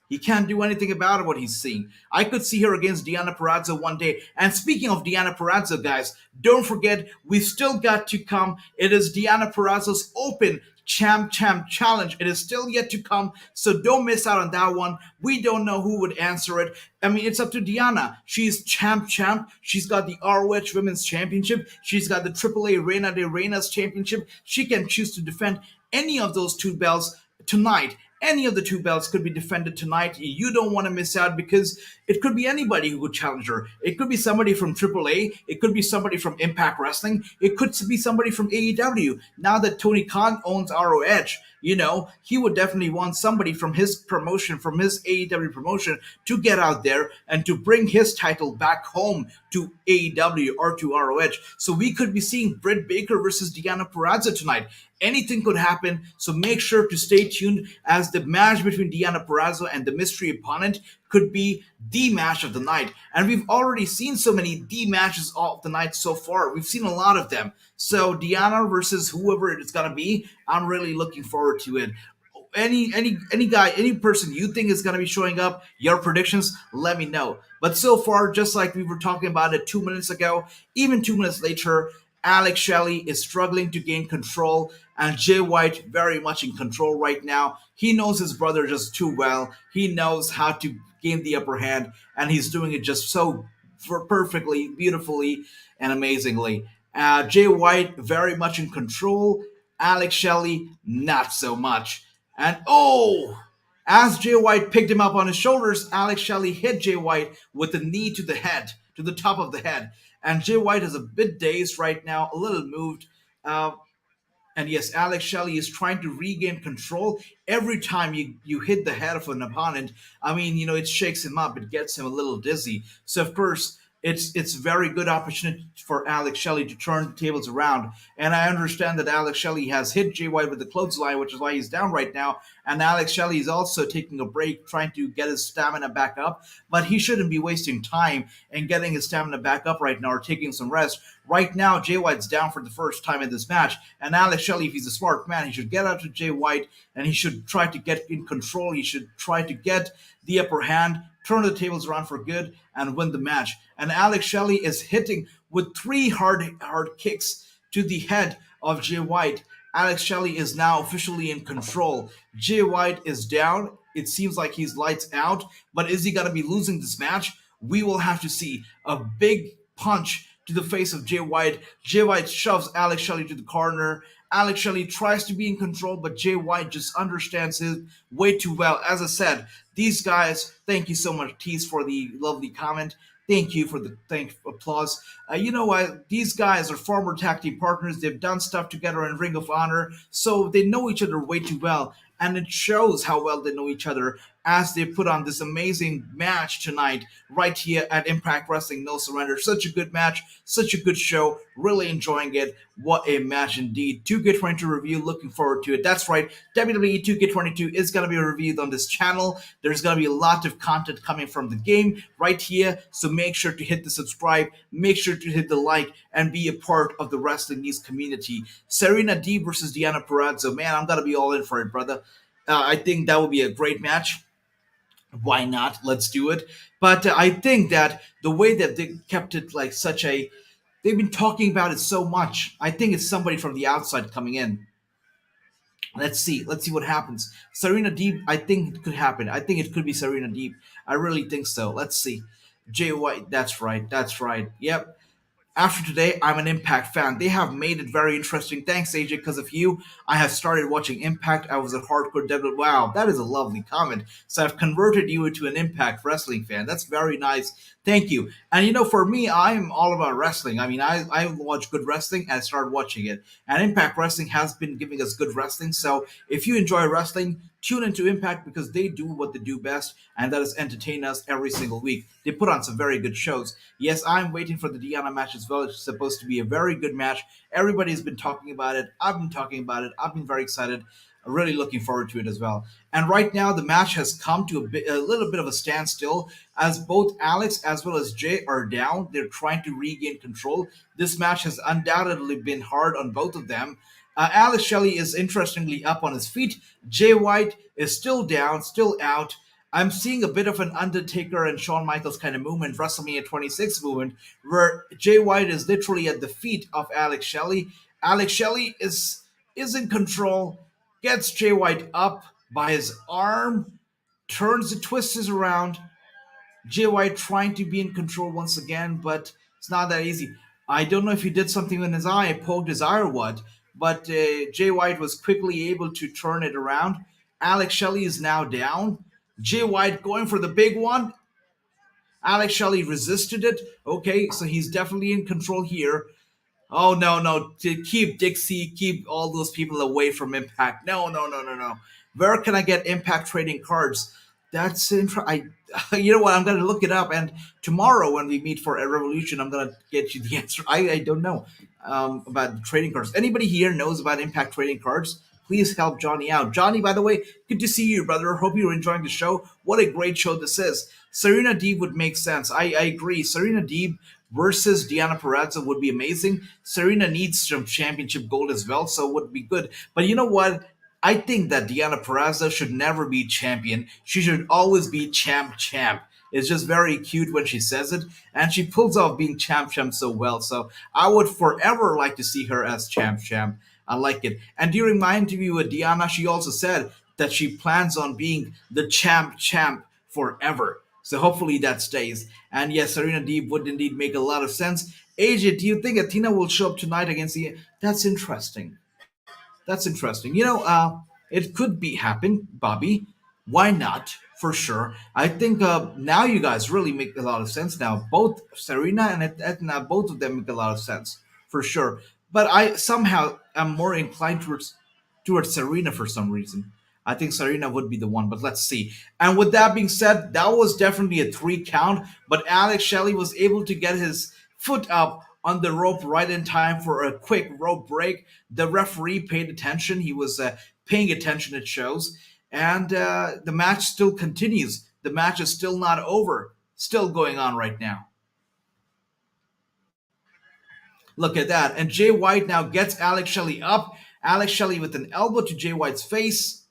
He can't do anything about what he's seeing. I could see her against Deonna Purrazzo one day. And speaking of Deonna Purrazzo, guys, don't forget, we've still got to come. It is Deonna Purrazzo's Open Champ Challenge. It is still yet to come, so don't miss out on that one. We don't know who would answer it. I mean, it's up to Deonna. She's champ. She's got the ROH Women's Championship. She's got the AAA Reina de Reinas Championship. She can choose to defend any of those two belts tonight. Any of the two belts could be defended tonight. You don't want to miss out because it could be anybody who could challenge her. It could be somebody from AAA. It could be somebody from Impact Wrestling. It could be somebody from AEW. Now that Tony Khan owns ROH, he would definitely want somebody from his promotion, from his AEW promotion, to get out there and to bring his title back home to AEW or to ROH. So we could be seeing Britt Baker versus Deonna Purrazzo tonight. Anything could happen, so make sure to stay tuned as the match between Deonna Purrazzo and the mystery opponent could be the match of the night. And we've already seen so many the matches of the night so far. We've seen a lot of them. So Deonna versus whoever it's gonna be, I'm really looking forward to it. Any person you think is going to be showing up, your predictions, let me know. But so far, just like we were talking about it 2 minutes ago, even 2 minutes later, Alex Shelley is struggling to gain control, and Jay White very much in control right now. He knows his brother just too well. He knows how to gain the upper hand, and he's doing it just so perfectly, beautifully, and amazingly. Jay White very much in control. Alex Shelley not so much. And as Jay White picked him up on his shoulders, Alex Shelley hit Jay White with a knee to the head, to the top of the head. And Jay White is a bit dazed right now, a little moved. And yes, Alex Shelley is trying to regain control. Every time you hit the head of an opponent, I mean, it shakes him up. It gets him a little dizzy. So, of course, it's very good opportunity for Alex Shelley to turn the tables around. And I understand that Alex Shelley has hit Jay White with the clothesline, which is why he's down right now. And Alex Shelley is also taking a break, trying to get his stamina back up. But he shouldn't be wasting time and getting his stamina back up right now or taking some rest. Right now, Jay White's down for the first time in this match. And Alex Shelley, if he's a smart man, he should get out to Jay White and he should try to get in control. He should try to get the upper hand, turn the tables around for good, and win the match. And Alex Shelley is hitting with three hard kicks to the head of Jay White. Alex Shelley is now officially in control. Jay White is down. It seems like he's lights out. But is he going to be losing this match? We will have to see. A big punch to the face of Jay White. Jay White shoves Alex Shelley to the corner. Alex Shelley tries to be in control, but Jay White just understands it way too well. As I said, these guys, thank you so much, Tease, for the lovely comment. Thank you for the applause. You know what? These guys are former tag team partners. They've done stuff together in Ring of Honor, so they know each other way too well. And it shows how well they know each other as they put on this amazing match tonight right here at Impact Wrestling No Surrender. Such a good match, such a good show. Really enjoying it. What a match indeed. 2K22 review. Looking forward to it. That's right. WWE 2K22 is going to be reviewed on this channel. There's going to be a lot of content coming from the game right here. So make sure to hit the subscribe. Make sure to hit the like and be a part of the Wrestling News community. Serena Deeb versus Deonna Purrazzo. Man, I'm going to be all in for it, brother. I think that would be a great match. Why not? Let's do it. But I think that the way that they kept it like such a, they've been talking about it so much. I think it's somebody from the outside coming in. Let's see. Let's see what happens. Serena Deeb, I think it could happen. I think it could be Serena Deeb. I really think so. Let's see. Jay White, that's right. That's right. Yep. After today, I'm an Impact fan. They have made it very interesting. Thanks, AJ. Because of you, I have started watching Impact. I was a hardcore devil. Wow, that is a lovely comment. So I've converted you into an Impact Wrestling fan. That's very nice. Thank you. And for me, I'm all about wrestling. I mean, I watch good wrestling and I started watching it. And Impact Wrestling has been giving us good wrestling. So if you enjoy wrestling, tune into Impact because they do what they do best, and that is entertain us every single week. They put on some very good shows. Yes, I'm waiting for the Deonna match as well. It's supposed to be a very good match. Everybody's been talking about it. I've been talking about it. I've been very excited. Really looking forward to it as well. And right now, the match has come to a little bit of a standstill as both Alex as well as Jay are down. They're trying to regain control. This match has undoubtedly been hard on both of them. Alex Shelley is interestingly up on his feet. Jay White is still down, still out. I'm seeing a bit of an Undertaker and Shawn Michaels kind of movement, WrestleMania 26 movement, where Jay White is literally at the feet of Alex Shelley. Alex Shelley is in control, gets Jay White up by his arm, turns the twists around, Jay White trying to be in control once again, but it's not that easy. I don't know if he did something in his eye, poked his eye or what, but Jay White was quickly able to turn it around. Alex Shelley is now down. Jay White going for the big one. Alex Shelley resisted it. Okay, so he's definitely in control here. Oh no, no! To keep Dixie, keep all those people away from Impact. No, no, no, no, no. Where can I get Impact trading cards? I. You know what? I'm gonna look it up, and tomorrow when we meet for a revolution, I'm gonna get you the answer. I don't know about the trading cards. Anybody here knows about Impact trading cards? Please help Johnny out. Johnny, by the way, good to see you, brother. Hope you're enjoying the show. What a great show this is. Serena Deeb would make sense. I agree. Serena Deeb versus Deonna Purrazzo would be amazing. Serena needs some championship gold as well, so it would be good. But you know what? I think that Deonna Purrazzo should never be champion. She should always be champ. It's just very cute when she says it, and she pulls off being champ so well. So I would forever like to see her as champ. I like it. And during my interview with Deonna, she also said that she plans on being the champ forever. So hopefully that stays. And yes, Serena Deeb would indeed make a lot of sense. AJ, do you think Athena will show up tonight against the? That's interesting. That's interesting. It could be happen, Bobby. Why not? For sure. I think now you guys really make a lot of sense now. Both Serena and Edna, both of them make a lot of sense for sure. But I somehow am more inclined towards Serena for some reason. I think Serena would be the one, but let's see. And with that being said, that was definitely a 3 count. But Alex Shelley was able to get his foot up on the rope right in time for a quick rope break. The referee paid attention. He was paying attention, it shows. And the match still continues. The match is still not over. Still going on right now. Look at that. And Jay White now gets Alex Shelley up. Alex Shelley with an elbow to Jay White's face.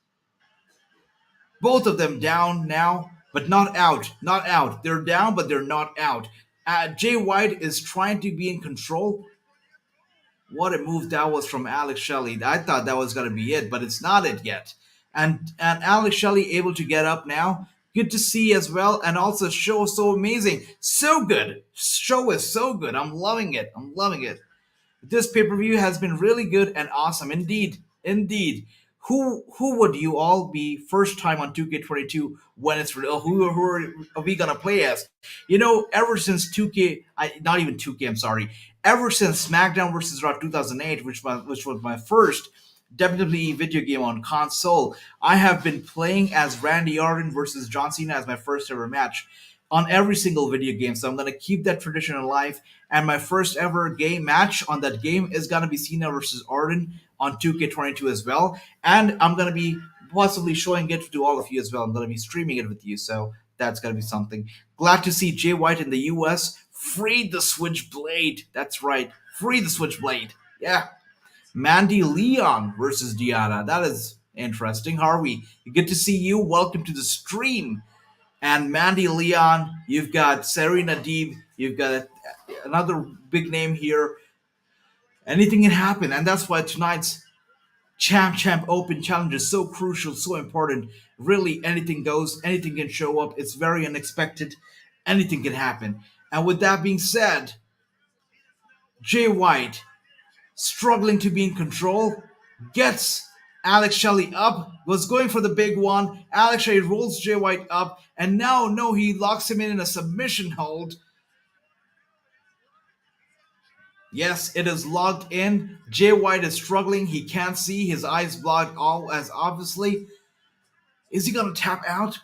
Both of them down now, but not out. Not out. They're down, but they're not out. Jay White is trying to be in control. What a move that was from Alex Shelley. I thought that was going to be it, but it's not it yet. And Alex Shelley able to get up now. Good to see as well. And also, show is so amazing. So good. Show is so good. I'm loving it. I'm loving it. This pay-per-view has been really good and awesome. Indeed. Indeed. Who would you all be first time on 2K22 when it's real? Are we gonna play as? Ever since 2K, not even 2K, I'm sorry. Ever since SmackDown vs. Raw 2008, which was my first WWE video game on console, I have been playing as Randy Orton versus John Cena as my first ever match on every single video game. So I'm gonna keep that tradition alive. And my first ever game match on that game is gonna be Cena versus Orton on 2K22 as well. And I'm gonna be possibly showing it to all of you as well. I'm gonna be streaming it with you, so that's gonna be something. Glad to see Jay White in the US freed the Switchblade. That's right, free the Switchblade. Yeah. Mandy Leon versus Deonna. That is interesting. Harvey, good to see you. Welcome to the stream. And Mandy Leon, you've got Serena Deeb, you've got another big name here. Anything can happen, and that's why tonight's Champ Open Challenge is so crucial, so important. Really, anything goes, anything can show up. It's very unexpected. Anything can happen. And with that being said, Jay White, struggling to be in control, gets Alex Shelley up, was going for the big one. Alex Shelley rolls Jay White up, and now, no, he locks him in a submission hold. Yes, it is logged in. Jay White is struggling. He can't see. His eyes blocked all as obviously. Is he going to tap out?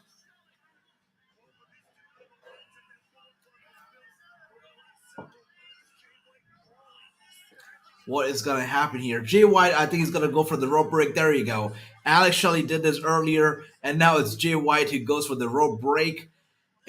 What is going to happen here? Jay White, I think he's going to go for the rope break. There you go. Alex Shelley did this earlier, and now it's Jay White who goes for the rope break.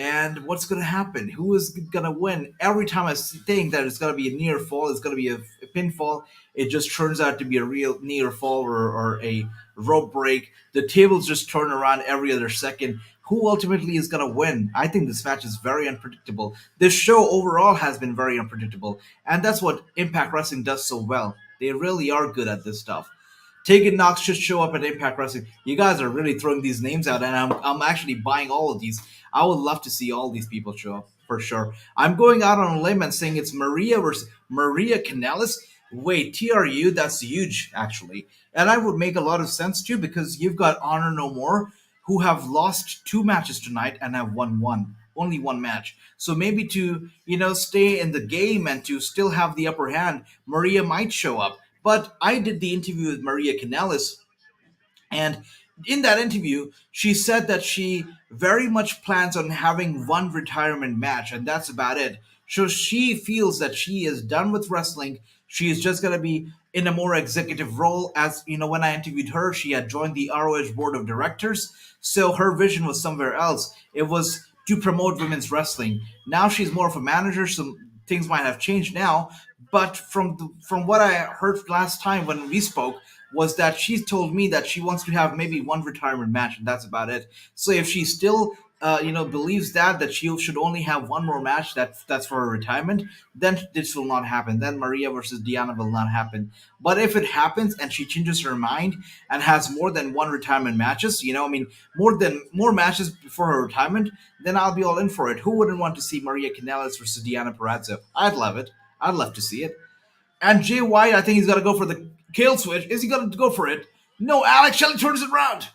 And what's going to happen? Who is going to win? Every time I think that it's going to be a near fall, it's going to be a pinfall, it just turns out to be a real near fall or a rope break. The tables just turn around every other second. Who ultimately is going to win? I think this match is very unpredictable. This show overall has been very unpredictable. And that's what Impact Wrestling does so well. They really are good at this stuff. Tegan Knox should show up at Impact Wrestling. You guys are really throwing these names out, and I'm actually buying all of these. I would love to see all these people show up for sure. I'm going out on a limb and saying it's Maria versus Maria Kanellis. Wait, TRU? That's huge, actually. And I would make a lot of sense too because you've got Honor No More, who have lost two matches tonight and have won one. Only one match. So maybe to, stay in the game and to still have the upper hand, Maria might show up. But I did the interview with Maria Kanellis, and in that interview, she said that she very much plans on having one retirement match, and that's about it. So she feels that she is done with wrestling. She is just going to be in a more executive role. As you know, when I interviewed her, she had joined the ROH board of directors. So her vision was somewhere else. It was to promote women's wrestling. Now she's more of a manager. Some things might have changed now, but from what I heard last time when we spoke, was that she told me that she wants to have maybe one retirement match, and that's about it. So if she still, believes that she should only have one more match, that's for her retirement, then this will not happen. Then Maria versus Deonna will not happen. But if it happens and she changes her mind and has more than one retirement matches, more matches before her retirement, then I'll be all in for it. Who wouldn't want to see Maria Kanellis versus Deonna Purrazzo? I'd love it. I'd love to see it. And Jay White, I think he's going to go for the kill switch. Is he going to go for it? No, Alex Shelley turns it around.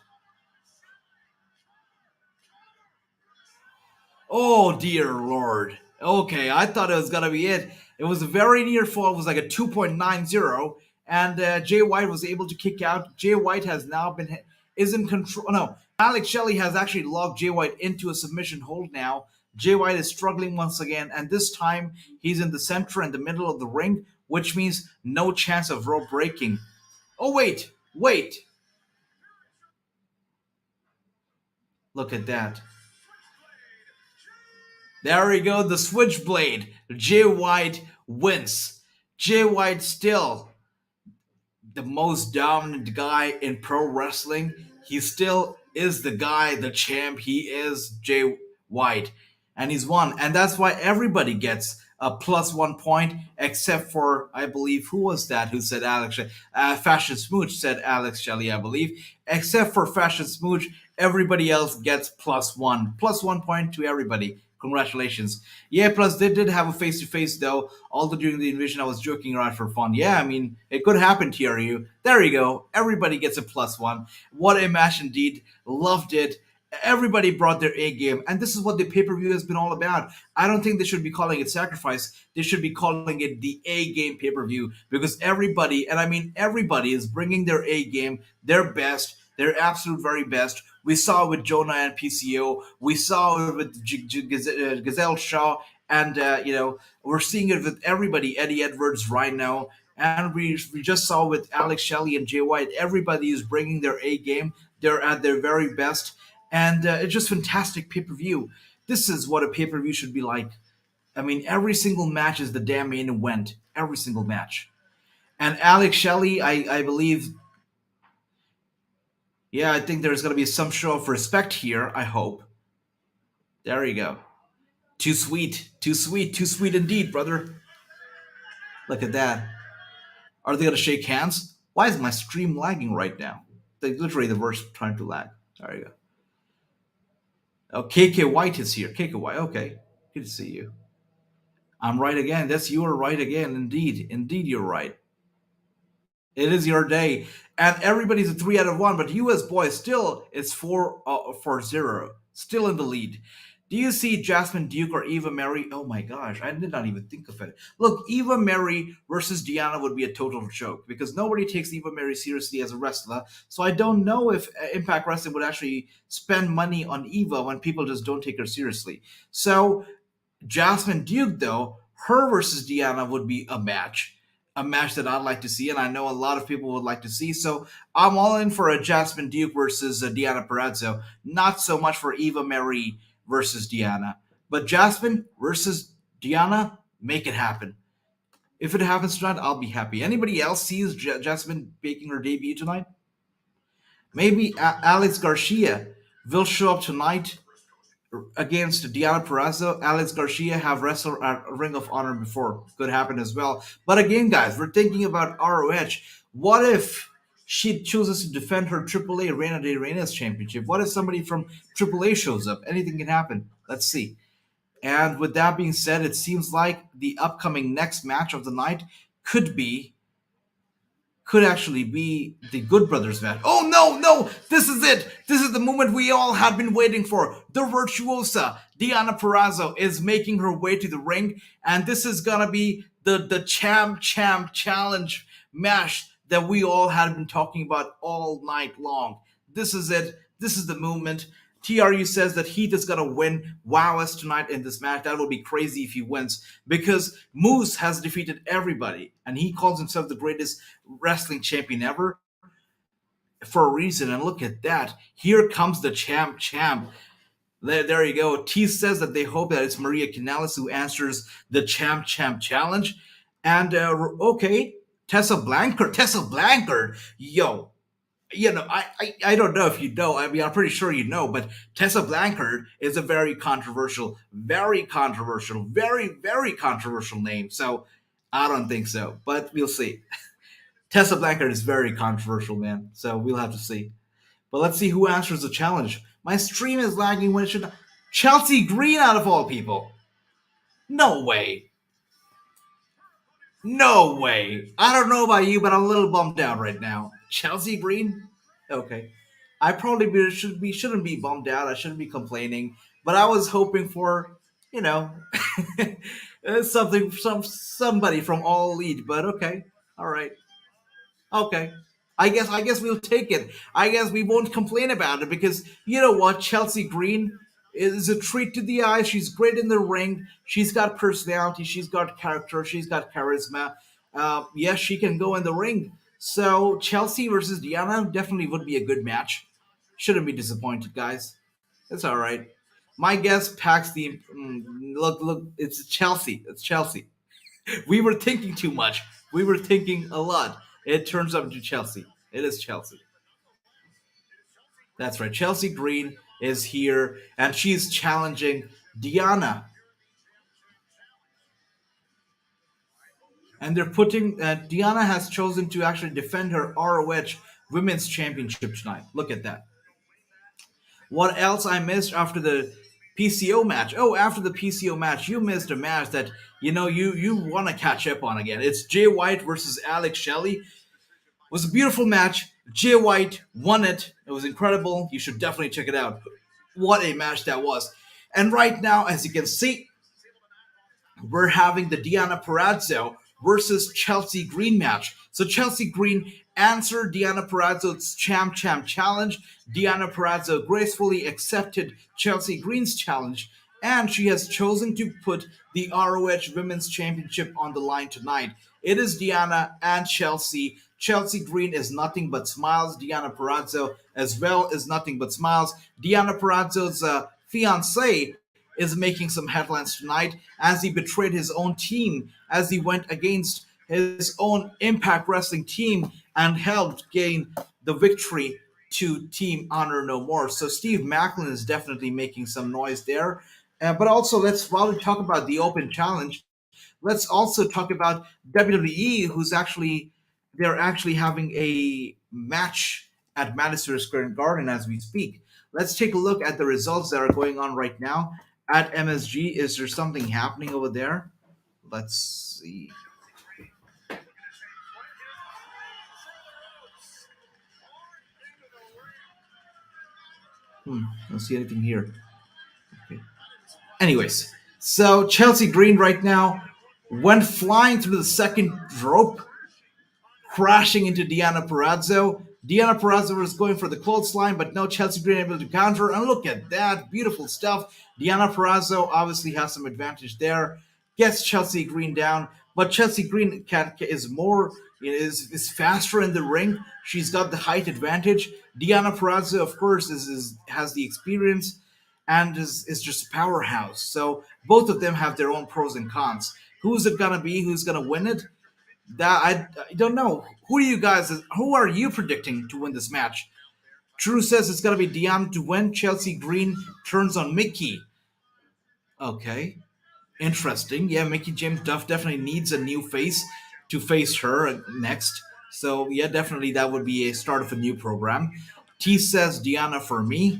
Oh, dear Lord. Okay, I thought it was going to be it. It was a very near fall. It was like a 2.90. And Jay White was able to kick out. Jay White has now is in control. No, Alex Shelley has actually locked Jay White into a submission hold now. Jay White is struggling once again, and this time he's in the center and the middle of the ring, which means no chance of rope breaking. Oh, wait. Look at that. There we go, the switchblade. Jay White wins. Jay White still the most dominant guy in pro wrestling. He still is the guy, the champ. He is Jay White. And he's won. And that's why everybody gets a plus 1 point, except for, I believe, who was that who said Alex Shelley? Fashion Smooch said Alex Shelley, I believe. Except for Fashion Smooch, everybody else gets plus one. Plus 1 point to everybody. Congratulations. Yeah, plus they did have a face to face though. Although during the invasion I was joking around for fun. Yeah, I mean, it could happen, TRU. There you go. Everybody gets a plus one. What a match indeed. Loved it. Everybody brought their A game, and this is what the pay per view has been all about. I don't think they should be calling it Sacrifice. They should be calling it the A game pay per view because everybody, and I mean everybody, is bringing their A game, their best, their absolute very best. We saw it with Jonah and PCO. We saw it with Giselle Shaw, and we're seeing it with everybody. Eddie Edwards, Rhino, and we just saw with Alex Shelley and Jay White. Everybody is bringing their A game. They're at their very best, and it's just fantastic pay per view. This is what a pay per view should be like. I mean, every single match is the damn main event. Every single match. And Alex Shelley, I believe, yeah, I think there's going to be some show of respect here, I hope. There you go. Too sweet. Too sweet. Too sweet indeed, brother. Look at that. Are they going to shake hands? Why is my stream lagging right now? Literally the worst time to lag. There you go. Oh, KK White is here. KK White, okay. Good to see you. I'm right again. That's you are right again. Indeed, indeed, you're right. It is your day, and everybody's a 3 out of 1. But you, as boys, still it's 4-0, still in the lead. Do you see Jasmine Duke or Eva Mary? Oh my gosh, I did not even think of it. Look, Eva Mary versus Deonna would be a total joke because nobody takes Eva Mary seriously as a wrestler. So I don't know if Impact Wrestling would actually spend money on Eva when people just don't take her seriously. So Jasmine Duke, though, her versus Deonna would be a match that I'd like to see, and I know a lot of people would like to see. So I'm all in for a Jasmine Duke versus Deonna Purrazzo. Not so much for Eva Marie versus Deonna, but Jasmine versus Deonna, make it happen. If it happens tonight, I'll be happy. Anybody else sees Jasmine making her debut tonight? Maybe Alex Garcia will show up tonight against Deonna Purrazzo. Alex Garcia have wrestled at Ring of Honor before. Could happen as well. But again, guys, we're thinking about ROH. What if she chooses to defend her AAA Reina de Reinas championship? What if somebody from AAA shows up? Anything can happen. Let's see. And with that being said, it seems like the upcoming next match of the night could be could actually be the Good Brothers match. Oh no, no! This is it! This is the moment we all had been waiting for. The virtuosa Deonna Purrazzo is making her way to the ring, and this is gonna be the champ challenge match that we all had been talking about all night long. This is it. This is the moment. TRU says that Heath is gonna win WowS tonight in this match. That will be crazy if he wins because Moose has defeated everybody, and he calls himself the greatest wrestling champion ever for a reason. And look at that! Here comes the champ. There you go. T says that they hope that it's Maria Canales who answers the champ challenge. And okay, Tessa Blankard, yo, I don't know if you know. I mean, I'm pretty sure you know, but Tessa Blankard is a very controversial name. So I don't think so, but we'll see. Tessa Blankard is very controversial, man. So we'll have to see. But let's see who answers the challenge. My stream is lagging when it should. Chelsea Green, out of all people. No way. No way. I don't know about you, but I'm a little bummed out right now. Chelsea Green? Okay. I probably shouldn't be bummed out. I shouldn't be complaining. But I was hoping for, you know, somebody from All Elite. But okay. All right. Okay. I guess we'll take it. I guess we won't complain about it because you know what? Chelsea Green is a treat to the eye. She's great in the ring. She's got personality. She's got character. She's got charisma. Yes, she can go in the ring. So Chelsea versus Deonna definitely would be a good match. Shouldn't be disappointed, guys. It's all right. My guess packs the look. It's Chelsea. It's Chelsea. We were thinking too much. We were thinking a lot. It turns out to Chelsea. It is Chelsea. That's right. Chelsea Green is here, and she's challenging Deonna. And they're putting Deonna has chosen to actually defend her ROH Women's Championship tonight. Look at that. What else I missed after the PCO match? Oh, after the PCO match, you missed a match that you want to catch up on again. It's Jay White versus Alex Shelley. It was a beautiful match. Jay White won it. It was incredible. You should definitely check it out. What a match that was. And right now, as you can see, we're having the Deonna Purrazzo versus Chelsea Green match. So Chelsea Green answered Deonna Purrazzo's champ challenge. Deonna Purrazzo gracefully accepted Chelsea Green's challenge, and she has chosen to put the ROH Women's Championship on the line tonight. It is Deonna and Chelsea. Chelsea Green is nothing but smiles. Deonna Purrazzo as well is nothing but smiles. Deonna Purrazzo's fiance is making some headlines tonight as he betrayed his own team, as he went against his own Impact Wrestling team and helped gain the victory to Team Honor No More. So Steve Macklin is definitely making some noise there. But also, while we talk about the Open Challenge, let's also talk about WWE, they're actually having a match at Madison Square Garden as we speak. Let's take a look at the results that are going on right now at MSG. Is there something happening over there? Let's see. Don't see anything here. Okay. Anyways, so Chelsea Green right now went flying through the second rope, crashing into Deonna Purrazzo. Deonna Purrazzo was going for the clothesline, but no, Chelsea Green able to counter. And look at that, beautiful stuff. Deonna Purrazzo obviously has some advantage there. Gets Chelsea Green down, but Chelsea Green is more is faster in the ring. She's got the height advantage. Deonna Purrazzo, of course, is has the experience and is just a powerhouse. So both of them have their own pros and cons. Who's it gonna be? Who's gonna win it? That I don't know. Who are you guys? Who are you predicting to win this match? Drew says it's gonna be Deonna to win. Chelsea Green turns on Mickie. Okay, interesting. Yeah, Mickie James Duff definitely needs a new face to face her next. So yeah, definitely that would be a start of a new program. T says Deonna for me.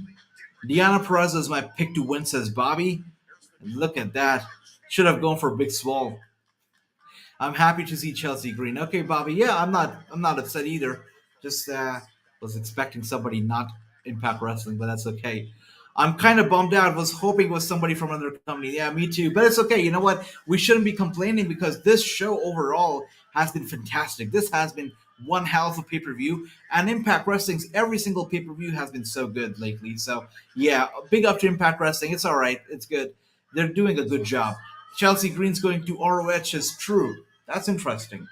Deonna Perez is my pick to win, says Bobby. Look at that. Should have gone for Big Swall. I'm happy to see Chelsea Green. Okay, Bobby. Yeah, I'm not upset either. Just was expecting somebody not Impact Wrestling, but that's okay. I'm kind of bummed out. Was hoping it was somebody from another company. Yeah, me too. But it's okay. You know what? We shouldn't be complaining because this show overall has been fantastic. This has been one hell of a pay per view, and Impact Wrestling's every single pay per view has been so good lately. So yeah, big up to Impact Wrestling. It's all right. It's good. They're doing a good job. Chelsea Green's going to ROH is true. That's interesting.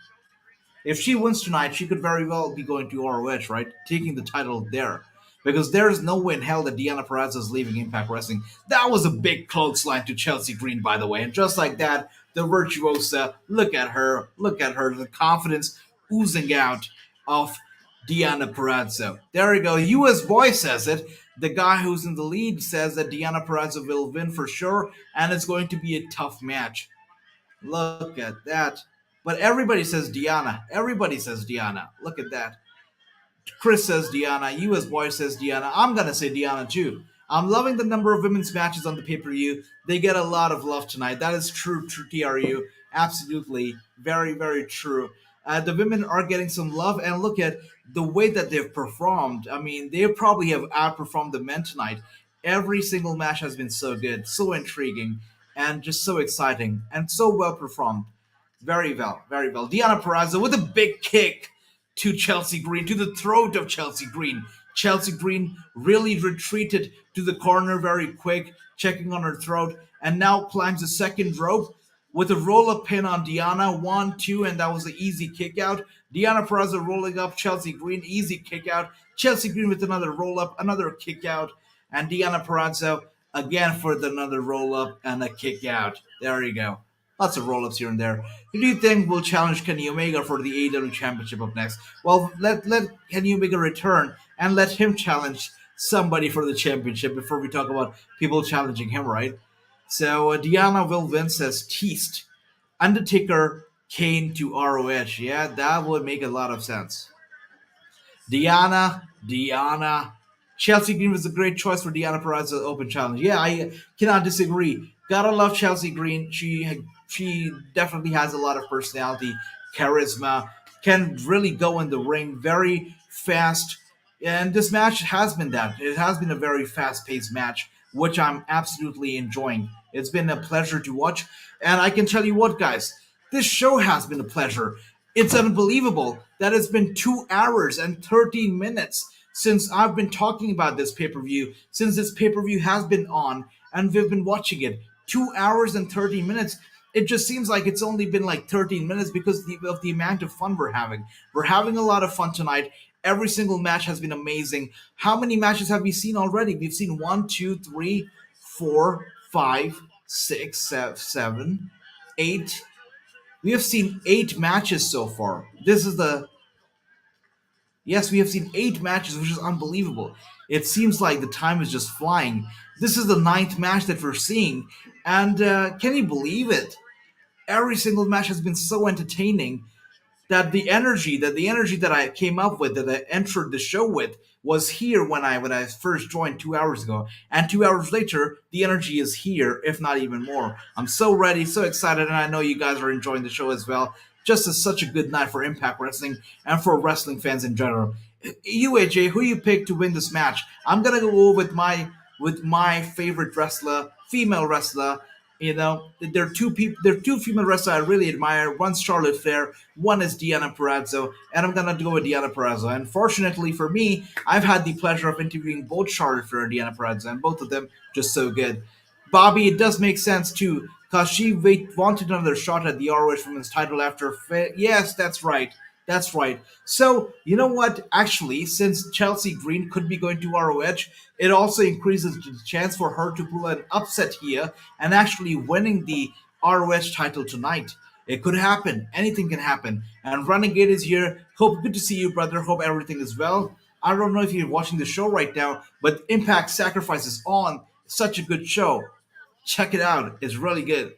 If she wins tonight, she could very well be going to ROH, right? Taking the title there. Because there is no way in hell that Deonna Purrazzo is leaving Impact Wrestling. That was a big clothesline to Chelsea Green, by the way. And just like that, the virtuosa, look at her, the confidence oozing out of Deonna Purrazzo. There you go. US Boy says it. The guy who's in the lead says that Deonna Purrazzo will win for sure, and it's going to be a tough match. Look at that. But everybody says Deonna. Everybody says Deonna. Look at that. Chris says Deonna. US Boy says Deonna. I'm going to say Deonna too. I'm loving the number of women's matches on the pay per view. They get a lot of love tonight. That is true, TRU. Absolutely. Very, very true. The women are getting some love, and look at the way that they've performed. I mean, they probably have outperformed the men tonight. Every single match has been so good, so intriguing, and just so exciting, and so well performed. Very well, very well. Deonna Purrazzo with a big kick to Chelsea Green, to the throat of Chelsea Green. Chelsea Green really retreated to the corner very quick, checking on her throat, and now climbs the second rope with a roll-up pin on Deonna. 1, 2, and that was an easy kick out. Deonna Purrazzo rolling up Chelsea Green, easy kick out. Chelsea Green with another roll-up, another kick out, and Deonna Purrazzo again for another roll-up and a kick out. There you go. Lots of roll-ups here and there. Who do you think will challenge Kenny Omega for the AEW Championship up next? Well, let Kenny Omega return and let him challenge somebody for the championship before we talk about people challenging him, right? So Deonna will win, says Teased. Undertaker, Kane to ROH. Yeah, that would make a lot of sense. Deonna. Chelsea Green was a great choice for Deonna Purrazzo Open Challenge. Yeah, I cannot disagree. Gotta love Chelsea Green. She definitely has a lot of personality, charisma, can really go in the ring very fast. And this match has been that. It has been a very fast-paced match, which I'm absolutely enjoying. It's been a pleasure to watch. And I can tell you what, guys, this show has been a pleasure. It's unbelievable that it's been 2 hours and 13 minutes since I've been talking about this pay per view, since this pay per view has been on and we've been watching it. 2 hours and 30 minutes. It just seems like it's only been like 13 minutes because of the amount of fun we're having. We're having a lot of fun tonight. Every single match has been amazing. How many matches have we seen already? We've seen 1, 2, 3, 4, 5, 6, 7, 8. We have seen 8 matches so far. This is the Yes, we have seen 8 matches, which is unbelievable. It seems like the time is just flying. This is the ninth match that we're seeing, and can you believe it? Every single match has been so entertaining that the energy that I came up with, that I entered the show with, was here when I first joined 2 hours ago, and 2 hours later the energy is here, if not even more. I'm so ready, so excited, and I know you guys are enjoying the show as well. Just as such a good night for Impact Wrestling and for wrestling fans in general. You AJ, who you pick to win this match? I'm gonna go with my favorite wrestler, female wrestler. There are two people. There are two female wrestlers I really admire. One's Charlotte Flair. One is Deonna Purrazzo, and I'm gonna go with Deonna Purrazzo. And fortunately for me, I've had the pleasure of interviewing both Charlotte Flair and Deonna Purrazzo, and both of them just so good. Bobby, it does make sense too, because she wanted another shot at the ROH Women's title after. Yes, that's right. That's right. So, you know what? Actually, since Chelsea Green could be going to ROH, it also increases the chance for her to pull an upset here and actually winning the ROH title tonight. It could happen. Anything can happen. And Renegade is here. Hope good to see you, brother. Hope everything is well. I don't know if you're watching the show right now, but Impact Sacrifice is on. Such a good show. Check it out. It's really good.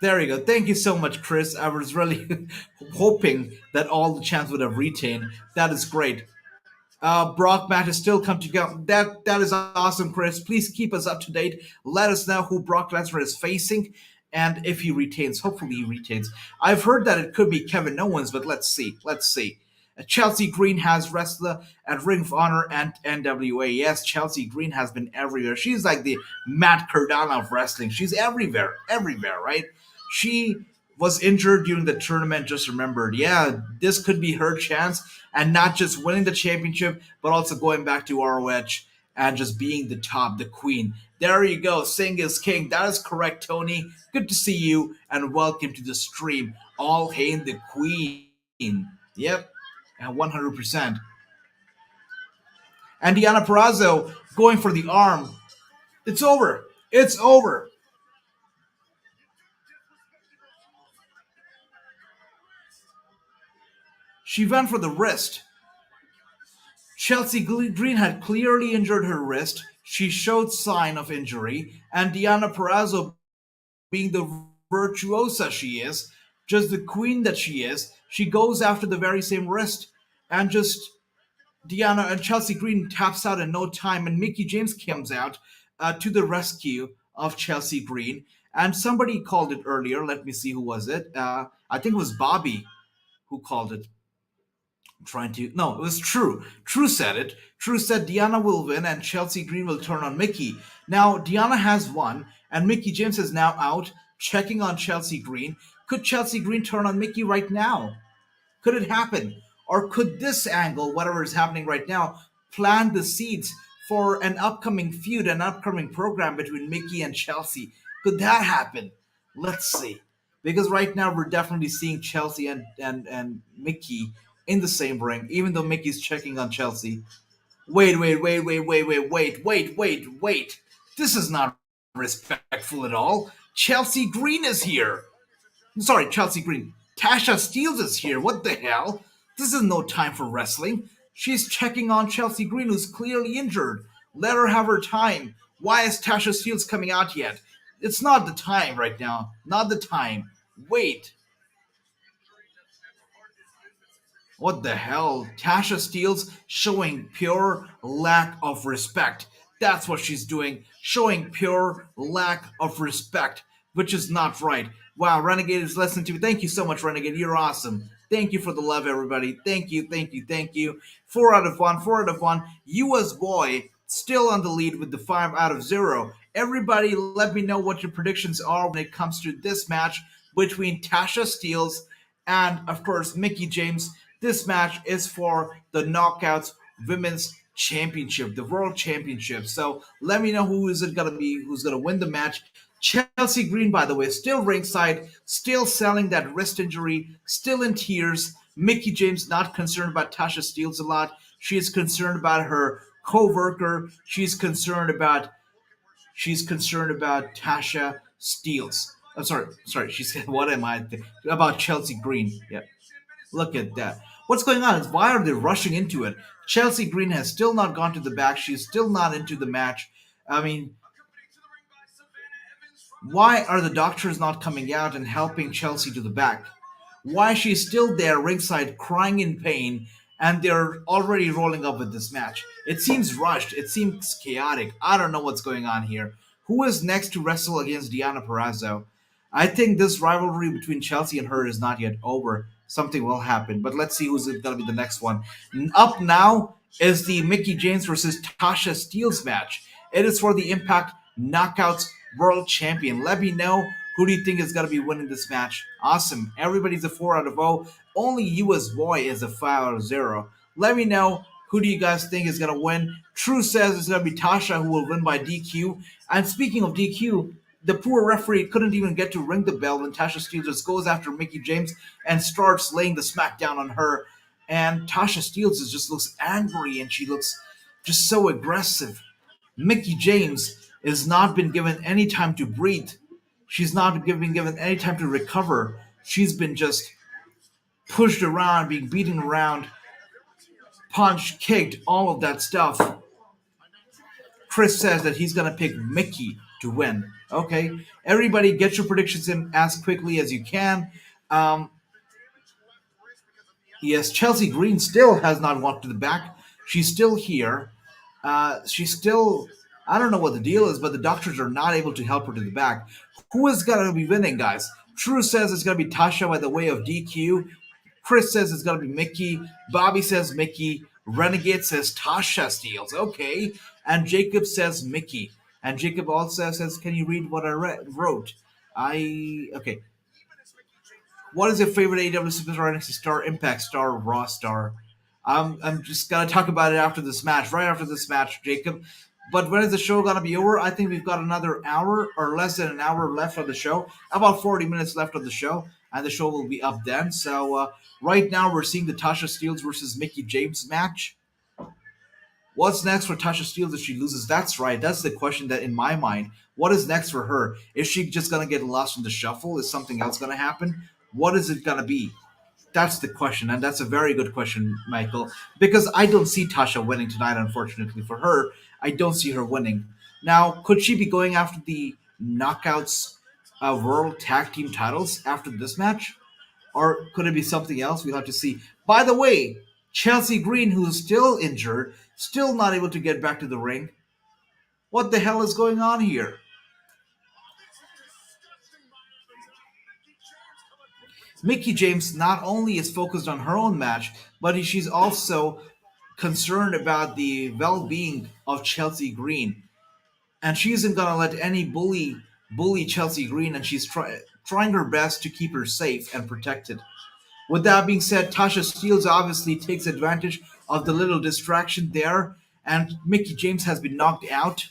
There you go. Thank you so much, Chris. I was really hoping that all the champs would have retained. That is great. Brock match has still come together. That is awesome, Chris. Please keep us up to date. Let us know who Brock Lesnar is facing, and if he retains. Hopefully, he retains. I've heard that it could be Kevin Owens, but let's see. Let's see. Chelsea Green has wrestler at Ring of Honor and NWA. Yes, Chelsea Green has been everywhere. She's like the Matt Cardona of wrestling. She's everywhere, right? She was injured during the tournament, just remembered. Yeah, this could be her chance, and not just winning the championship, but also going back to ROH and just being the top, the queen. There you go. Sing is king. That is correct, Tony. Good to see you, and welcome to the stream. All hail the queen. Yep, and 100%. And Deonna Purrazzo going for the arm. It's over. It's over. She went for the wrist. Chelsea Green had clearly injured her wrist. She showed sign of injury, and Deonna Purrazzo, being the virtuosa she is, just the queen that she goes after the very same wrist, and just Deonna and Chelsea Green taps out in no time, and Mickie James comes out to the rescue of Chelsea Green. And somebody called it earlier. Let me see, who was it? I think it was Bobby who called it. Trying to, no, it was True. True said it. True said Deonna will win and Chelsea Green will turn on Mickie. Now Deonna has won and Mickie James is now out checking on Chelsea Green. Could Chelsea Green turn on Mickie right now? Could it happen? Or could this angle, whatever is happening right now, plant the seeds for an upcoming feud, an upcoming program between Mickie and Chelsea? Could that happen? Let's see. Because right now we're definitely seeing Chelsea and Mickie in the same ring, even though Mickey's checking on Chelsea. Wait. This is not respectful at all. Chelsea Green is here. Sorry, Chelsea Green. Tasha Steelz is here. What the hell? This is no time for wrestling. She's checking on Chelsea Green, who's clearly injured. Let her have her time. Why is Tasha Steelz coming out yet? It's not the time right now. Not the time. Wait. What the hell? Tasha Steelz showing pure lack of respect. That's what she's doing. Showing pure lack of respect, which is not right. Wow, Renegade is listening to me. Thank you so much, Renegade. You're awesome. Thank you for the love, everybody. Thank you. 4 out of 1, 4 out of 1. US Boy still on the lead with the 5 out of 0. Everybody, let me know what your predictions are when it comes to this match between Tasha Steelz and, of course, Mickie James. This match is for the Knockouts Women's Championship, the World Championship. So let me know who is it going to be, who's going to win the match. Chelsea Green, by the way, still ringside, still selling that wrist injury, still in tears. Mickie James not concerned about Tasha Steelz a lot. She is concerned about her co-worker. She's concerned about Tasha Steelz. I'm sorry. She said, what am I about Chelsea Green? Yeah. Look at that. What's going on? Why are they rushing into it? Chelsea Green has still not gone to the back. She's still not into the match. I mean, Why are the doctors not coming out and helping Chelsea to the back? Why she's still there ringside crying in pain and they're already rolling up with this match? It seems rushed. It seems chaotic. I don't know what's going on here. Who is next to wrestle against Deonna Purrazzo? I think this rivalry between Chelsea and her is not yet over. Something will happen, but let's see who's going to be the next one. Up now is the Mickie James versus Tasha Steelz match. It is for the Impact Knockouts World Champion. Let me know who do you think is going to be winning this match. Awesome. Everybody's a 4 out of 0. Only US Boy is a 5 out of 0. Let me know who do you guys think is going to win. True says it's going to be Tasha who will win by DQ. And speaking of DQ, the poor referee couldn't even get to ring the bell when Tasha Steelz just goes after Mickie James and starts laying the smackdown on her. And Tasha Steelz just looks angry and she looks just so aggressive. Mickie James has not been given any time to breathe. She's not been given any time to recover. She's been just pushed around, being beaten around, punched, kicked, all of that stuff. Chris says that he's going to pick Mickie to win. Okay, everybody get your predictions in as quickly as you can. Um, yes, Chelsea Green still has not walked to the back. She's still here. She's still. I don't know what the deal is, but the doctors are not able to help her to the back. Who is going to be winning, guys? True says it's going to be Tasha by the way of DQ. Chris says it's going to be Mickie. Bobby says Mickie. Renegade says Tasha Steelz. Okay. And Jacob says Mickie. And Jacob also says, can you read what I wrote? Okay. What is your favorite AEW superstar, NXT star, Impact star, Raw star? I'm just gonna talk about it after this match, right after this match, Jacob. But when is the show gonna be over? I think we've got another hour or less than an hour left of the show. About 40 minutes left of the show, and the show will be up then. So right now we're seeing the Tasha Steelz versus Mickie James match. What's next for Tasha Steelz if she loses? That's right. That's the question that in my mind. What is next for her? Is she just gonna get lost in the shuffle? Is something else gonna happen? What is it gonna be? That's the question, and that's a very good question, Michael. Because I don't see Tasha winning tonight, unfortunately for her. I don't see her winning. Now, could she be going after the Knockouts World Tag Team titles after this match? Or could it be something else? We'll have to see. By the way, Chelsea Green, who's still injured, still not able to get back to the ring. What the hell is going on here? Mickie James not only is focused on her own match, but she's also concerned about the well-being of Chelsea Green, and she isn't gonna let any bully Chelsea Green, and she's trying her best to keep her safe and protected. With that being said, Tasha Steelz obviously takes advantage of the little distraction there, and Mickie James has been knocked out.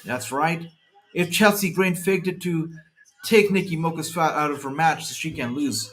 That's right. If Chelsea Green faked it to take Nikki Mocha's fat out of her match so she can lose.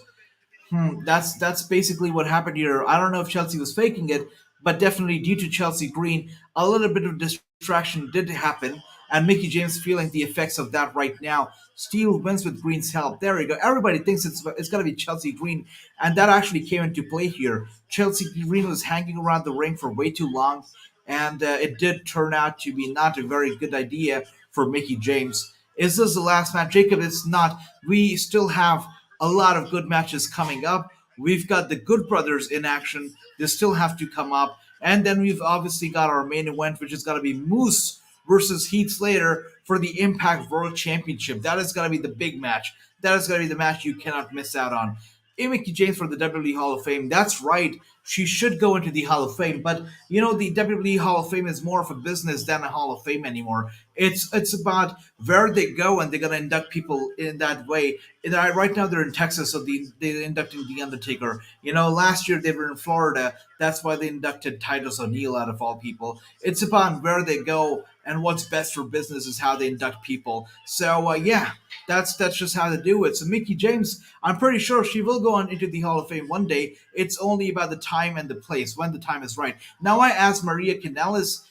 That's basically what happened here. I don't know if Chelsea was faking it, but definitely due to Chelsea Green, a little bit of distraction did happen, and Mickie James feeling the effects of that right now. Steel wins with Green's help. There we go. Everybody thinks it's gonna be Chelsea Green, and that actually came into play here. Chelsea Green was hanging around the ring for way too long, and it did turn out to be not a very good idea for Mickie James. Is this the last match, Jacob? It's not. We still have a lot of good matches coming up. We've got the Good Brothers in action. They still have to come up. And then we've obviously got our main event, which is going to be Moose versus Heath Slater for the Impact World Championship. That is going to be the big match. That is going to be the match you cannot miss out on. Mickie James for the WWE Hall of Fame. That's right. She should go into the Hall of Fame. But you know, the WWE Hall of Fame is more of a business than a Hall of Fame anymore. It's about where they go and they're gonna induct people in that way. Right now they're in Texas, so they're inducting the Undertaker. You know, last year they were in Florida. That's why they inducted Titus O'Neil out of all people. It's about where they go and what's best for business is how they induct people. So yeah, that's just how they do it. So Mickie James, I'm pretty sure she will go on into the Hall of Fame one day. It's only about the time and the place when the time is right. Now I asked Maria Kanellis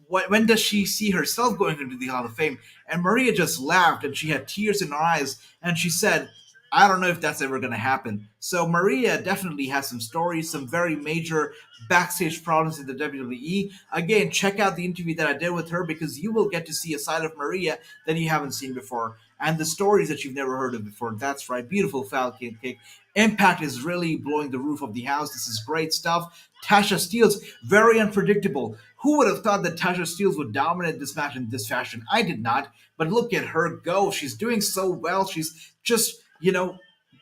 when does she see herself going into the Hall of Fame, and Maria just laughed and she had tears in her eyes and she said, I don't know if that's ever going to happen. So Maria definitely has some stories, some very major backstage problems in the WWE. Again, check out the interview that I did with her because you will get to see a side of Maria that you haven't seen before and the stories that you've never heard of before. That's right, beautiful Falcon kick. Impact is really blowing the roof of the house. This is great stuff. Tasha Steelz, very unpredictable. Who would have thought that Tasha Steelz would dominate this match in this fashion? I did not. But look at her go. She's doing so well. She's just,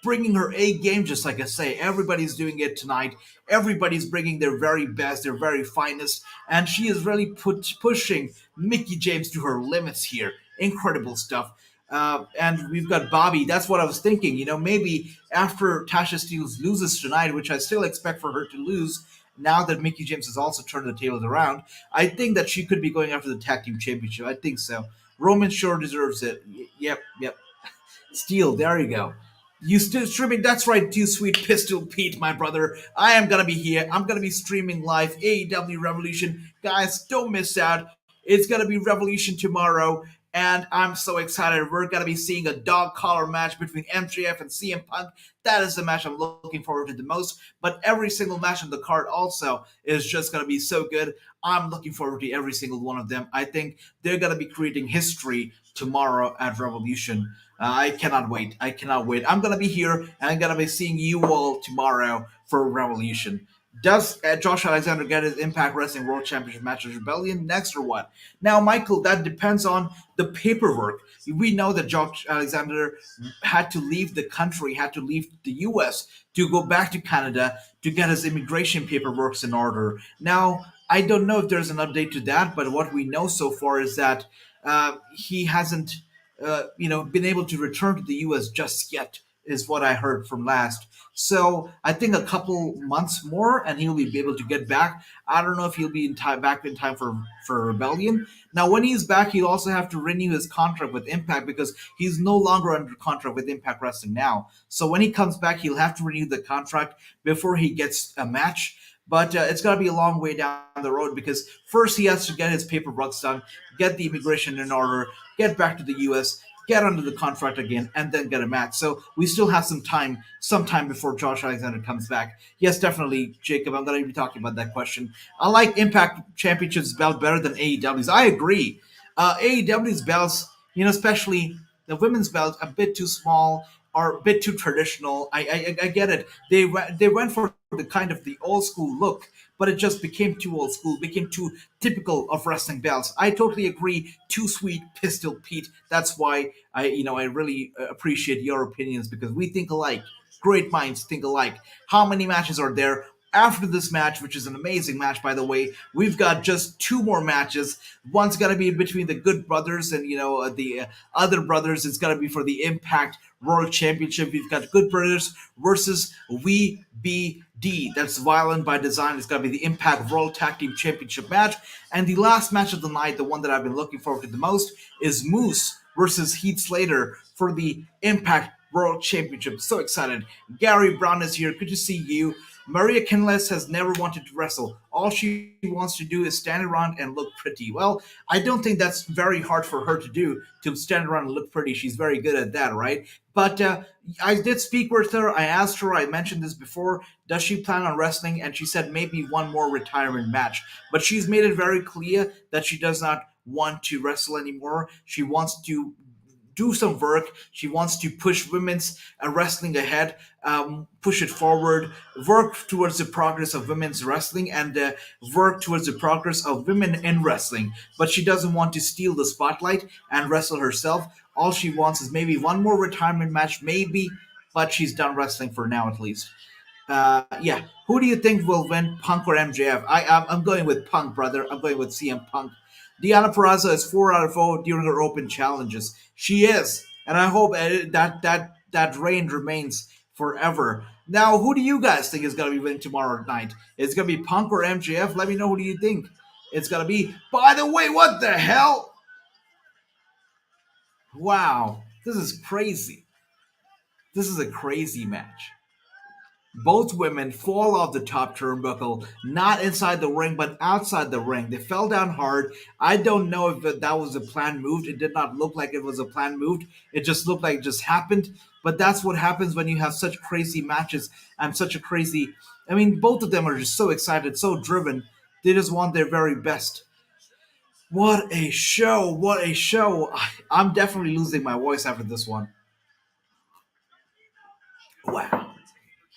bringing her A game, just like I say. Everybody's doing it tonight. Everybody's bringing their very best, their very finest. And she is really pushing Mickie James to her limits here. Incredible stuff. And we've got Bobby. That's what I was thinking. Maybe after Tasha Steelz loses tonight, which I still expect for her to lose, now that Mickie James has also turned the tables around, I think that she could be going after the tag team championship. I think so. Roman sure deserves it. Yep, yep. Steel, there you go. You still streaming? That's right, you sweet Pistol Pete, my brother. I am gonna be here. I'm gonna be streaming live AEW Revolution. Guys, don't miss out. It's gonna be Revolution tomorrow, and I'm so excited. We're gonna be seeing a dog collar match between MJF and CM Punk. That is the match I'm looking forward to the most. But every single match on the card also is just gonna be so good. I'm looking forward to every single one of them. I think they're gonna be creating history tomorrow at Revolution. I cannot wait. I cannot wait. I'm gonna be here, and I'm gonna be seeing you all tomorrow for Revolution. Does Josh Alexander get his Impact Wrestling World Championship match with Rebellion next or what? Now, Michael, that depends on the paperwork. We know that Josh Alexander had to leave the country, had to leave the U.S. to go back to Canada to get his immigration paperwork in order. Now, I don't know if there's an update to that, but what we know so far is that he hasn't been able to return to the U.S. just yet, is what I heard from last. So I think a couple months more, and he'll be able to get back. I don't know if he'll be back in time for Rebellion. Now, when he's back, he'll also have to renew his contract with Impact because he's no longer under contract with Impact Wrestling now. So when he comes back, he'll have to renew the contract before he gets a match. But it's going to be a long way down the road because first he has to get his paperwork done, get the immigration in order, get back to the U.S., get under the contract again, and then get a match. So we still have some time before Josh Alexander comes back. Yes, definitely, Jacob. I'm going to be talking about that question. I like Impact Championships belt better than AEW's. I agree. AEW's belts, especially the women's belt, a bit too small or a bit too traditional. I get it. They went for the kind of the old school look, but it just became too old school, became too typical of wrestling belts. I totally agree. Too sweet, Pistol Pete. That's why I really appreciate your opinions because we think alike. Great minds think alike. How many matches are there? After this match, which is an amazing match, by the way, we've got just two more matches. One's gonna be between the Good Brothers and the other brothers. It's gonna be for the Impact World Championship. We've got Good Brothers versus VBD. That's Violent by Design. It's gonna be the Impact World Tag Team Championship match. And the last match of the night, the one that I've been looking forward to the most, is Moose versus Heath Slater for the Impact World Championship. So excited. Gary Brown is here. Good to see you. Maria Kanellis has never wanted to wrestle. All she wants to do is stand around and look pretty. Well, I don't think that's very hard for her to do, to stand around and look pretty. She's very good at that, right? But I did speak with her. I asked her, I mentioned this before, does she plan on wrestling? And she said maybe one more retirement match. But she's made it very clear that she does not want to wrestle anymore. She wants to do some work. She wants to push women's wrestling ahead, push it forward, work towards the progress of women's wrestling, and work towards the progress of women in wrestling. But she doesn't want to steal the spotlight and wrestle herself. All she wants is maybe one more retirement match, maybe, but she's done wrestling for now at least. Yeah, who do you think will win, Punk or MJF? I'm going with Punk, brother. I'm going with CM Punk. Deonna Purrazzo is 4 out of 4 during her open challenges. She is, and I hope that reign remains forever. Now, who do you guys think is going to be winning tomorrow night? It's going to be Punk or MJF? Let me know, who do you think it's going to be. By the way, what the hell? Wow, this is crazy. This is a crazy match. Both women fall off the top turnbuckle, not inside the ring, but outside the ring. They fell down hard. I don't know if that was a planned move. It did not look like it was a planned move. It just looked like it just happened. But that's what happens when you have such crazy matches and such a crazy. I mean, both of them are just so excited, so driven. They just want their very best. What a show! What a show! I'm definitely losing my voice after this one. Wow.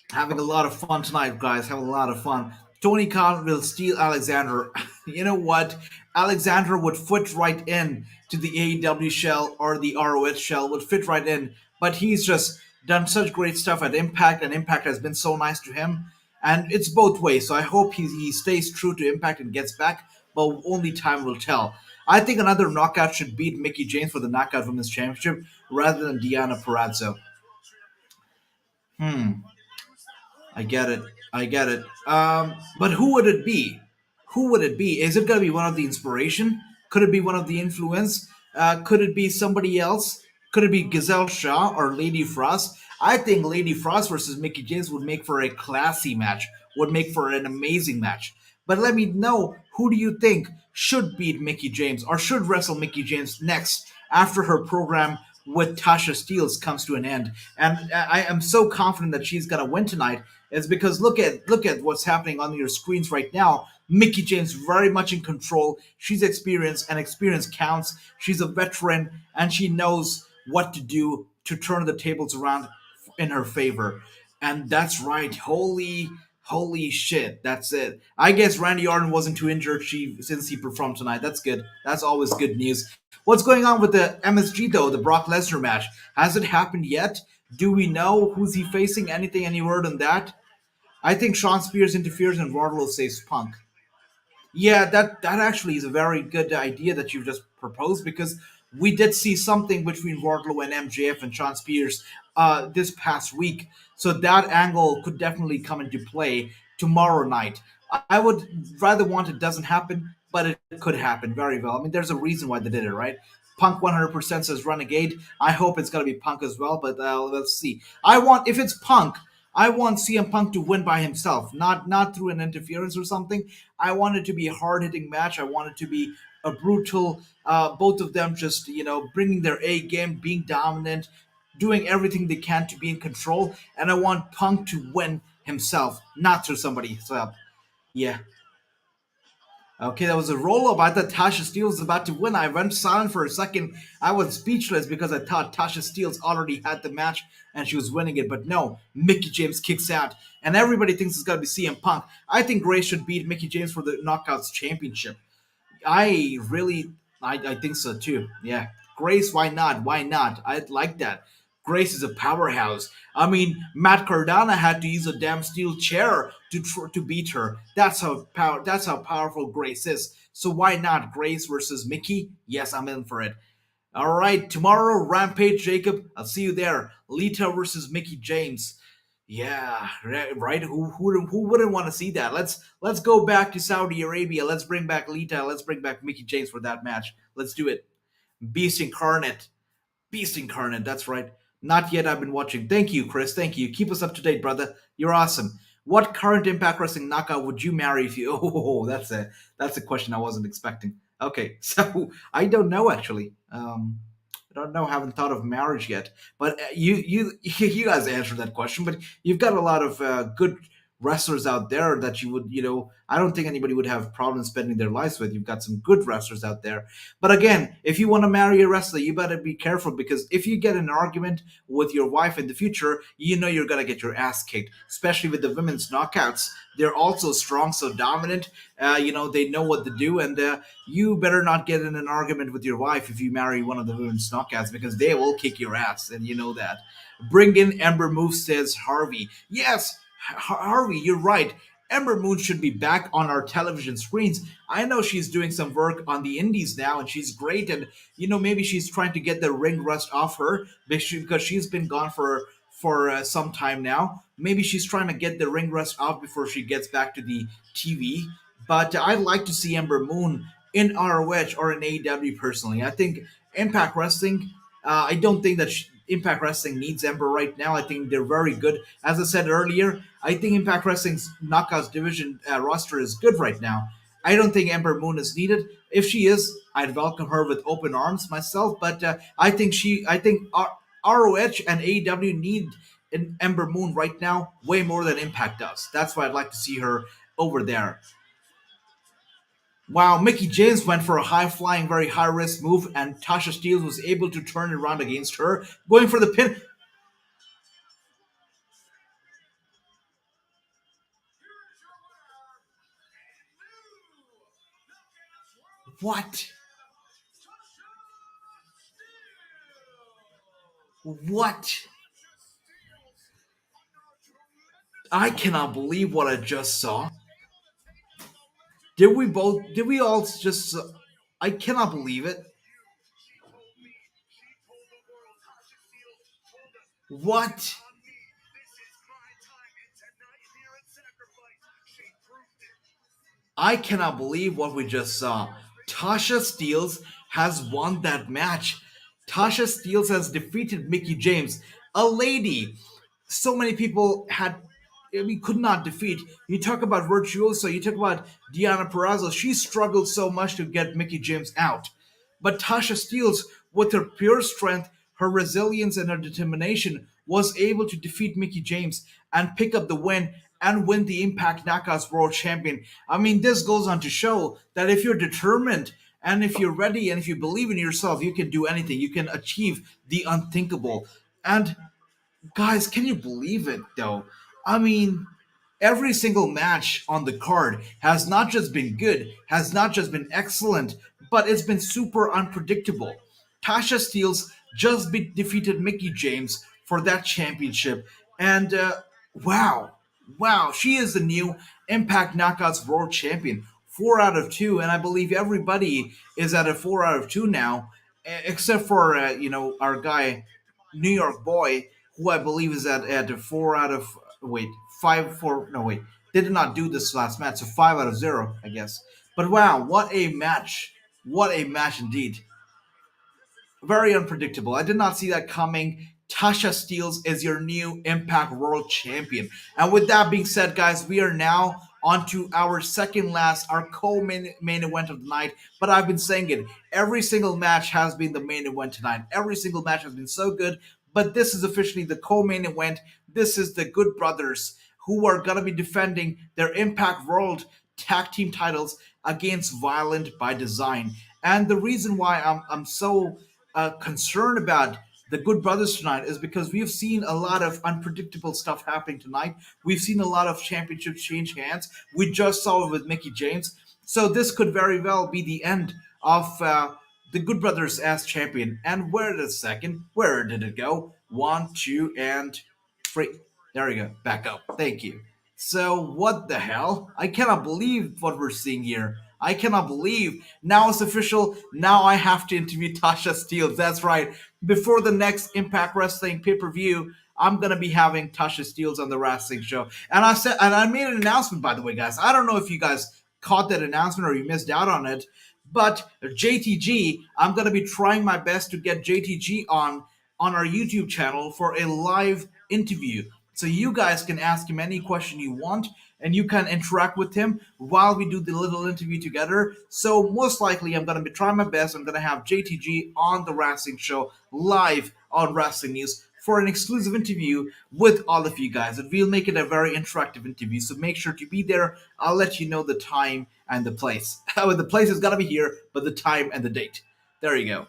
Having a lot of fun tonight, guys. Having a lot of fun. Tony Khan will steal Alexander. You know what? Alexander would fit right in to the AEW shell or the ROH shell, would fit right in. But he's just done such great stuff at Impact, and Impact has been so nice to him. And it's both ways. So I hope he stays true to Impact and gets back, but only time will tell. I think another knockout should beat Mickie James for the Knockout Women's Championship rather than Deonna Purrazzo. Hmm. I get it. I get it. But who would it be? Who would it be? Is it going to be one of the inspiration? Could it be one of the influence? Could it be somebody else? Could it be Giselle Shaw or Lady Frost? I think Lady Frost versus Mickie James would make for a classy match, would make for an amazing match. But let me know, who do you think should beat Mickie James or should wrestle Mickie James next after her program with Tasha Steelz comes to an end? And I am so confident that she's gonna win tonight is because look at what's happening on your screens right now. Mickie James very much in control. She's experienced, and experience counts. She's a veteran, and she knows what to do to turn the tables around in her favor. And that's right. Holy shit. That's it. I guess Randy Orton wasn't too injured since he performed tonight. That's good. That's always good news. What's going on with the MSG though, the Brock Lesnar match? Has it happened yet? Do we know who's he facing? Anything, any word on that? I think Sean Spears interferes and Wardlow saves Punk. Yeah, that actually is a very good idea that you've just proposed because we did see something between Wardlow and MJF and Sean Spears this past week. So that angle could definitely come into play tomorrow night. I would rather want it doesn't happen, but it could happen very well. I mean, there's a reason why they did it, right? Punk 100% says Renegade. I hope it's going to be Punk as well, but let's see. If it's Punk, I want CM Punk to win by himself, not through an interference or something. I want it to be a hard hitting match. I want it to be a brutal. Both of them just bringing their A game, being dominant, doing everything they can to be in control. And I want Punk to win himself, not through somebody else. Yeah. Okay, that was a roll up. I thought Tasha Steele was about to win. I went silent for a second. I was speechless because I thought Tasha Steele's already had the match and she was winning it. But no, Mickie James kicks out. And everybody thinks it's going to be CM Punk. I think Grace should beat Mickie James for the Knockouts Championship. I really, I think so too. Yeah, Grace, why not? Why not? I like that. Grace is a powerhouse. I mean, Matt Cardona had to use a damn steel chair to beat her. That's how powerful Grace is. So why not Grace versus Mickie? Yes, I'm in for it. All right, tomorrow, Rampage Jacob. I'll see you there. Lita versus Mickie James. Yeah, right. Who wouldn't want to see that? Let's go back to Saudi Arabia. Let's bring back Lita. Let's bring back Mickie James for that match. Let's do it. Beast incarnate. Beast incarnate. That's right. Not yet. I've been watching. Thank you, Chris. Thank you. Keep us up to date, brother. You're awesome. What current Impact Wrestling knockout would you marry if you? Oh, that's a question I wasn't expecting. Okay, so I don't know actually. I don't know. Haven't thought of marriage yet. But you guys answered that question. But you've got a lot of good wrestlers out there that you would I don't think anybody would have problems spending their lives with. You've got some good wrestlers out there. But again, if you want to marry a wrestler, you better be careful because if you get in an argument with your wife in the future, you know you're gonna get your ass kicked. Especially with the women's knockouts, they're also strong, so dominant. They know what to do, and you better not get in an argument with your wife if you marry one of the women's knockouts because they will kick your ass, and you know that. Bring in Ember Moose, says Harvey. Yes, Harvey, you're right. Ember Moon should be back on our television screens. I know she's doing some work on the indies now, and she's great. And maybe she's trying to get the ring rust off her because she's been gone for some time now. Maybe she's trying to get the ring rust off before she gets back to the TV. But I'd like to see Ember Moon in ROH or in AEW personally. I think Impact Wrestling. I don't think that Impact Wrestling needs Ember right now. I think they're very good. As I said earlier, I think Impact Wrestling's Knockouts division roster is good right now. I don't think Ember Moon is needed. If she is, I'd welcome her with open arms myself. But I think ROH and AEW need an Ember Moon right now way more than Impact does. That's why I'd like to see her over there. Wow, Mickie James went for a high flying, very high risk move, and Tasha Steelz was able to turn it around against her, going for the pin. What? What? I cannot believe what I just saw. Did we all just. I cannot believe it. What? I cannot believe what we just saw. Tasha Steelz has won that match. Tasha Steelz has defeated Mickie James, a lady so many people had. I mean, could not defeat. You talk about Virtuoso, you talk about Deonna Purrazzo. She struggled so much to get Mickie James out. But Tasha Steelz, with her pure strength, her resilience, and her determination, was able to defeat Mickie James and pick up the win and win the Impact Knockouts World Champion. I mean, this goes on to show that if you're determined and if you're ready and if you believe in yourself, you can do anything. You can achieve the unthinkable. And guys, can you believe it though? I mean, every single match on the card has not just been good, has not just been excellent, but it's been super unpredictable. Tasha Steelz just defeated Mickie James for that championship, and wow, wow, she is the new Impact Knockouts World Champion. 4 out of 2, and I believe everybody is at a 4 out of 2 now, except for our guy New York Boy, who I believe is at a 4 out of wait 5 4 no wait they did not do this last match, so 5 out of 0 I guess. But wow, what a match! What a match indeed! Very unpredictable. I did not see that coming. Tasha Steelz is your new Impact World Champion. And with that being said, guys, we are now on to our second last, our co-main event of the night. But I've been saying it, every single match has been the main event tonight. Every single match has been so good. But this is officially the co-main event. This is the Good Brothers, who are going to be defending their Impact World Tag Team titles against Violent by Design. And the reason why I'm so concerned about the Good Brothers tonight is because we've seen a lot of unpredictable stuff happening tonight. We've seen a lot of championships change hands. We just saw it with Mickie James. So this could very well be the end of the Good Brothers as champion. And where did second? Where did it go? 1, 2, and 3. There we go. Back up. Thank you. So what the hell? I cannot believe what we're seeing here. I cannot believe. Now it's official. Now I have to interview Tasha Steelz. That's right. Before the next Impact Wrestling pay-per-view, I'm gonna be having Tasha Steelz on the Wrestling show. And I made an announcement, by the way, guys. I don't know if you guys caught that announcement or you missed out on it, but JTG, I'm gonna be trying my best to get JTG on our YouTube channel for a live interview. So you guys can ask him any question you want and you can interact with him while we do the little interview together. So most likely I'm going to be trying my best. I'm going to have JTG on the Wrestling show live on Wrestling News for an exclusive interview with all of you guys. And we'll make it a very interactive interview. So make sure to be there. I'll let you know the time and the place. The place is going to be here, but the time and the date. There you go.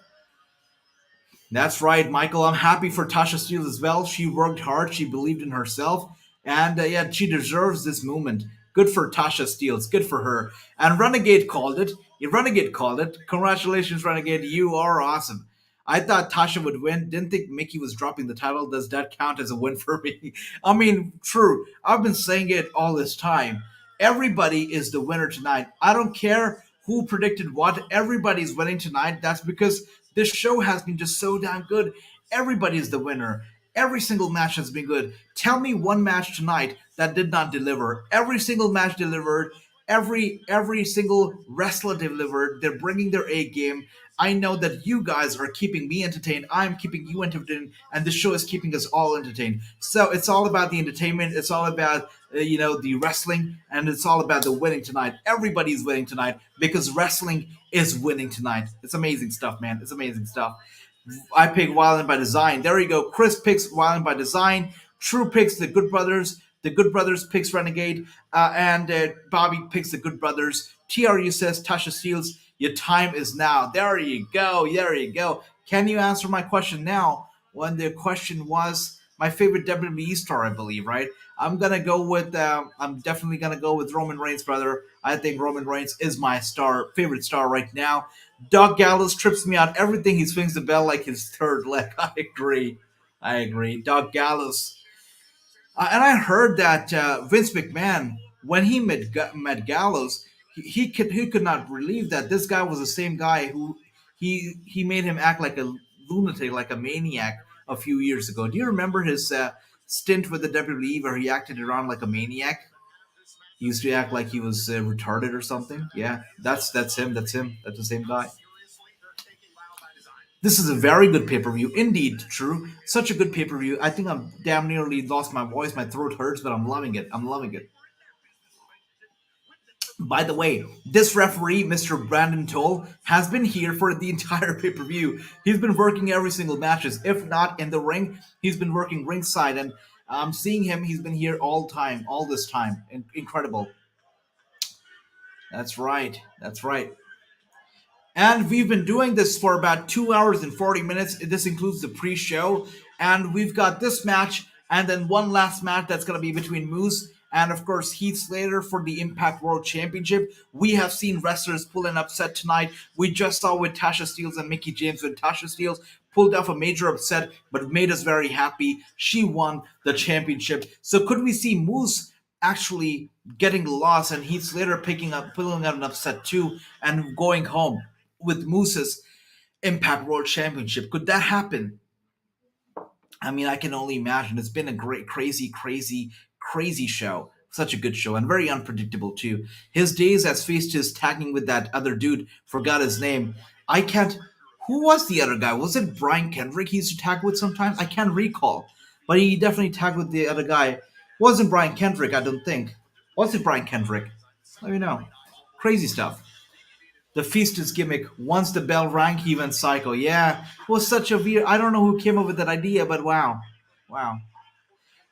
That's right, Michael. I'm happy for Tasha Steelz as well. She worked hard. She believed in herself. And yeah, she deserves this moment. Good for Tasha Steelz. Good for her. And Renegade called it. Yeah, Renegade called it. Congratulations, Renegade. You are awesome. I thought Tasha would win. Didn't think Mickie was dropping the title. Does that count as a win for me? I mean, true. I've been saying it all this time. Everybody is the winner tonight. I don't care who predicted what. Everybody's winning tonight. That's because this show has been just so damn good. Everybody is the winner. Every single match has been good. Tell me one match tonight that did not deliver. Every single match delivered. Every single wrestler delivered. They're bringing their A game. I know that you guys are keeping me entertained. I'm keeping you entertained, and the show is keeping us all entertained. So it's all about the entertainment. It's all about the wrestling, and it's all about the winning tonight. Everybody's winning tonight because wrestling is winning tonight. It's amazing stuff, man. It's amazing stuff. I pick Violent by Design. There you go. Chris picks Violent by Design. True picks the Good Brothers. The Good Brothers picks Renegade. And Bobby picks the Good Brothers. TRU says Tasha Steelz. Your time is now. There you go. There you go. Can you answer my question now? When the question was my favorite WWE star, I believe, right? I'm gonna go with. I'm definitely gonna go with Roman Reigns, brother. I think Roman Reigns is my favorite star right now. Doug Gallows trips me out. Everything he swings the bell like his third leg. I agree. I agree. Doug Gallows. And I heard that Vince McMahon, when he met Gallows, he could not believe that this guy was the same guy who he made him act like a lunatic, like a maniac a few years ago. Do you remember his stint with the WWE where he acted around like a maniac? He used to act like he was retarded or something. Yeah, that's him. That's him. That's the same guy. This is a very good pay per view, indeed. True, such a good pay per view. I think I'm damn nearly lost my voice. My throat hurts, but I'm loving it. I'm loving it. By the way, this referee, Mr. Brandon Toll, has been here for the entire pay per view. He's been working every single matches. If not in the ring, he's been working ringside, and I'm seeing him. He's been here all time, all this time. Incredible. That's right. That's right. And we've been doing this for about 2 hours and 40 minutes. This includes the pre show. And we've got this match and then one last match that's going to be between Moose and, of course, Heath Slater for the Impact World Championship. We have seen wrestlers pull an upset tonight. We just saw with Tasha Steelz and Mickie James when Tasha Steelz pulled off a major upset but made us very happy. She won the championship. So could we see Moose actually getting the loss and Heath Slater pulling out an upset too and going home with Moose's Impact World Championship? Could that happen? I mean, I can only imagine. It's been a great, crazy, crazy, crazy show. Such a good show and very unpredictable too. His days as faced his tagging with that other dude, forgot his name. I can't. Who was the other guy? Was it Brian Kendrick he used to tag with sometimes? I can't recall. But he definitely tagged with the other guy. Wasn't Brian Kendrick, I don't think. Was it Brian Kendrick? Let me know. Crazy stuff. The Feasters gimmick. Once the bell rang, he went psycho. Yeah, it was such a weird. I don't know who came up with that idea, but wow, wow.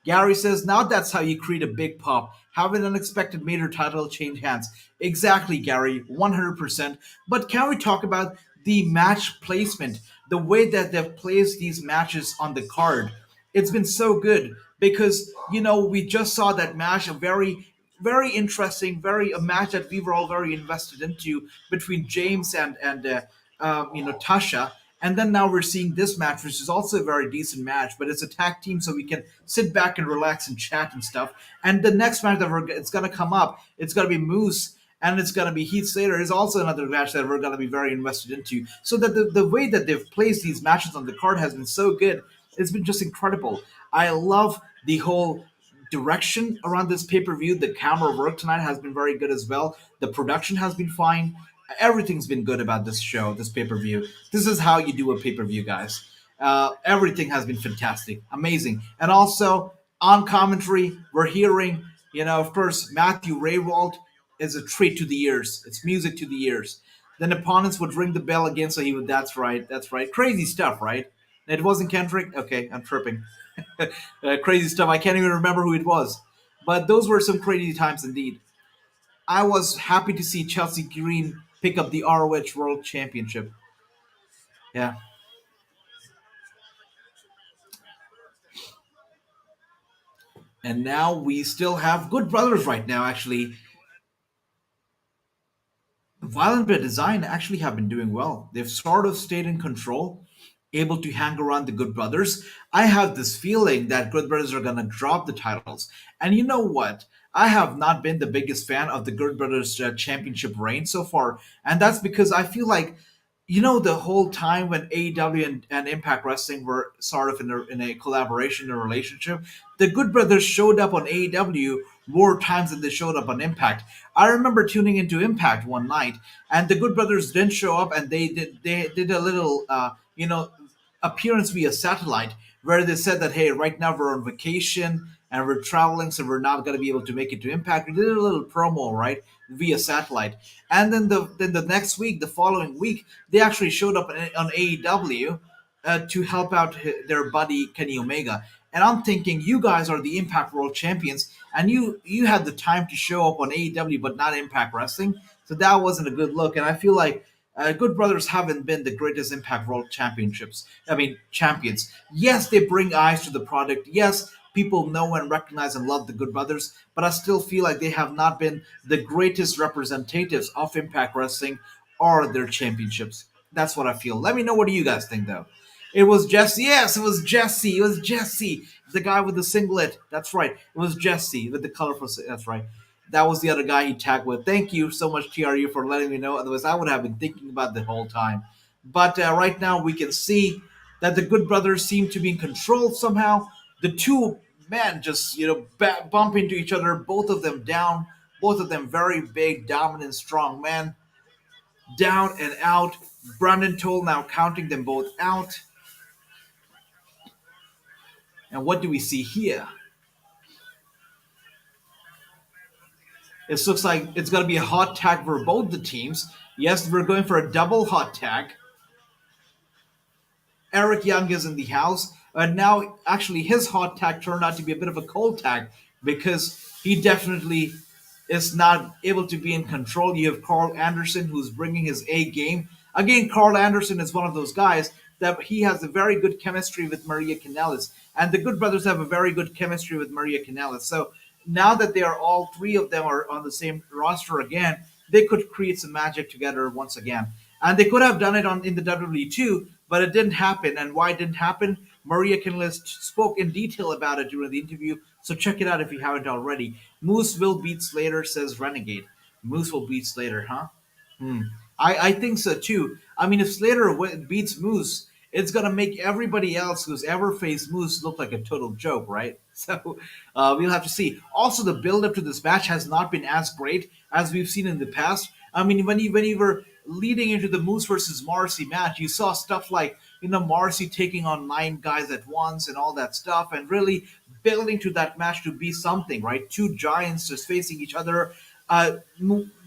Gary says, now that's how you create a big pop. Have an unexpected major title change hands. Exactly, Gary, 100%. But can we talk about the match placement? The way that they've placed these matches on the card. It's been so good because, we just saw that match, a very, very interesting, a match that we were all very invested into between James and Tasha. And then now we're seeing this match, which is also a very decent match, but it's a tag team, so we can sit back and relax and chat and stuff. And the next match that it's gonna come up, it's gonna be Moose and it's gonna be Heath Slater is also another match that we're gonna be very invested into. So that the way that they've placed these matches on the card has been so good. It's been just incredible. I love the whole direction around this pay per view. The camera work tonight has been very good as well. The production has been fine. Everything's been good about this show, this pay per view. This is how you do a pay per view, guys. Everything has been fantastic, amazing. And also on commentary, we're hearing, of course, Matthew Raywald is a treat to the ears. It's music to the ears. Then opponents would ring the bell again, so he would. That's right. That's right. Crazy stuff, right? It wasn't Kendrick. Okay, I'm tripping. Crazy stuff. I can't even remember who it was. But those were some crazy times indeed. I was happy to see Chelsea Green pick up the ROH World Championship. Yeah. And now we still have Good Brothers right now, actually. Violent by Design actually have been doing well. They've sort of stayed in control, able to hang around the Good Brothers. I have this feeling that Good Brothers are going to drop the titles. And you know what? I have not been the biggest fan of the Good Brothers championship reign so far. And that's because I feel like the whole time when AEW and Impact Wrestling were sort of in a collaboration, a relationship, the Good Brothers showed up on AEW more times than they showed up on Impact. I remember tuning into Impact one night, and the Good Brothers didn't show up, and they did a little appearance via satellite where they said that, hey, right now we're on vacation and we're traveling, so we're not going to be able to make it to Impact. We did a little promo, right, via satellite, and then the next week, the following week, they actually showed up on AEW to help out their buddy Kenny Omega. And I'm thinking, you guys are the Impact World Champions, and you had the time to show up on AEW, but not Impact Wrestling. So that wasn't a good look. And I feel like Good Brothers haven't been the greatest Impact World Championships. I mean, champions. Yes, they bring eyes to the product. Yes, people know and recognize and love the Good Brothers, but I still feel like they have not been the greatest representatives of Impact Wrestling or their championships. That's what I feel. Let me know, what do you guys think, though? It was Jesse. Yes, it was Jesse. It was Jesse, the guy with the singlet. That's right. It was Jesse with the colorful. That's right. That was the other guy he tagged with. Thank you so much, TRU, for letting me know. Otherwise, I would have been thinking about the whole time. But right now, we can see that the Good Brothers seem to be in control somehow. The two men just, bump into each other. Both of them down. Both of them very big, dominant, strong men. Down and out. Brandon Toll now counting them both out. And what do we see here? It looks like it's going to be a hot tag for both the teams. Yes, we're going for a double hot tag. Eric Young is in the house. And now, actually, his hot tag turned out to be a bit of a cold tag because he definitely is not able to be in control. You have Carl Anderson, who's bringing his A game. Again, Carl Anderson is one of those guys that he has a very good chemistry with Maria Kanellis. And the Good Brothers have a very good chemistry with Maria Kanellis. So now that they are all three of them are on the same roster again, they could create some magic together once again. And they could have done it in the WWE too, but it didn't happen. And why it didn't happen? Maria Kanellis spoke in detail about it during the interview, so check it out if you haven't already. Moose will beat Slater, says Renegade. Moose will beat Slater, huh? Hmm. I think so too. I mean, if Slater beats Moose, it's gonna make everybody else who's ever faced Moose look like a total joke, right? So we'll have to see. Also, the build up to this match has not been as great as we've seen in the past. I mean, when you were leading into the Moose versus Morrissey match, you saw stuff like Morrissey taking on nine guys at once and all that stuff, and really building to that match to be something, right? Two giants just facing each other.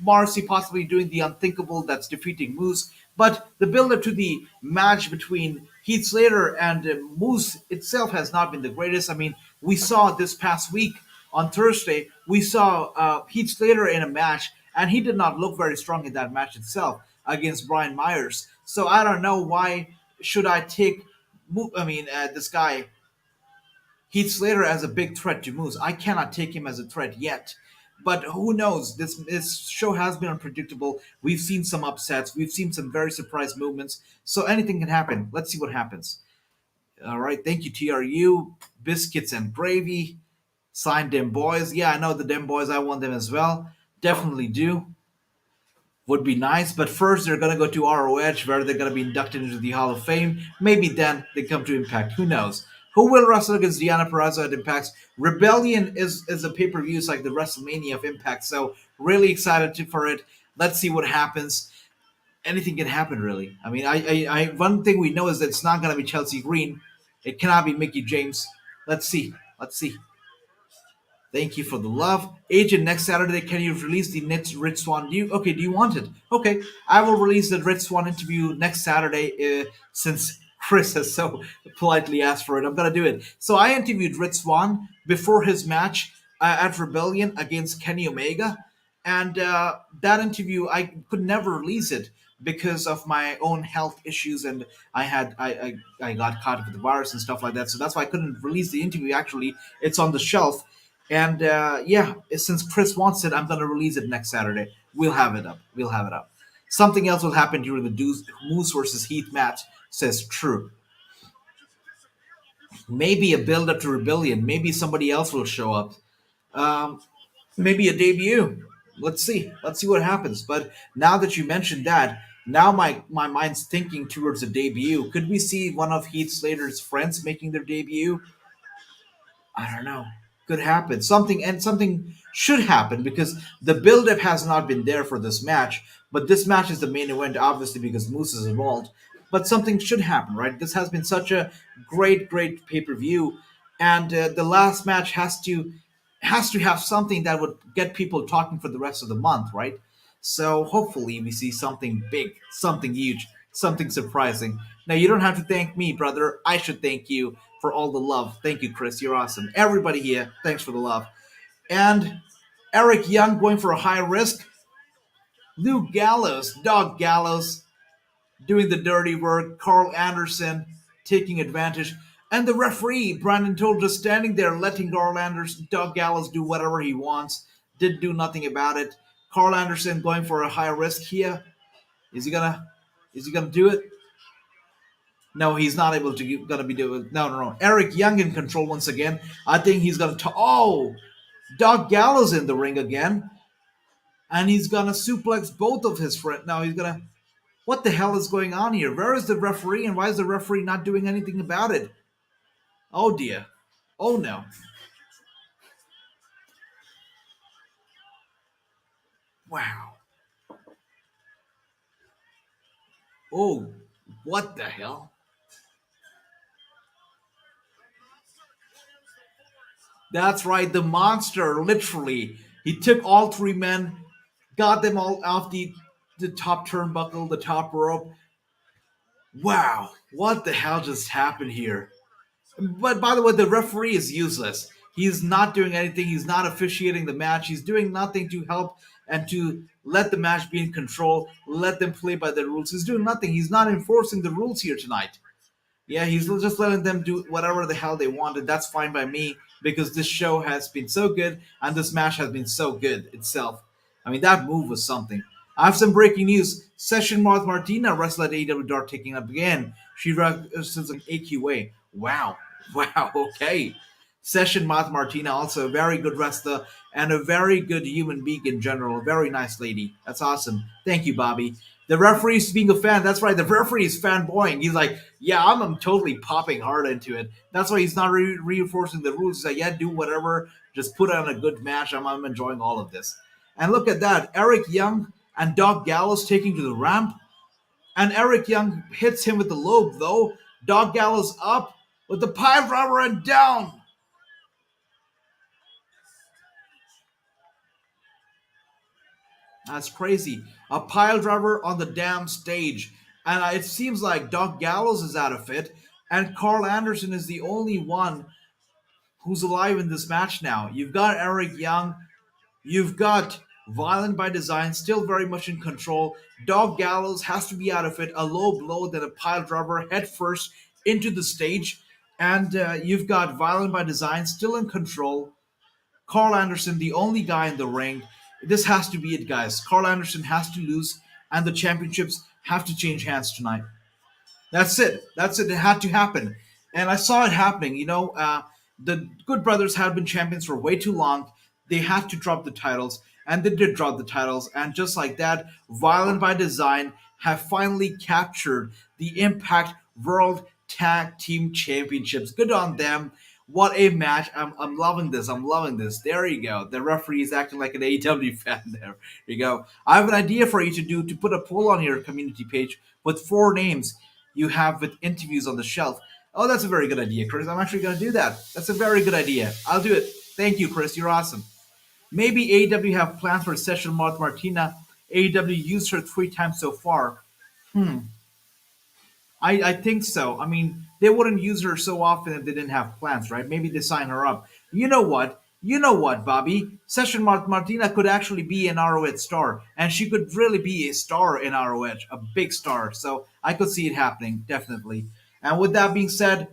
Morrissey possibly doing the unthinkable, that's defeating Moose. But the build up to the match between Heath Slater and Moose itself has not been the greatest. I mean, we saw this past week on Thursday, we saw Heath Slater in a match, and he did not look very strong in that match itself against Brian Myers. So I don't know why should I take, this guy Heath Slater as a big threat to Moose. I cannot take him as a threat yet. But who knows? This show has been unpredictable. We've seen some upsets. We've seen some very surprise movements. So anything can happen. Let's see what happens. All right. Thank you, TRU. Biscuits and gravy. Signed them boys. Yeah, I know the them boys. I want them as well. Definitely do. Would be nice. But first, they're going to go to ROH, where they're going to be inducted into the Hall of Fame. Maybe then they come to Impact. Who knows? Who will wrestle against Deonna Purrazzo at Impact? Rebellion is a pay per view. It's like the WrestleMania of Impact. So really excited for it. Let's see what happens. Anything can happen, really. I mean, one thing we know is that it's not going to be Chelsea Green. It cannot be Mickie James. Let's see. Let's see. Thank you for the love. Agent, next Saturday, can you release the next Rich Swan? Okay, do you want it? Okay, I will release the Rich Swan interview next Saturday since Chris has so politely asked for it. I'm going to do it. So I interviewed Rich Swan before his match at Rebellion against Kenny Omega. And that interview, I could never release it because of my own health issues, and I got caught with the virus and stuff like that. So that's why I couldn't release the interview. Actually, it's on the shelf, and yeah, since Chris wants it, I'm gonna release it next Saturday. We'll have it up. We'll have it up. Something else will happen during the Moose versus Heath match. Says True. Maybe a build up to Rebellion. Maybe somebody else will show up. Um, Maybe a debut. Let's see. Let's see what happens. But now that you mentioned that, Now my mind's thinking towards a debut. Could we see one of Heath Slater's friends making their debut? I don't know. Could happen. Something should happen because the build-up has not been there for this match. But this match is the main event, obviously, because Moose is involved. But something should happen, right? This has been such a great pay-per-view, and the last match has to have something that would get people talking for the rest of the month, right? So hopefully we see something big, something huge, something surprising. Now you don't have to thank me, brother. I should thank you for all the love. Thank you, Chris. You're awesome. Everybody here, thanks for the love. And Eric Young going for a high risk. Luke Gallows, Dog Gallows, doing the dirty work. Carl Anderson taking advantage. And the referee, Brandon Toll, just standing there letting Carl Anderson, Dog Gallows do whatever he wants. Did do nothing about it. Carl Anderson going for a high risk here. Is he gonna is he gonna do it? No, he's not able to gonna be doing. No. Eric Young in control once again. I think he's gonna. Oh, Doc Gallows in the ring again, and he's gonna suplex both of his friends. Now he's gonna. What the hell is going on here? Where is the referee, and why is the referee not doing anything about it? Oh dear. Oh no. Wow. Oh, what the hell? That's right, the monster, literally. He took all three men, got them all off the top turnbuckle, the top rope. Wow, what the hell just happened here? But by the way, the referee is useless. He's not doing anything. He's not officiating the match. He's doing nothing to help and to let the match be in control, let them play by the rules. He's doing nothing. He's not enforcing the rules here tonight. Yeah, he's just letting them do whatever the hell they wanted. That's fine by me because this show has been so good and this match has been so good itself. I mean, that move was something. I have some breaking news. Session Marth Martina wrestled at AEW Dark taking up again. She wrestles an AQA. Wow. Wow. Okay. Session Marth Martina, also a very good wrestler and a very good human being in general. A very nice lady. That's awesome. Thank you, Bobby. The referee's being a fan. That's right. The referee is fanboying. He's like, yeah, I'm totally popping hard into it. That's why he's not reinforcing the rules. He's like, yeah, do whatever. Just put on a good match. I'm enjoying all of this. And look at that. Eric Young and Doc Gallows taking to the ramp. And Eric Young hits him with the lobe, though. Doc Gallows up with the pile driver and down. That's crazy. A pile driver on the damn stage. And it seems like Doc Gallows is out of it. And Carl Anderson is the only one who's alive in this match now. You've got Eric Young. You've got Violent by Design still very much in control. Dog Gallows has to be out of it. A low blow, then a pile driver head first into the stage. And you've got Violent by Design still in control. Carl Anderson, the only guy in the ring. This has to be it, guys. Carl Anderson has to lose, and the championships have to change hands tonight. That's it. That's it. It had to happen. And I saw it happening. The Good Brothers had been champions for way too long. They had to drop the titles, and they did drop the titles. And just like that, Violent by Design have finally captured the Impact World Tag Team Championships. Good on them. What a match. I'm loving this. I'm loving this. There you go. The referee is acting like an AEW fan there. There you go. I have an idea for you to put a poll on your community page with four names you have with interviews on the shelf. Oh, that's a very good idea, Chris. I'm actually going to do that. That's a very good idea. I'll do it. Thank you, Chris. You're awesome. Maybe AEW have plans for Session Marth Martina. AEW used her 3 times so far. I think so. I mean, they wouldn't use her so often if they didn't have plans, right? Maybe they sign her up. You know what? You know what, Bobby? Session Martina could actually be an ROH star, and she could really be a star in ROH, a big star. So I could see it happening, definitely. And with that being said,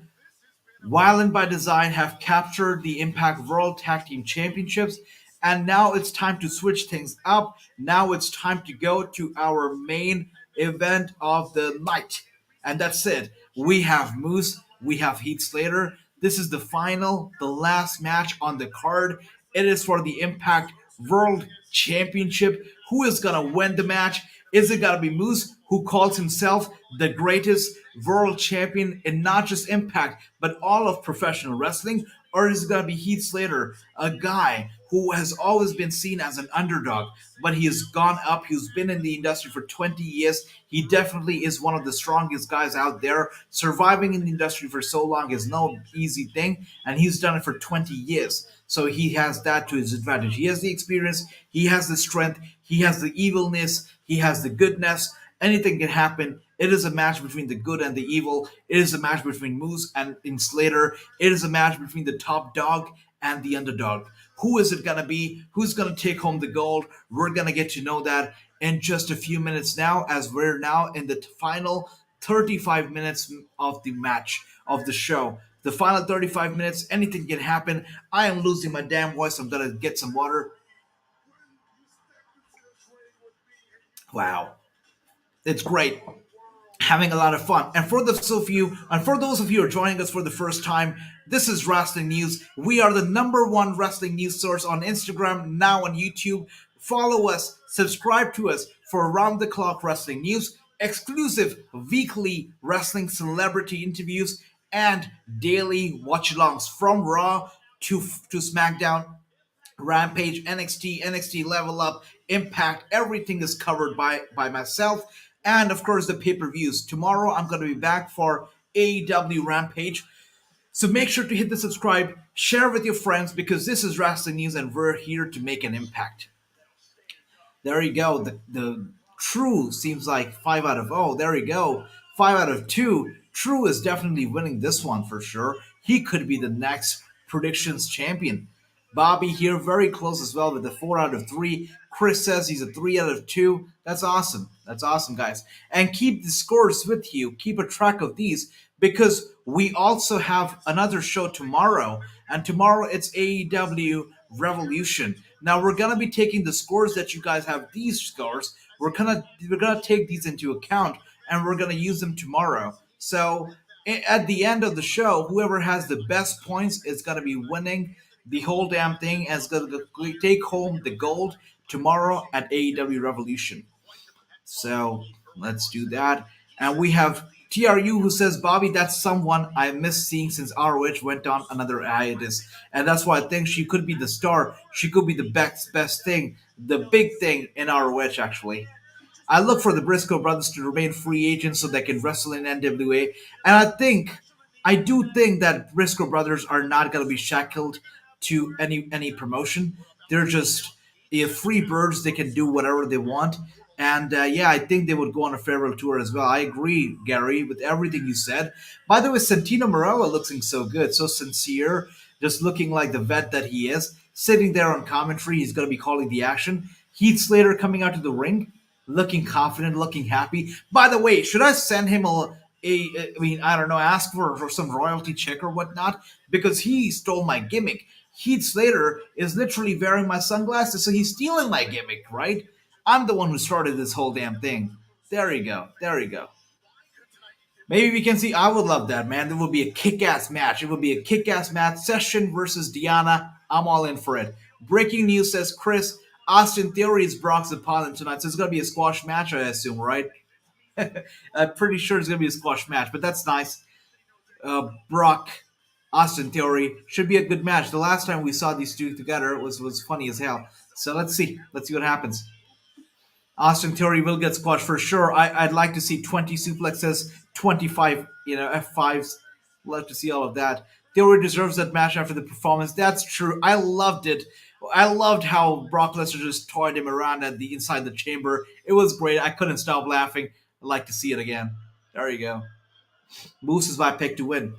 Violent by Design have captured the Impact World Tag Team Championships, and now it's time to switch things up. Now it's time to go to our main event of the night. And that's it. We have Moose, we have Heath Slater. This is the final, the last match on the card. It is for the Impact World Championship. Who is going to win the match? Is it gonna be Moose, who calls himself the greatest world champion in not just Impact, but all of professional wrestling? Or is it gonna be Heath Slater, a guy who has always been seen as an underdog, but he has gone up, he's been in the industry for 20 years. He definitely is one of the strongest guys out there. Surviving in the industry for so long is no easy thing, and he's done it for 20 years. So he has that to his advantage. He has the experience, he has the strength, he has the evilness, he has the goodness. Anything can happen. It is a match between the good and the evil. It is a match between Moose and Slater. It is a match between the top dog and the underdog. Who is it gonna be? Who's gonna take home the gold? We're gonna get to know that in just a few minutes now, as we're now in the final 35 minutes of the match of the show. The final 35 minutes, anything can happen. I am losing my damn voice. I'm gonna get some water. Wow, it's great, having a lot of fun. And for those of you who are joining us for the first time, this is Wrestling News. We are the number one wrestling news source on Instagram, now on YouTube. Follow us, subscribe to us for around the clock wrestling news, exclusive weekly wrestling celebrity interviews, and daily watch-alongs from Raw to SmackDown, Rampage, NXT Level Up, Impact. Everything is covered by myself, and of course the pay-per-views. Tomorrow I'm going to be back for AEW Rampage. So make sure to hit the subscribe, share with your friends, because this is Wrestling News and we're here to make an impact. There you go. The True seems like 5 out of, oh, there you go. 5 out of 2. True is definitely winning this one for sure. He could be the next predictions champion. Bobby here, very close as well with the 4 out of 3. Chris says he's a 3 out of 2. That's awesome. That's awesome, guys. And keep the scores with you. Keep a track of these, because we also have another show tomorrow. And tomorrow it's AEW Revolution. Now we're gonna be taking the scores that you guys have. These scores, we're gonna take these into account, and we're gonna use them tomorrow. So at the end of the show, whoever has the best points is gonna be winning the whole damn thing, and is gonna take home the gold tomorrow at AEW Revolution. So let's do that. And we have TRU, who says, Bobby, that's someone I miss seeing since ROH went on another hiatus. And that's why I think she could be the star. She could be the best thing, the big thing in ROH, actually. I look for the Briscoe brothers to remain free agents so they can wrestle in NWA. And I do think that Briscoe brothers are not going to be shackled to any promotion. They're just free birds. They can do whatever they want. And yeah, I think they would go on a farewell tour as well. I agree, Gary, with everything you said. By the way, Santino Morello looking so good, so sincere, just looking like the vet that he is. Sitting there on commentary, he's going to be calling the action. Heath Slater coming out to the ring, looking confident, looking happy. By the way, should I send him I mean, I don't know, ask for some royalty check or whatnot? Because he stole my gimmick. Heath Slater is literally wearing my sunglasses, so he's stealing my gimmick, right? I'm the one who started this whole damn thing. There you go. There you go. Maybe we can see. I would love that, man. There would be a kick-ass match. It would be a kick-ass match. Session versus Deonna. I'm all in for it. Breaking news, says Chris. Austin Theory is Brock's opponent tonight, so it's gonna be a squash match, I assume, right? I'm pretty sure it's gonna be a squash match, but that's nice. Brock, Austin Theory should be a good match. The last time we saw these two together was funny as hell. So let's see. Let's see what happens. Austin Theory will get squashed for sure. I'd like to see 20 suplexes, 25, F5s. Love to see all of that. Theory deserves that match after the performance. That's true. I loved it. I loved how Brock Lesnar just toyed him around at the inside the chamber. It was great. I couldn't stop laughing. I'd like to see it again. There you go. Moose is my pick to win.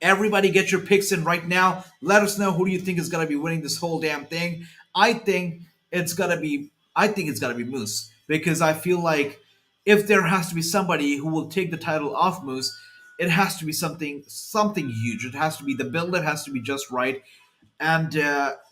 Everybody get your picks in right now. Let us know who do you think is going to be winning this whole damn thing. I think it's going to be Moose, because I feel like if there has to be somebody who will take the title off Moose, it has to be something huge. It has to be, the build up has to be just right. And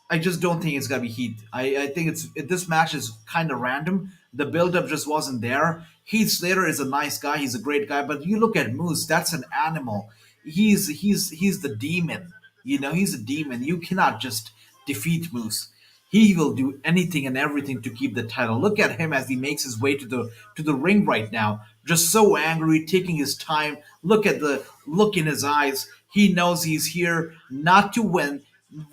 I just don't think it's gonna be Heath. I think this match is kind of random. The build-up just wasn't there. Heath Slater is a nice guy. He's a great guy. But you look at Moose. That's an animal. He's the demon. He's a demon. You cannot just defeat Moose. He will do anything and everything to keep the title. Look at him as he makes his way to the ring right now. Just so angry, taking his time. Look at the look in his eyes. He knows he's here not to win.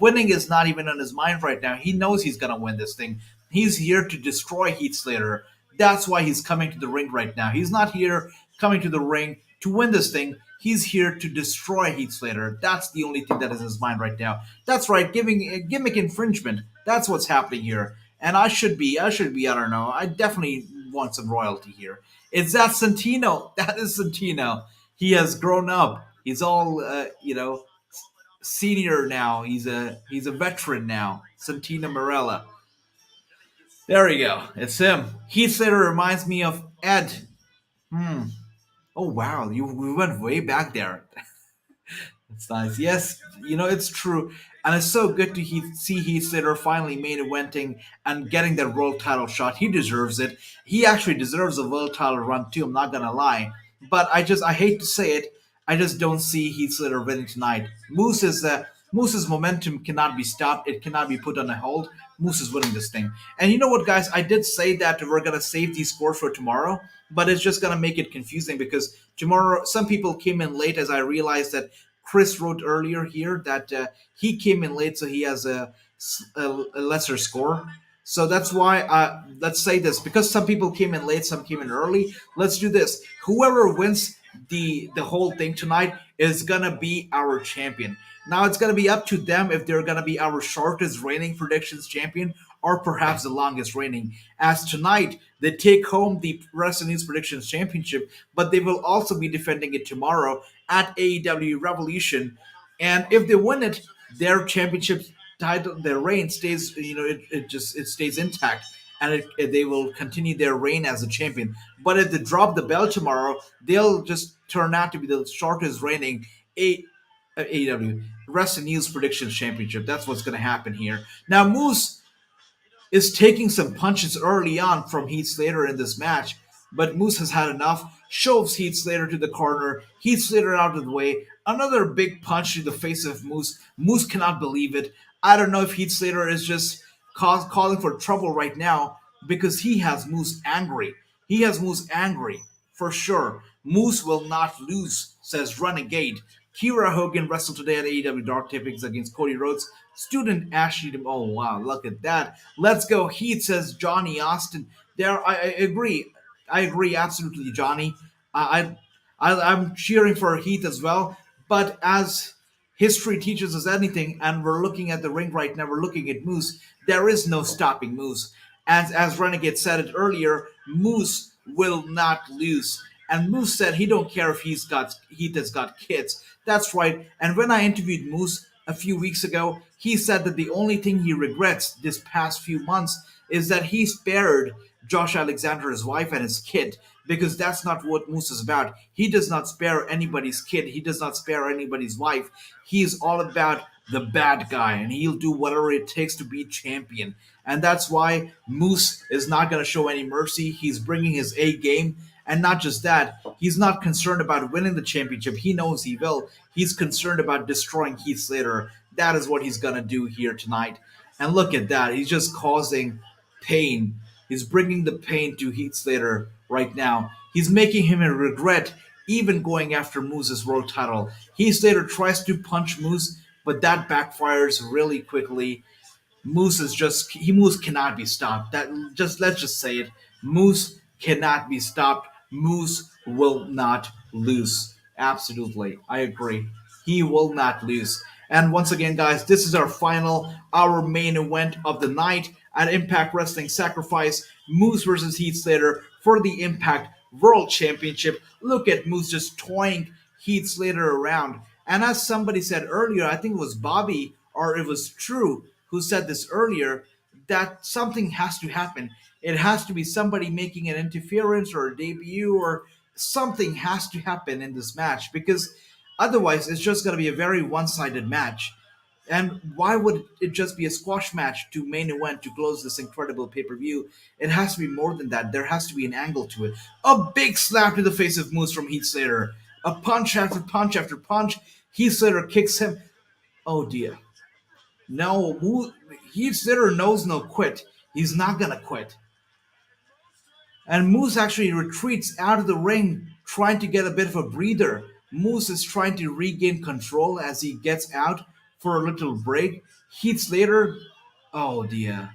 Winning is not even on his mind right now. He knows he's gonna win this thing. He's here to destroy Heath Slater. That's why he's coming to the ring right now. He's not here coming to the ring to win this thing. He's here to destroy Heath Slater. That's the only thing that is in his mind right now. That's right, giving gimmick infringement. That's what's happening here. And I don't know. I definitely want some royalty here. Is that Santino? That is Santino. He has grown up. He's all, senior now. He's a veteran now. Santino Marella. There we go. It's him. Heath Slater reminds me of Ed. Hmm. Oh wow, you we went way back there. It's nice. Yes, it's true. And it's so good to see Heath Slater finally main eventing and getting that world title shot. He deserves it. He actually deserves a world title run too, I'm not gonna lie. But I hate to say it, I just don't see Heath Slater winning tonight. Moose's momentum cannot be stopped, it cannot be put on a hold. Moose is winning this thing. And you know what, guys? I did say that we're gonna save these scores for tomorrow, but it's just gonna make it confusing because tomorrow some people came in late as I realized that Chris wrote earlier here that he came in late, so he has a lesser score. So that's why let's say this because some people came in late, some came in early. Let's do this. Whoever wins the whole thing tonight is gonna be our champion. Now it's gonna be up to them if they're gonna be our shortest reigning predictions champion or perhaps the longest reigning. As tonight they take home the Wrestling News Predictions Championship, but they will also be defending it tomorrow at AEW Revolution. And if they win it, their championship title, their reign stays. It stays intact, and they will continue their reign as a champion. But if they drop the belt tomorrow, they'll just turn out to be the shortest reigning AEW Wrestling News Predictions Championship. That's what's going to happen here. Now, Moose is taking some punches early on from Heath Slater in this match, but Moose has had enough, shoves Heath Slater to the corner, Heath Slater out of the way, another big punch to the face of Moose. Moose cannot believe it. I don't know if Heath Slater is just calling for trouble right now because he has Moose angry. He has Moose angry, for sure. Moose will not lose, says Renegade. Kira Hogan wrestled today at AEW Dark Tapings against Cody Rhodes. Student Ashley. Oh wow, look at that. Let's go. Heath, says Johnny Austin. I agree. I agree absolutely, Johnny. I'm cheering for Heath as well. But as history teaches us anything, and we're looking at the ring right now, we're looking at Moose. There is no stopping Moose. As Renegade said it earlier, Moose will not lose. And Moose said he don't care if Heath has got kids. That's right. And when I interviewed Moose a few weeks ago, he said that the only thing he regrets this past few months is that he spared Josh Alexander, his wife, and his kid, because that's not what Moose is about. He does not spare anybody's kid. He does not spare anybody's wife. He's all about the bad guy, and he'll do whatever it takes to be champion. And that's why Moose is not going to show any mercy. He's bringing his A game. And not just that, he's not concerned about winning the championship. He knows he will. He's concerned about destroying Heath Slater. That is what he's going to do here tonight. And look at that. He's just causing pain. He's bringing the pain to Heath Slater right now. He's making him regret even going after Moose's world title. Heath Slater tries to punch Moose, but that backfires really quickly. Moose cannot be stopped. Let's just say it. Moose cannot be stopped. Moose will not lose. Absolutely. I agree. He will not lose. And once again, guys, this is our main event of the night at Impact Wrestling Sacrifice. Moose versus Heath Slater for the Impact World Championship. Look at Moose just toying Heath Slater around. And as somebody said earlier, I think it was Bobby or it was True who said this earlier, that something has to happen. It has to be somebody making an interference or a debut or something has to happen in this match because otherwise it's just going to be a very one-sided match. And why would it just be a squash match to main event to close this incredible pay-per-view? It has to be more than that. There has to be an angle to it. A big slap to the face of Moose from Heath Slater. A punch after punch after punch. Heath Slater kicks him. Oh dear. No, Heath Slater knows no quit. He's not gonna quit. And Moose actually retreats out of the ring, trying to get a bit of a breather. Moose is trying to regain control as he gets out for a little break. Heath Slater, oh dear.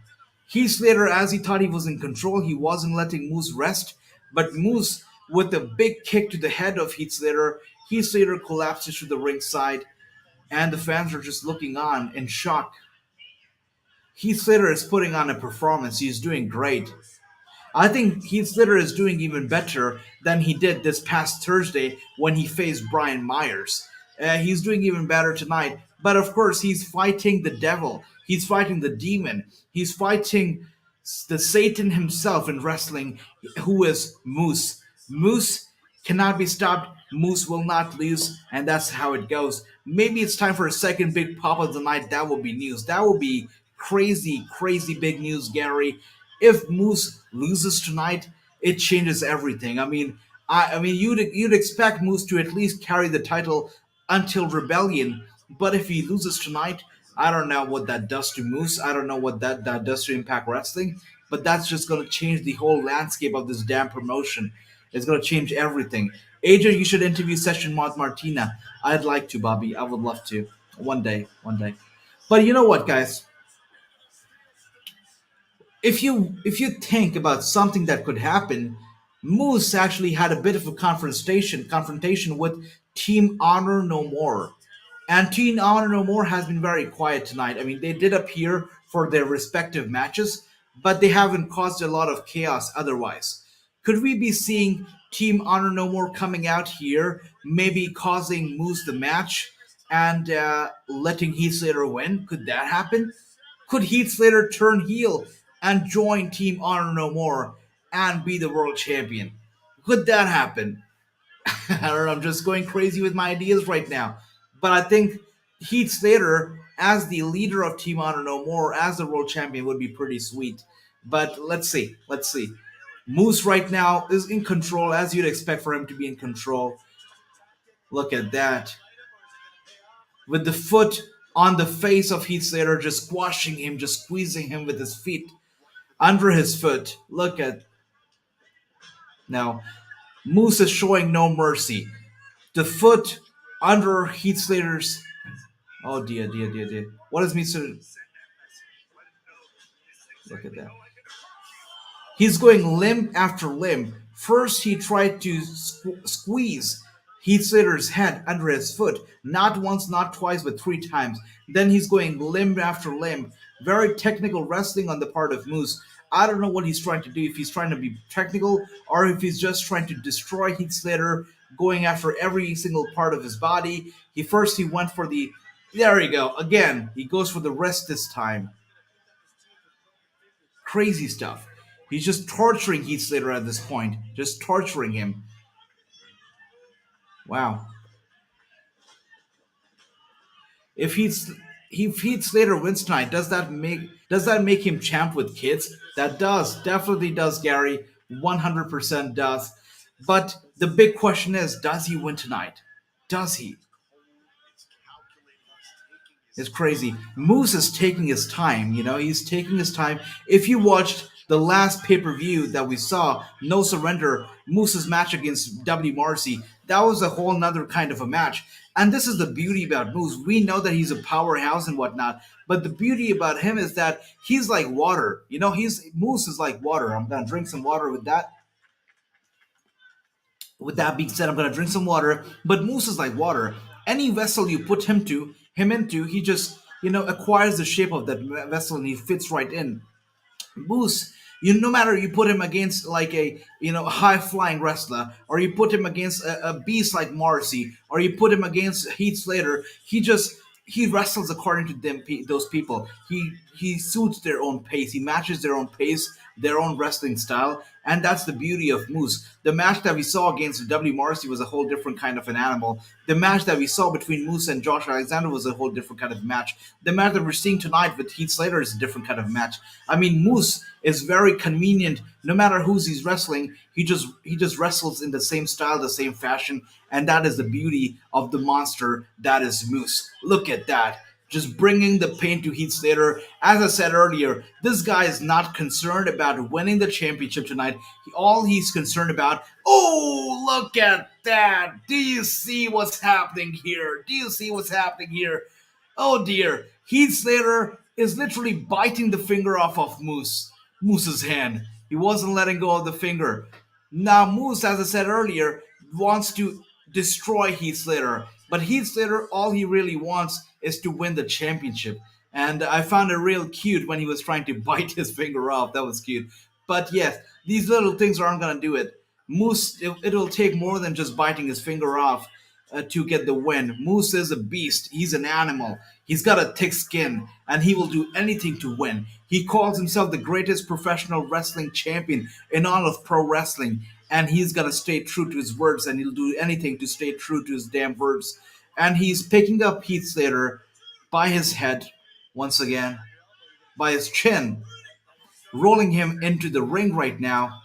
Heath Slater, as he thought he was in control, he wasn't letting Moose rest. But Moose, with a big kick to the head of Heath Slater collapses to the ringside, and the fans are just looking on in shock. Heath Slater is putting on a performance. He's doing great. I think Heath Slater is doing even better than he did this past Thursday when he faced Brian Myers. He's doing even better tonight. But of course, he's fighting the devil. He's fighting the demon. He's fighting the Satan himself in wrestling, who is Moose. Moose cannot be stopped. Moose will not lose, and that's how it goes. Maybe it's time for a second big pop of the night. That will be news. That will be crazy, crazy big news, Gary. If Moose loses tonight, it changes everything. I mean, you'd expect Moose to at least carry the title until Rebellion, but if he loses tonight, I don't know what that does to Moose. I don't know what that does to Impact Wrestling, but that's just gonna change the whole landscape of this damn promotion. It's gonna change everything. AJ, you should interview Session Martina. I'd like to, Bobby. I would love to. One day, one day. But you know what, guys? If you think about something that could happen, Moose actually had a bit of a confrontation with Team Honor No More. And Team Honor No More has been very quiet tonight. I mean, they did appear for their respective matches, but they haven't caused a lot of chaos otherwise. Could we be seeing Team Honor No More coming out here, maybe causing Moose the match and letting Heath Slater win? Could that happen? Could Heath Slater turn heel and join Team Honor No More and be the world champion? Could that happen? I don't know. I'm just going crazy with my ideas right now. But I think Heath Slater, as the leader of Team Honor No More, as the world champion, would be pretty sweet. But let's see. Let's see. Moose right now is in control, as you'd expect for him to be in control. Look at that. With the foot on the face of Heath Slater, just squashing him, just squeezing him with his feet under his foot. Look at now. Moose is showing no mercy. The foot under Heath Slater's. Oh dear, dear, dear, dear. What is Mister? Look at that. He's going limb after limb. First, he tried to squeeze Heath Slater's head under his foot. Not once, not twice, but three times. Then he's going limb after limb. Very technical wrestling on the part of Moose. I don't know what he's trying to do, if he's trying to be technical or if he's just trying to destroy Heath Slater, going after every single part of his body. He went for the. There you go. Again, he goes for the wrist this time. Crazy stuff. He's just torturing Heath Slater at this point. Just torturing him. Wow. If Heath Slater wins tonight, does that make him champ with kids? That does. Definitely does, Gary. 100% does. But the big question is, does he win tonight? Does he? It's crazy. Moose is taking his time, he's taking his time. If you watched the last pay per view that we saw, No Surrender, Moose's match against W. Morrissey, that was a whole nother kind of a match. And this is the beauty about Moose. We know that he's a powerhouse and whatnot, but the beauty about him is that he's like water. Moose is like water. I'm gonna drink some water with that. With that being said, I'm gonna drink some water. But Moose is like water. Any vessel you put him into, he just acquires the shape of that vessel and he fits right in. Moose, no matter you put him against like a high flying wrestler, or you put him against a beast like Morrissey, or you put him against Heath Slater, he wrestles according to those people. He suits their own pace. He matches their own pace, their own wrestling style, and that's the beauty of Moose. The match that we saw against W. Morrissey was a whole different kind of an animal. The match that we saw between Moose and Josh Alexander was a whole different kind of match. The match that we're seeing tonight with Heath Slater is a different kind of match. I mean, Moose is very convenient. No matter who's he's wrestling, he just wrestles in the same style, the same fashion, and that is the beauty of the monster that is Moose. Look at that. just bringing the pain to Heath Slater. As I said earlier, this guy is not concerned about winning the championship tonight. All he's concerned about, oh, look at that. Do you see what's happening here? Do you see what's happening here? Oh dear. Heath Slater is literally biting the finger off of Moose's hand. He wasn't letting go of the finger. Now, Moose, as I said earlier, wants to destroy Heath Slater. But Heath Slater, all he really wants is to win the championship. And I found it real cute when he was trying to bite his finger off. That was cute. But yes, these little things aren't going to do it. Moose, it'll take more than just biting his finger off to get the win. Moose is a beast. He's an animal. He's got a thick skin, and he will do anything to win. He calls himself the greatest professional wrestling champion in all of pro wrestling, and he's gonna stay true to his words, and he'll do anything to stay true to his damn words. And he's picking up Heath Slater by his head once again, by his chin, rolling him into the ring right now.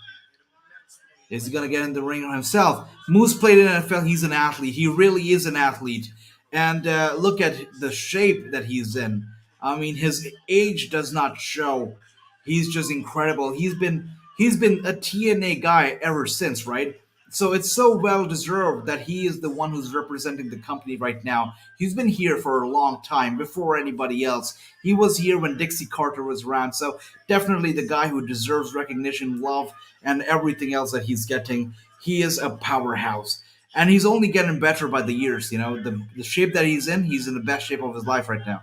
Is he gonna get in the ring himself? Moose played in NFL. He's an athlete. He really is an athlete. And look at the shape that he's in. I mean, his age does not show. He's just incredible. He's been a TNA guy ever since, right? So it's so well deserved that he is the one who's representing the company right now. He's been here for a long time before anybody else. He was here when Dixie Carter was around. So definitely the guy who deserves recognition, love, and everything else that he's getting. He is a powerhouse. And he's only getting better by the years, you know. The shape that he's in the best shape of his life right now.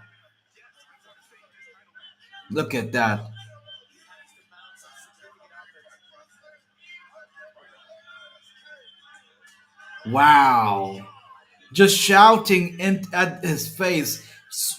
Look at that. Wow. Just shouting at his face,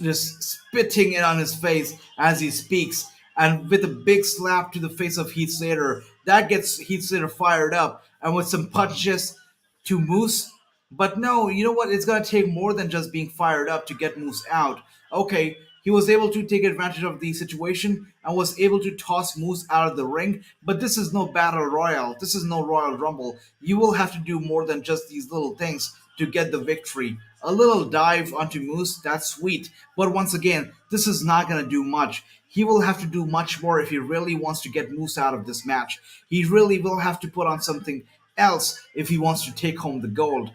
just spitting it on his face as he speaks, and with a big slap to the face of Heath Slater. That gets Heath Slater fired up, and with some punches to Moose. But no, you know what? It's gonna take more than just being fired up to get Moose out. Okay, he was able to take advantage of the situation and was able to toss Moose out of the ring. But this is no battle royal. This is no Royal Rumble. You will have to do more than just these little things to get the victory. A little dive onto Moose, that's sweet. But once again, this is not going to do much. He will have to do much more if he really wants to get Moose out of this match. He really will have to put on something else if he wants to take home the gold.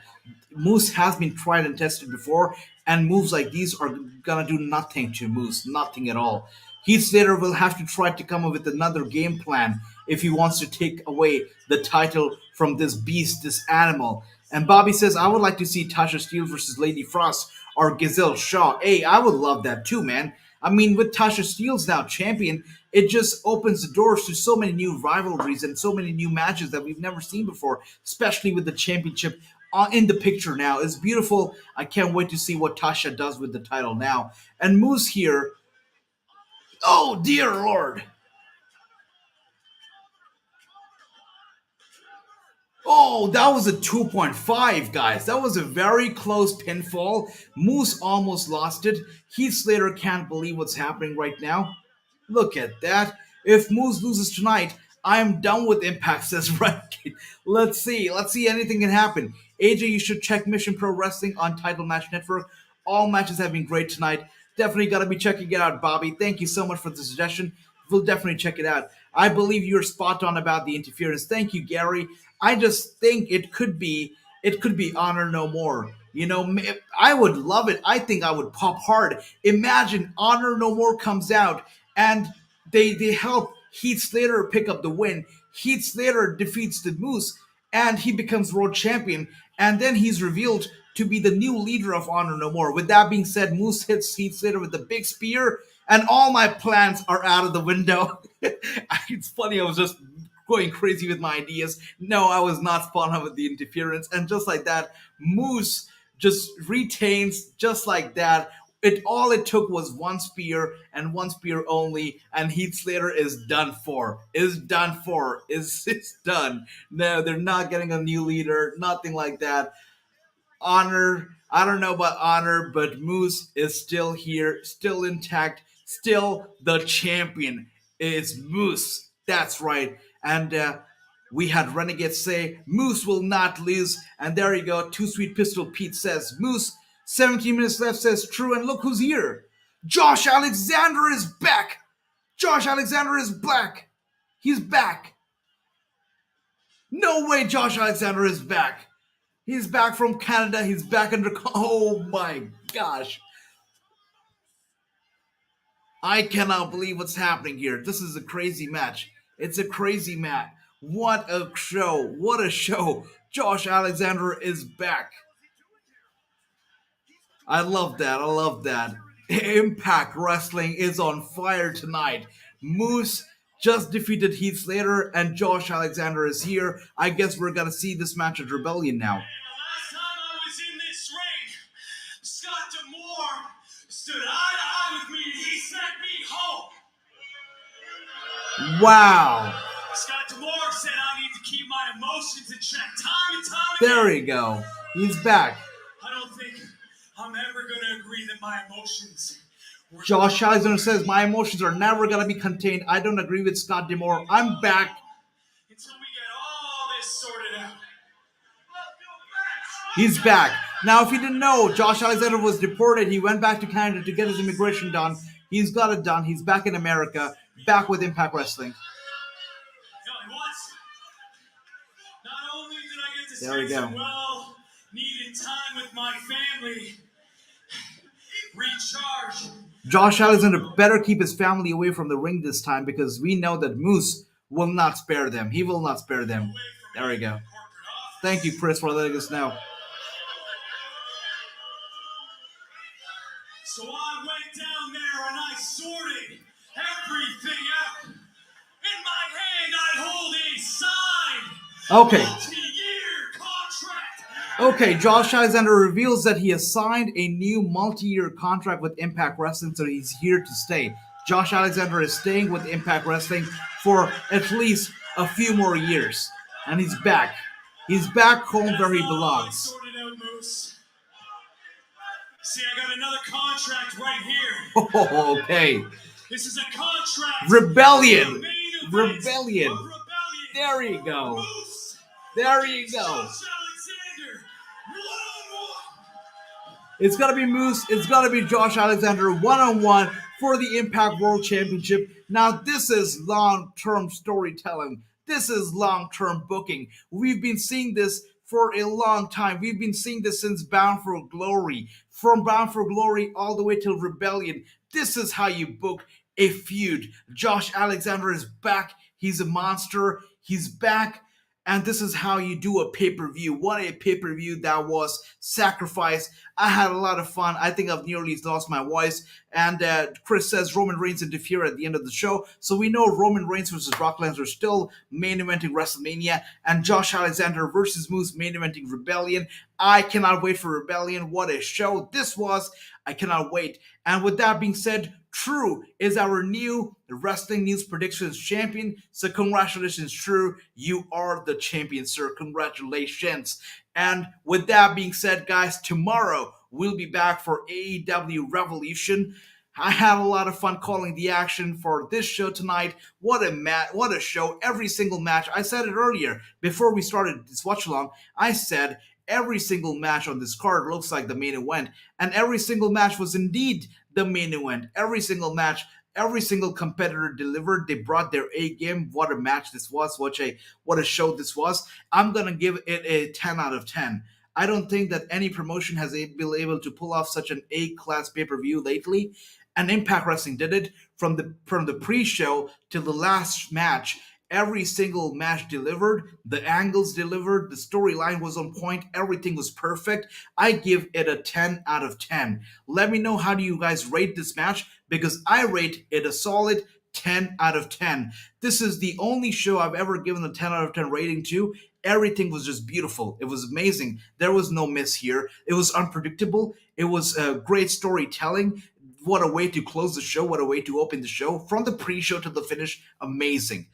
Moose has been tried and tested before, and moves like these are gonna do nothing to Moose, nothing at all. Heath Slater will have to try to come up with another game plan if he wants to take away the title from this beast, this animal. And Bobby says, I would like to see Tasha Steelz versus Lady Frost or Giselle Shaw. Hey, I would love that too, man. I mean, with Tasha Steelz now champion, it just opens the doors to so many new rivalries and so many new matches that we've never seen before, especially with the championship in the picture now. It's beautiful. I can't wait to see what Tasha does with the title now. And Moose here, oh dear lord. Oh, that was a 2.5, guys. That was a very close pinfall. Moose almost lost it. Heath Slater can't believe what's happening right now. Look at that. If Moose loses tonight, I'm done with Impact, says Rankin. Let's see. Let's see. Anything can happen. AJ, you should check Mission Pro Wrestling on Title Match Network. All matches have been great tonight. Definitely got to be checking it out, Bobby. Thank you so much for the suggestion. We'll definitely check it out. I believe you're spot on about the interference. Thank you, Gary. I just think it could be Honor No More. You know, I would love it. I think I would pop hard. Imagine Honor No More comes out and they help Heath Slater pick up the win. Heath Slater defeats the Moose and he becomes world champion. And then he's revealed to be the new leader of Honor No More. With that being said, Moose hits Heath Slater with the big spear, and all my plans are out of the window. It's funny, I was just going crazy with my ideas. No, I was not spot on with the interference. And just like that, Moose just retains just like that. It took was one spear and one spear only, and Heath Slater is done for. Is done for. It's done. No, they're not getting a new leader, nothing like that. Honor, I don't know about Honor, but Moose is still here, still intact, still the champion. Is Moose. That's right. And we had Renegade say, Moose will not lose. And there you go. Too Sweet Pistol Pete says, Moose, 17 minutes left says true. And look who's here. Josh Alexander is back. Josh Alexander is back. He's back. No way Josh Alexander is back. He's back from Canada. He's back under... Oh my gosh. I cannot believe what's happening here. This is a crazy match. It's a crazy match. What a show. What a show. Josh Alexander is back. I love that. I love that. Impact Wrestling is on fire tonight. Moose just defeated Heath Slater and Josh Alexander is here. I guess we're going to see this match at Rebellion now. Last time I was in this ring, Scott D'Amore stood eye to eye with me and he sent me home. Wow. Scott D'Amore said I need to keep my emotions in check time and time again. There we go. He's back. I don't think I'm ever going to agree that my emotions... Josh Alexander says, my emotions are never going to be contained. I don't agree with Scott D'Amore. I'm back. Until we get all this sorted out. He's back. Now, if you didn't know, Josh Alexander was deported. He went back to Canada to get his immigration done. He's got it done. He's back in America, back with Impact Wrestling. Not only did I get to There we spend go. some well-needed time with my family, recharge. Josh Alexander better keep his family away from the ring this time because we know that Moose will not spare them. He will not spare them. There we go. Thank you, Chris, for letting us know. So I went down there and I sorted everything out. In my hand, I hold a signed Okay. multi-year contract. Okay, Josh Alexander reveals that he has signed a new multi-year contract with Impact Wrestling, so he's here to stay. Josh Alexander is staying with Impact Wrestling for at least a few more years. And he's back. He's back home where he belongs. Sorted out, Moose. See, I got another contract right here. Oh, okay. This is a contract. Rebellion. for the main event Rebellion. of Rebellion. There you go. Moose There you against go. Josh Alexander. One-on-one. It's gonna be Moose. It's gonna be Josh Alexander one-on-one for the Impact World Championship. Now, this is long-term storytelling. This is long-term booking. We've been seeing this for a long time. We've been seeing this since Bound for Glory. From Bound for Glory all the way till Rebellion. This is how you book a feud. Josh Alexander is back. He's a monster. He's back. And this is how you do a pay-per-view. What a pay-per-view that was. Sacrifice. I had a lot of fun. I think I've nearly lost my voice. And Chris says Roman Reigns interfere at the end of the show. So we know Roman Reigns versus Brock Lesnar still main eventing WrestleMania. And Josh Alexander versus Moose main eventing Rebellion. I cannot wait for Rebellion. What a show this was. I cannot wait. And with that being said, True is our new Wrestling News Predictions champion. So congratulations, True. You are the champion, sir. Congratulations. And with that being said, guys, tomorrow we'll be back for AEW Revolution. I had a lot of fun calling the action for this show tonight. What a show. Every single match. I said it earlier before we started this watch-along. I said every single match on this card looks like the main event. And every single match was indeed the main event. Every single match, every single competitor delivered. They brought their A game. What a match this was. What a show this was. I'm going to give it a 10 out of 10. I don't think that any promotion has been able to pull off such an A-class pay-per-view lately. And Impact Wrestling did it from the pre-show till the last match. Every single match delivered, the angles delivered, the storyline was on point, everything was perfect. I give it a 10 out of 10. Let me know how do you guys rate this match, because I rate it a solid 10 out of 10. This is the only show I've ever given a 10 out of 10 rating to. Everything was just beautiful. It was amazing. There was no miss here. It was unpredictable. It was great storytelling. What a way to close the show. What a way to open the show. From the pre-show to the finish, amazing.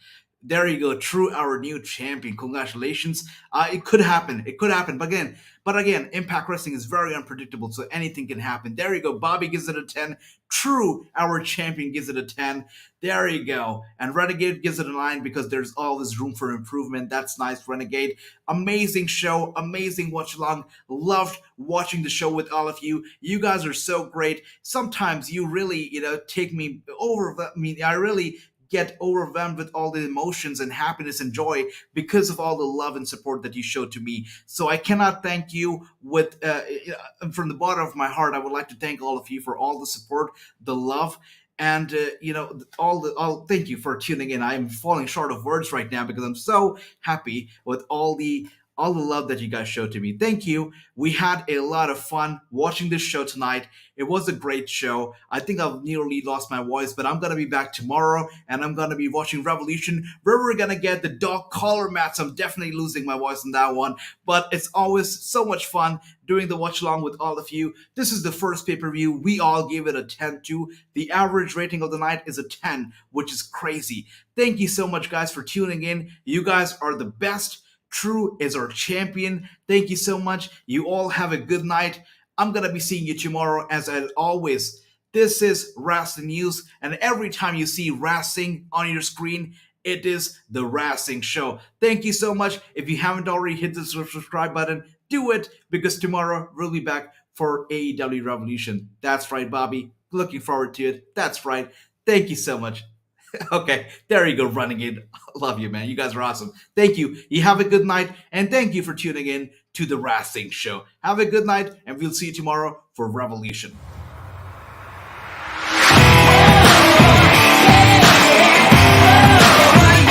There you go, True, our new champion. Congratulations. It could happen. It could happen. But again, Impact Wrestling is very unpredictable, so anything can happen. There you go. Bobby gives it a 10. True, our champion, gives it a 10. There you go. And Renegade gives it a 9 because there's always room for improvement. That's nice, Renegade. Amazing show. Amazing watch along. Loved watching the show with all of you. You guys are so great. Sometimes you really, take me over. I mean, I really get overwhelmed with all the emotions and happiness and joy because of all the love and support that you showed to me. So I cannot thank you from the bottom of my heart. I would like to thank all of you for all the support, the love, and all. Thank you for tuning in. I'm falling short of words right now because I'm so happy with all the love that you guys showed to me. Thank you. We had a lot of fun watching this show tonight. It was a great show. I think I've nearly lost my voice, but I'm going to be back tomorrow and I'm going to be watching Revolution where we're going to get the dog collar match. I'm definitely losing my voice on that one, but it's always so much fun doing the watch along with all of you. This is the first pay per view. We all gave it a 10 too. The average rating of the night is a 10, which is crazy. Thank you so much, guys, for tuning in. You guys are the best. True is our champion. Thank you so much. You all have a good night. I'm going to be seeing you tomorrow as always. This is Wrestling News, and every time you see Wrassing on your screen, it is the Wrassing Show. Thank you so much. If you haven't already hit the subscribe button, do it because tomorrow we'll be back for AEW Revolution. That's right, Bobby. Looking forward to it. That's right. Thank you so much. Okay, there you go, running in. Love you, man. You guys are awesome. Thank you. You have a good night, and thank you for tuning in to the Wrestling Show. Have a good night, and we'll see you tomorrow for Revolution.